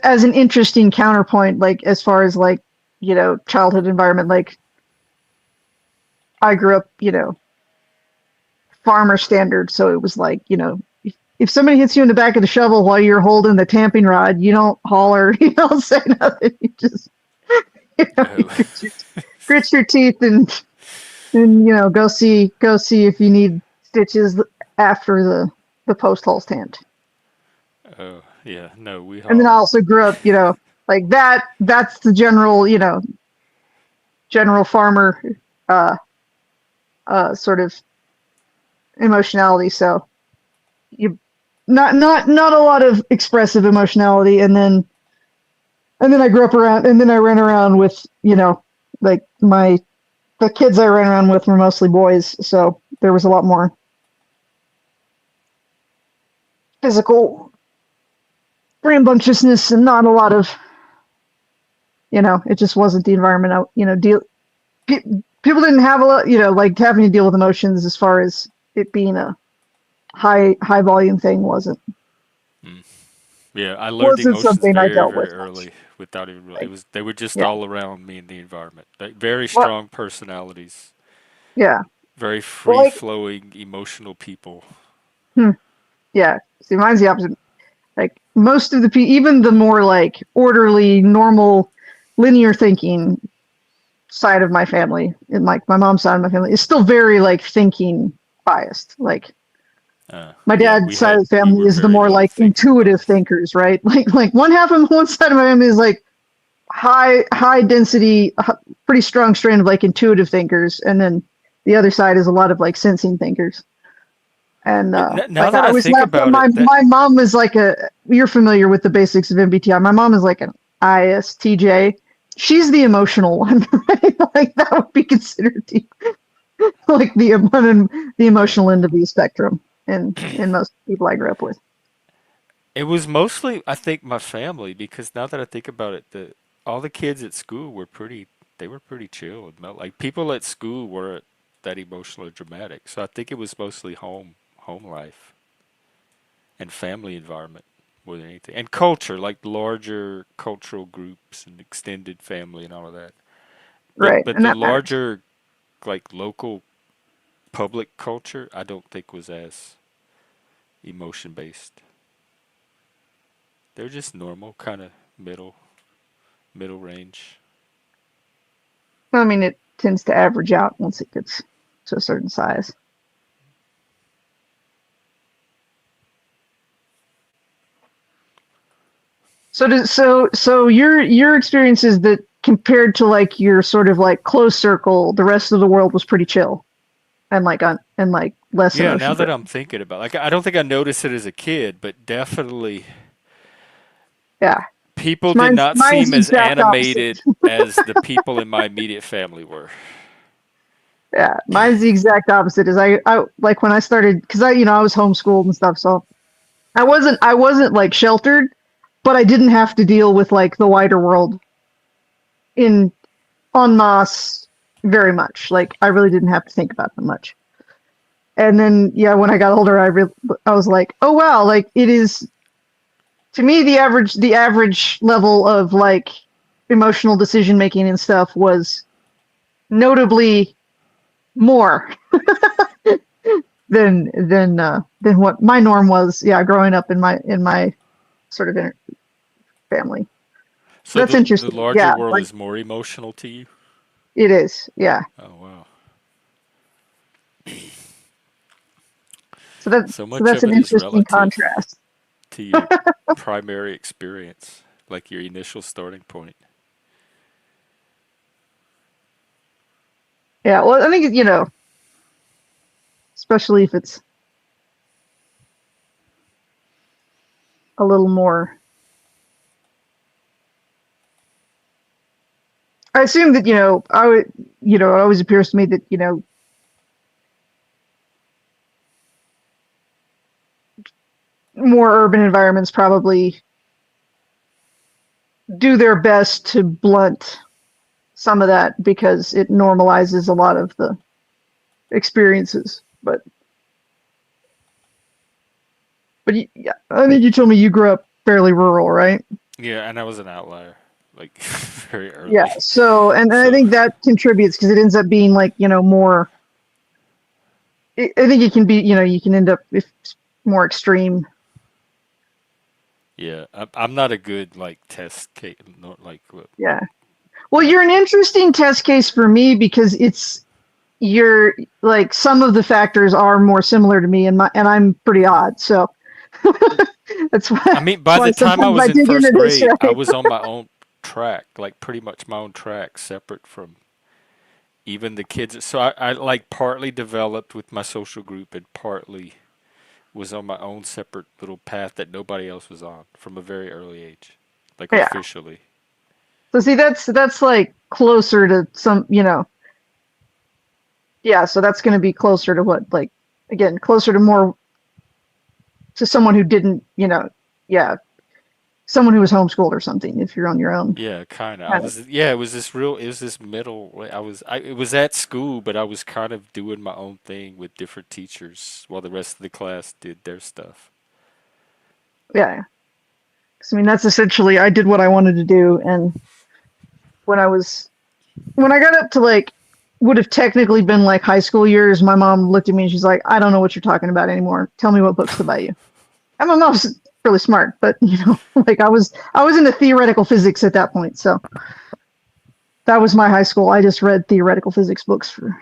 as an interesting counterpoint, like as far as like childhood environment, like I grew up, farmer standard, so it was like if somebody hits you in the back of the shovel while you're holding the tamping rod, you don't holler, you don't say nothing, you just you Oh. grit your teeth and go see if you need stitches after the post hole's tamped. Oh, Yeah, no, we And then I hollered. also grew up, like that. That's the general, general farmer, uh, sort of emotionality. So you, not a lot of expressive emotionality. And then I grew up around, and then I ran around with, like the kids I ran around with were mostly boys. So there was a lot more physical rambunctiousness and not a lot of, it just wasn't the environment. People didn't have a lot, like having to deal with emotions as far as it being a high volume thing Mm. Yeah, I learned wasn't emotions something I very, dealt very with much. early without even it Like, was they were just yeah, all around me in the environment. Like very well, strong personalities, yeah, very well, free flowing emotional people. hmm, yeah. See, mine's the opposite. Like most of the people, even the more like orderly, normal, linear thinking side of my family, and like my mom's side of my family, is still very like thinking biased. Like my Yeah, dad's side of the we family were is the very more low like thinking intuitive bias. thinkers, right? Like one side of my family is like high density, pretty strong strain of like intuitive thinkers, and then the other side is a lot of like sensing thinkers. And Now like that I I was think left, about it, that my mom is like you're familiar with the basics of MBTI. My mom is like an ISTJ. She's the emotional one, right? Like that would be considered like the yeah, emotional end of the spectrum, in most people I grew up with. it was mostly I think my family because now that I think about it, the all the kids at school were pretty. They were pretty chill and like people at school weren't that emotional or dramatic. So I think it was mostly home life and family environment more than anything, and culture, like larger cultural groups and extended family and all of that. But Right, but and the that matters. larger like local public culture, I don't think was as emotion based. They're just normal, kind of middle range. I mean, it tends to average out once it gets to a certain size. So your experience is that compared to like your sort of like close circle, the rest of the world was pretty chill and like less Yeah, now emotion that driven. I'm thinking about, like, I don't think I noticed it as a kid, but definitely Yeah, people did mine's not mine's seem the as exact opposite. animated as the people in my immediate family were. Yeah, mine's the exact opposite. Is I like when I started because I was homeschooled and stuff, so I wasn't like sheltered, but I didn't have to deal with like the wider world in en masse very much. Like I really didn't have to think about them much. And then yeah, when I got older, I was like, oh wow, like it is to me the average level of like emotional decision making and stuff was notably more than what my norm was. Yeah, growing up in my sort of family. So So that's the interesting. larger Yeah, world like is more emotional to you? it is. Yeah. Oh wow. So that So so much that's of an it is interesting relative contrast. to your primary experience, like your initial starting point. Yeah. Well, I think especially if it's a little more. I assume that I would it always appears to me that more urban environments probably do their best to blunt some of that because it normalizes a lot of the experiences. But yeah, I think you told me you grew up fairly rural, right? Yeah, and I was an outlier, like very Yeah. early. So, and I So think that contributes because it ends up being like more. I think it can be you can end up if more extreme. yeah, I'm not a good like test case, not like Yeah. Well, uh, you're an interesting test case for me because you're like some of the factors are more similar to me and I'm pretty odd. So That's why. I mean, by why the time I sometimes was I in dig first into this, grade, I right? was on my own track, like pretty much my own track, separate from even the kids. So I like partly developed with my social group and partly was on my own separate little path that nobody else was on from a very early age, like Yeah. officially. So see, that's like closer to some, yeah. So that's going to be closer to what, like, again, closer to more to someone who didn't, yeah, someone who was homeschooled or something. If you're on your own, Yeah, kind of. I kind of. was, yeah, it was this middle. It was at school, but I was kind of doing my own thing with different teachers while the rest of the class did their stuff. Yeah. 'Cause, I mean, that's essentially I did what I wanted to do, and when I got up to like would have technically been like high school years, my mom looked at me and she's like, I don't know what you're talking about anymore. Tell me what books to buy you. And my mom's really smart, but like I was into theoretical physics at that point, so that was my high school. I just read theoretical physics books for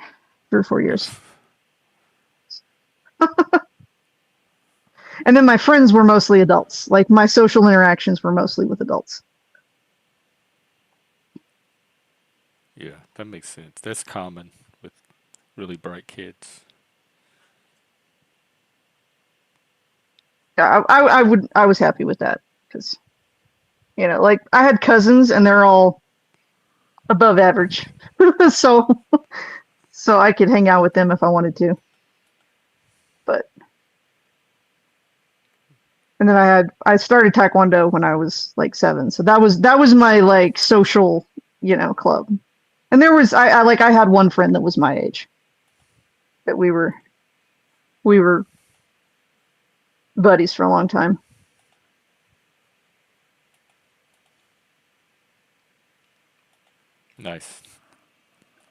3 or 4 years. And then my friends were mostly adults. Like my social interactions were mostly with adults. Yeah, that makes sense. That's common with really bright kids. Yeah, I was happy with that because like I had cousins and they're all above average, so I could hang out with them if I wanted to. But and then I started Taekwondo when I was like 7, so that was my like social club. And there was I had one friend that was my age that we were buddies for a long time. Nice.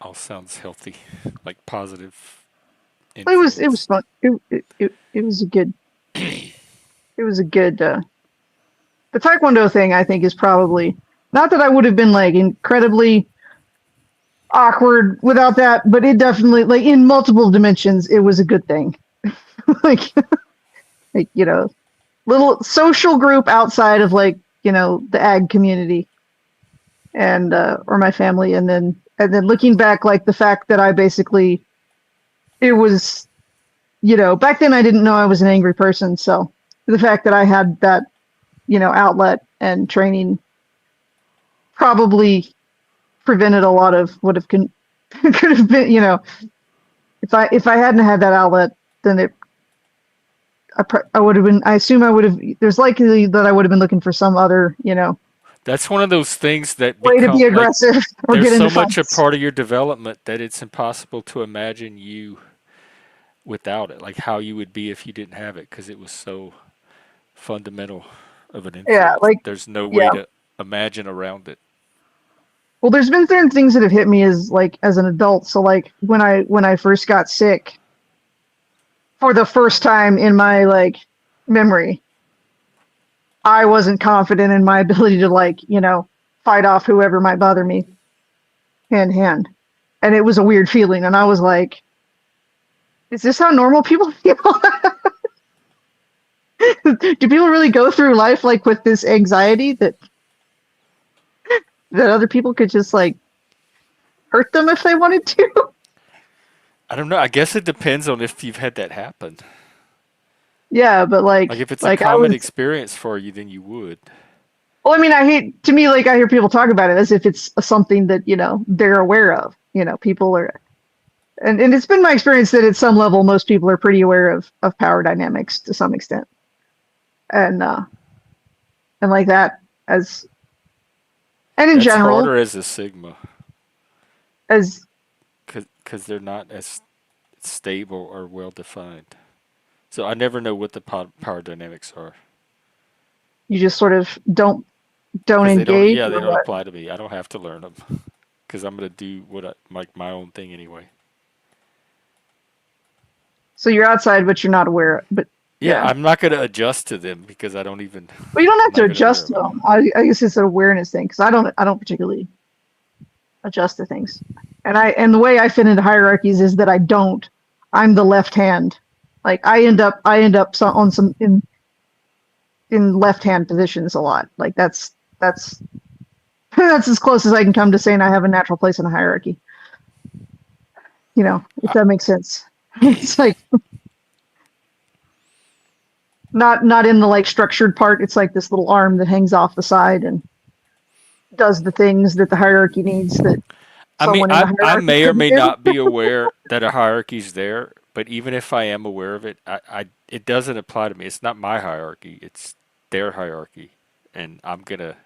All sounds healthy, like positive It was influence. fun. It was a good it was a good the Taekwondo thing I think is probably not that I would have been like incredibly awkward without that, but it definitely like in multiple dimensions it was a good thing. like like little social group outside of like the ag community and or my family, and then looking back, like the fact that I basically it was back then I didn't know I was an angry person, so the fact that I had that outlet and training probably prevented a lot of what have could have been if I hadn't had that outlet, then I would have been, I assume I would have, there's likely that I would have been looking for some other That's one of those things that way to become be like aggressive or there's get into so much a fights. part of your development that it's impossible to imagine you without it, like how you would be if you didn't have it, because it was so fundamental of an Yeah, influence. like There's no way yeah. to imagine around it. Well, there's been certain things that have hit me as like as an adult. So like when I first got sick for the first time in my like memory, I wasn't confident in my ability to like, fight off whoever might bother me hand in hand. And it was a weird feeling. And I was like, is this how normal people feel? Do people really go through life like with this anxiety that other people could just like hurt them if they wanted to? I don't know. I guess it depends on if you've had that happen. Yeah, but Like if it's a like I common was experience for you, then you would. well, I mean, I hate to me like I hear people talk about it as if it's something that, they're aware of. People are and it's been my experience that at some level most people are pretty aware of power dynamics to some extent. And like that as and in That's general harder as a sigma as because they're not as stable or well defined. So I never know what the power dynamics are you just sort of don't because engage yeah, they or don't what. apply to me. I don't have to learn them because I'm gonna do like my own thing anyway. So you're outside but you're not aware, but Yeah, yeah. I'm not gonna adjust to them because I don't even. But you don't have I'm to not gonna aware adjust of to them. them. I guess it's an awareness thing because I don't particularly adjust to things. And the way I fit into hierarchies is that I don't. I'm the left hand. Like I end up on some in left-hand positions a lot. Like that's that's as close as I can come to saying I have a natural place in a hierarchy. You know, if that makes sense. It's like not in the like structured part. It's like this little arm that hangs off the side and does the things that the hierarchy needs that I mean, someone in the I hierarchy may or couldn't may do. not be aware that a hierarchy's there, but even if I am aware of it, it doesn't apply to me. It's not my hierarchy. It's their hierarchy, and I'm gonna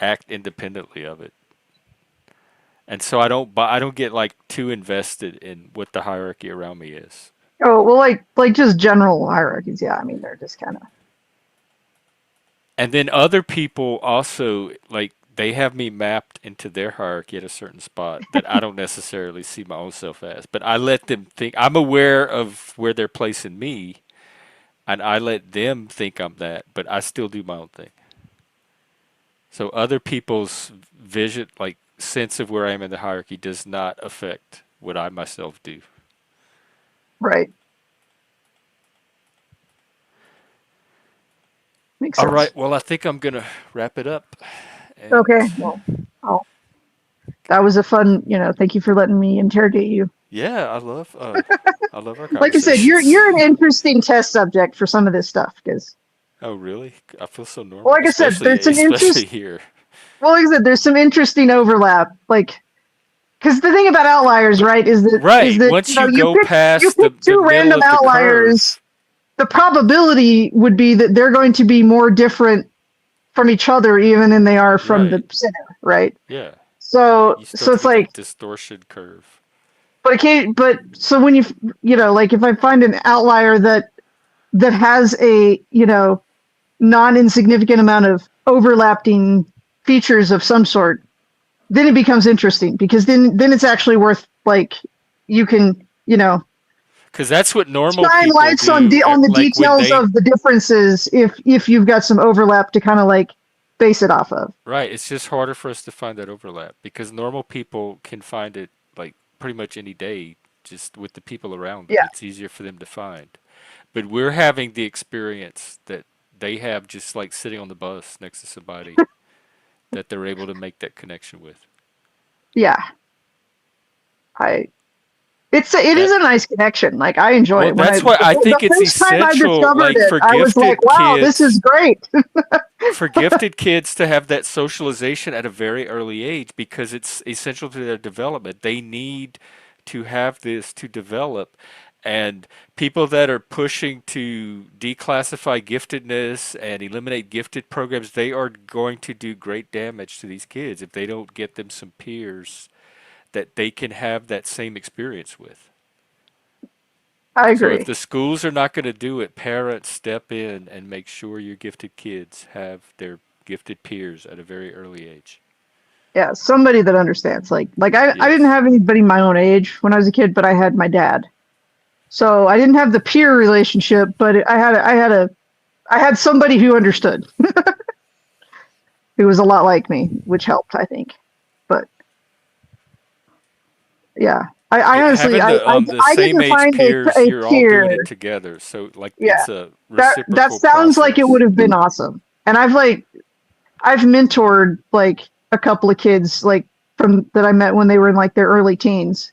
act independently of it. And so I don't get like too invested in what the hierarchy around me is. Oh well, like just general hierarchies. Yeah, I mean they're just kind of And then other people also like they have me mapped into their hierarchy at a certain spot that I don't necessarily see my own self as. But I let them think I'm aware of where they're placing me, and I let them think I'm that, but I still do my own thing. So other people's vision, like sense of where I am in the hierarchy, does not affect what I myself do. right. Makes All sense. right. Well, I think I'm gonna wrap it up. And Okay. Well, I'll, that was a fun. Thank you for letting me interrogate you. yeah, I love our Like I said, conversations. you're an interesting test subject for some of this stuff because, Oh, really? I feel so normal, well, like I said, there's some especially interest. here. Well, like I said, there's some interesting overlap. Like, because the thing about outliers, right, is Right. that Once you you go pick past the two middle random of the outliers. curve, The probability would be that they're going to be more different from each other even than they are from the right? center, right? Yeah. So You so start to it's get like, that distortion curve. but so when like if I find an outlier that has a non-insignificant amount of overlapping features of some sort, then it becomes interesting because then it's actually worth like you can Because that's what normal shine people lights do. on the Like when details they, of the differences if you've got some overlap to kind of like base it off of. right, it's just harder for us to find that overlap because normal people can find it like pretty much any day just with the people around them. Yeah. It's easier for them to find. But we're having the experience that they have just like sitting on the bus next to somebody that they're able to make that connection with. Yeah. I it is That a nice connection. Like I enjoy well, it when that's why I the think it's first time I essential, discovered like it, for I was like, gifted wow, this is kids, great. for gifted kids to have that socialization at a very early age because it's essential to their development. They need to have this to develop. And people that are pushing to declassify giftedness and eliminate gifted programs, they are going to do great damage to these kids if they don't get them some peers that they can have that same experience with. I So if agree. the schools are not going to do it, parents step in and make sure your gifted kids have their gifted peers at a very early age. Yeah, somebody that understands. Like I didn't Yes. have anybody my own age when I was a kid, but I had my dad. So I didn't have the peer relationship, but I had somebody who understood, who was a lot like me, which helped, I think. But yeah, I honestly, Having the I same didn't age find peers, a you're all doing it peer. together. So like Yeah, it's a that reciprocal sounds like it process. would have been awesome. And I've mentored like a couple of kids like from that I met when they were in like their early teens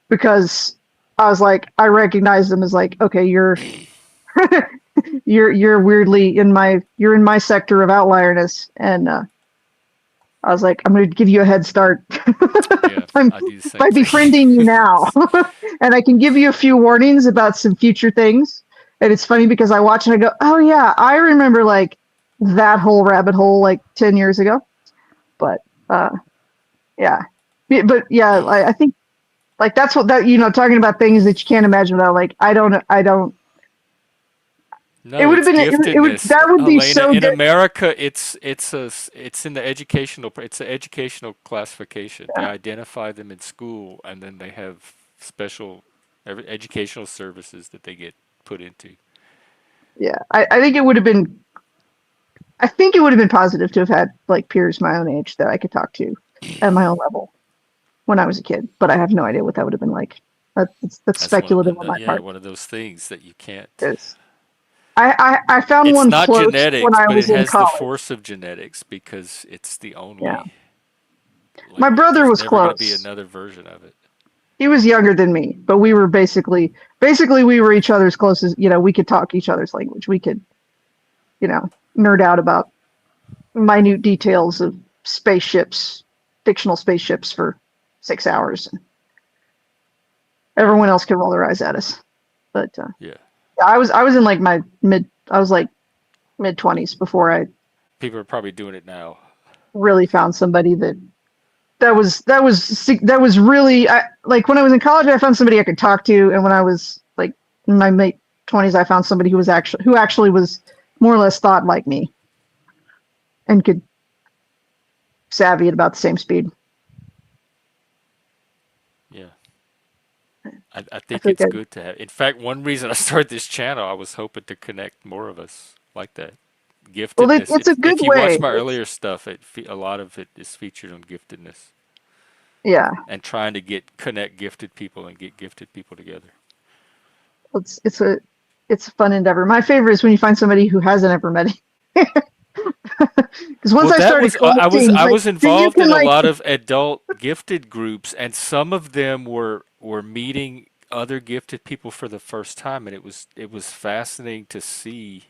because I was like I recognized them as like, okay, you're weirdly you're in my sector of outlierness, and I was like, I'm going to give you a head start Yeah, by, I do the same by thing. befriending you now, and I can give you a few warnings about some future things. And it's funny because I watch and I go, oh yeah, I remember like that whole rabbit hole like 10 years ago. But uh, yeah, but yeah, I think like that's what that talking about things that you can't imagine without like I don't. It No, would have it's been it would giftedness, that would be Elena. so In good. America, it's in the it's an educational classification. They identify them in school, and then they have special educational services that they get put into. Yeah, I think it would have been. I think it would have been positive to have had like peers my own age that I could talk to at my own level when I was a kid. But I have no idea what that would have been like. That's That's speculative on my yeah, part. one of those things that you can't. Yes. I found It's one not close when genetics, I but it was in has the college. force of genetics because it's the Yeah. only. My Like, brother there's was never going to be close. another version of it. He was younger than me, but we were basically we were each other's closest. We could talk each other's language. We could, nerd out about minute details of spaceships, fictional spaceships for 6 hours. Everyone else could roll their eyes at us. But Yeah. I was in like my mid-20s before I People are probably doing it now. really found somebody that was really like when I was in college. I found somebody I could talk to, and when I was like in my mid 20s, I found somebody who actually was more or less thought like me and could savvy at about the same speed. Yeah. I I think think it's good to have. In fact, one reason I started this channel, I was hoping to connect more of us like that. well, Giftedness. it's a good If you watch way. my earlier stuff, a lot of it is featured on giftedness Yeah, and trying to connect gifted people and get gifted people together. it's a fun endeavor. My favorite is when you find somebody who hasn't ever met you. Because once Well, I that started was collecting, I like, was then you involved can in a like, lot of adult gifted groups, and some of them were meeting other gifted people for the first time, and it was fascinating to see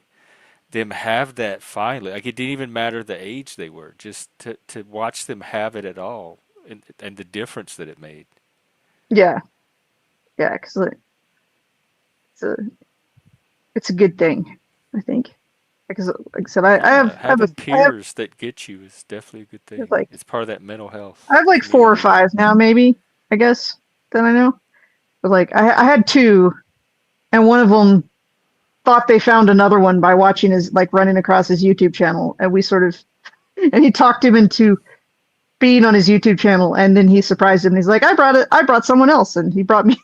them have that finally. Like it didn't even matter the age they were, just to watch them have it at all, and the difference that it made. yeah, yeah, because it's a it's a good thing, I think. Because like I said, Yeah, having I have peers that get you is definitely a good thing. like It's part of that mental health I have like four or community. five now, maybe, I guess, that I know. But like I had two, and one of them thought they found another one by watching running across his YouTube channel, and we sort of and he talked him into being on his YouTube channel, and then he surprised him. He's like, I brought someone else, and he brought me.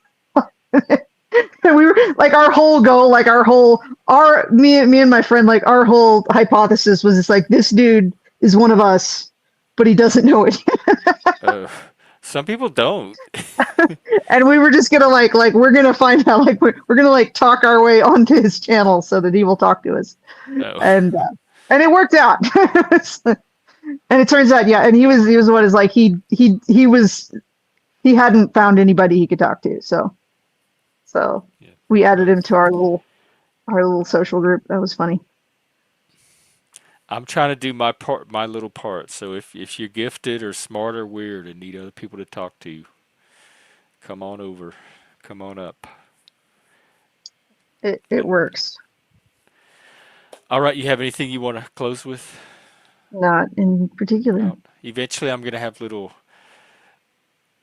And we were like, our whole goal, like me and my friend, like our whole hypothesis was it's like this dude is one of us, but he doesn't know it. Uh, some people don't. And we were just gonna like we're gonna find out, like we're gonna like talk our way onto his channel so that he will talk to us, No. and it worked out. And it turns out, yeah, and he was what is like he hadn't found anybody he could talk to, so Yeah. we added him to our little social group. That was funny. I'm trying to do my little part. So if you're gifted or smart or weird and need other people to talk to, come on over, come on up. It But works. all right, you have anything you want to close with? Not in particular. No. Eventually, I'm gonna have little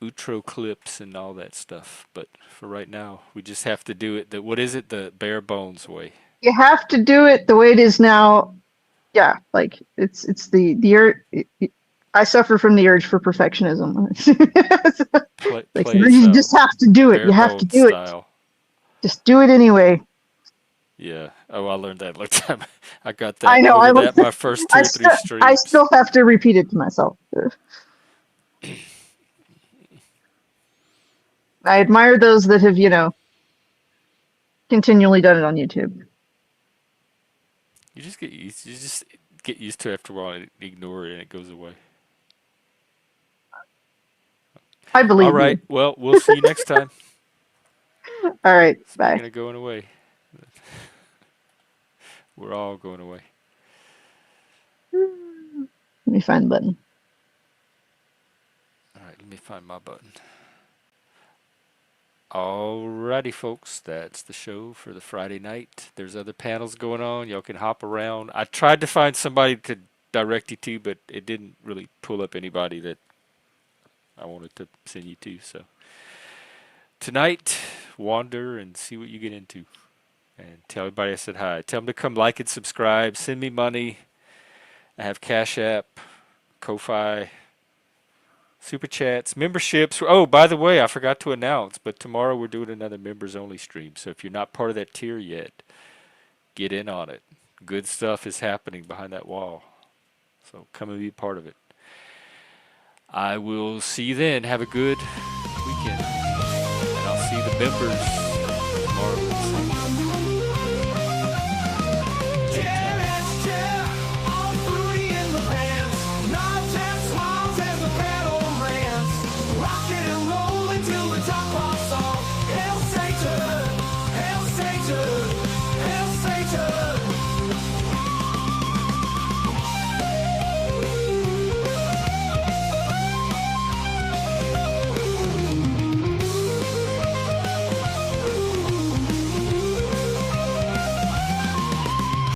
outro clips and all that stuff. But for right now, we just have to do it. What is it? The bare bones way. You have to do it the way it is now. Yeah, like it's the urge. I suffer from the urge for perfectionism. Like Play it you just have to do it. bare You have to bones do it. style. Just do it anyway. Yeah. Oh, I learned that a long time. I got I that know. over that my first two or three I streams. still have to repeat it to myself. I admire those that have, continually done it on YouTube. You just get used to it after a while and ignore it and it goes away. I believe All right. you. Well, we'll see you next time. All right. Bye. Speaking of going away, we're all going away. Let me find the button. All right. Let me find my button. Alrighty, folks. That's the show for the Friday night. There's other panels going on. Y'all can hop around. I tried to find somebody to direct you to, but it didn't really pull up anybody that I wanted to send you to. So tonight, wander and see what you get into. And tell everybody I said hi. Tell them to come like and subscribe. Send me money. I have Cash App, Ko-Fi, Super Chats, memberships. Oh, by the way, I forgot to announce, but tomorrow we're doing another members only stream. So if you're not part of that tier yet, get in on it. Good stuff is happening behind that wall. So come and be part of it. I will see you then. Have a good weekend. And I'll see the members tomorrow.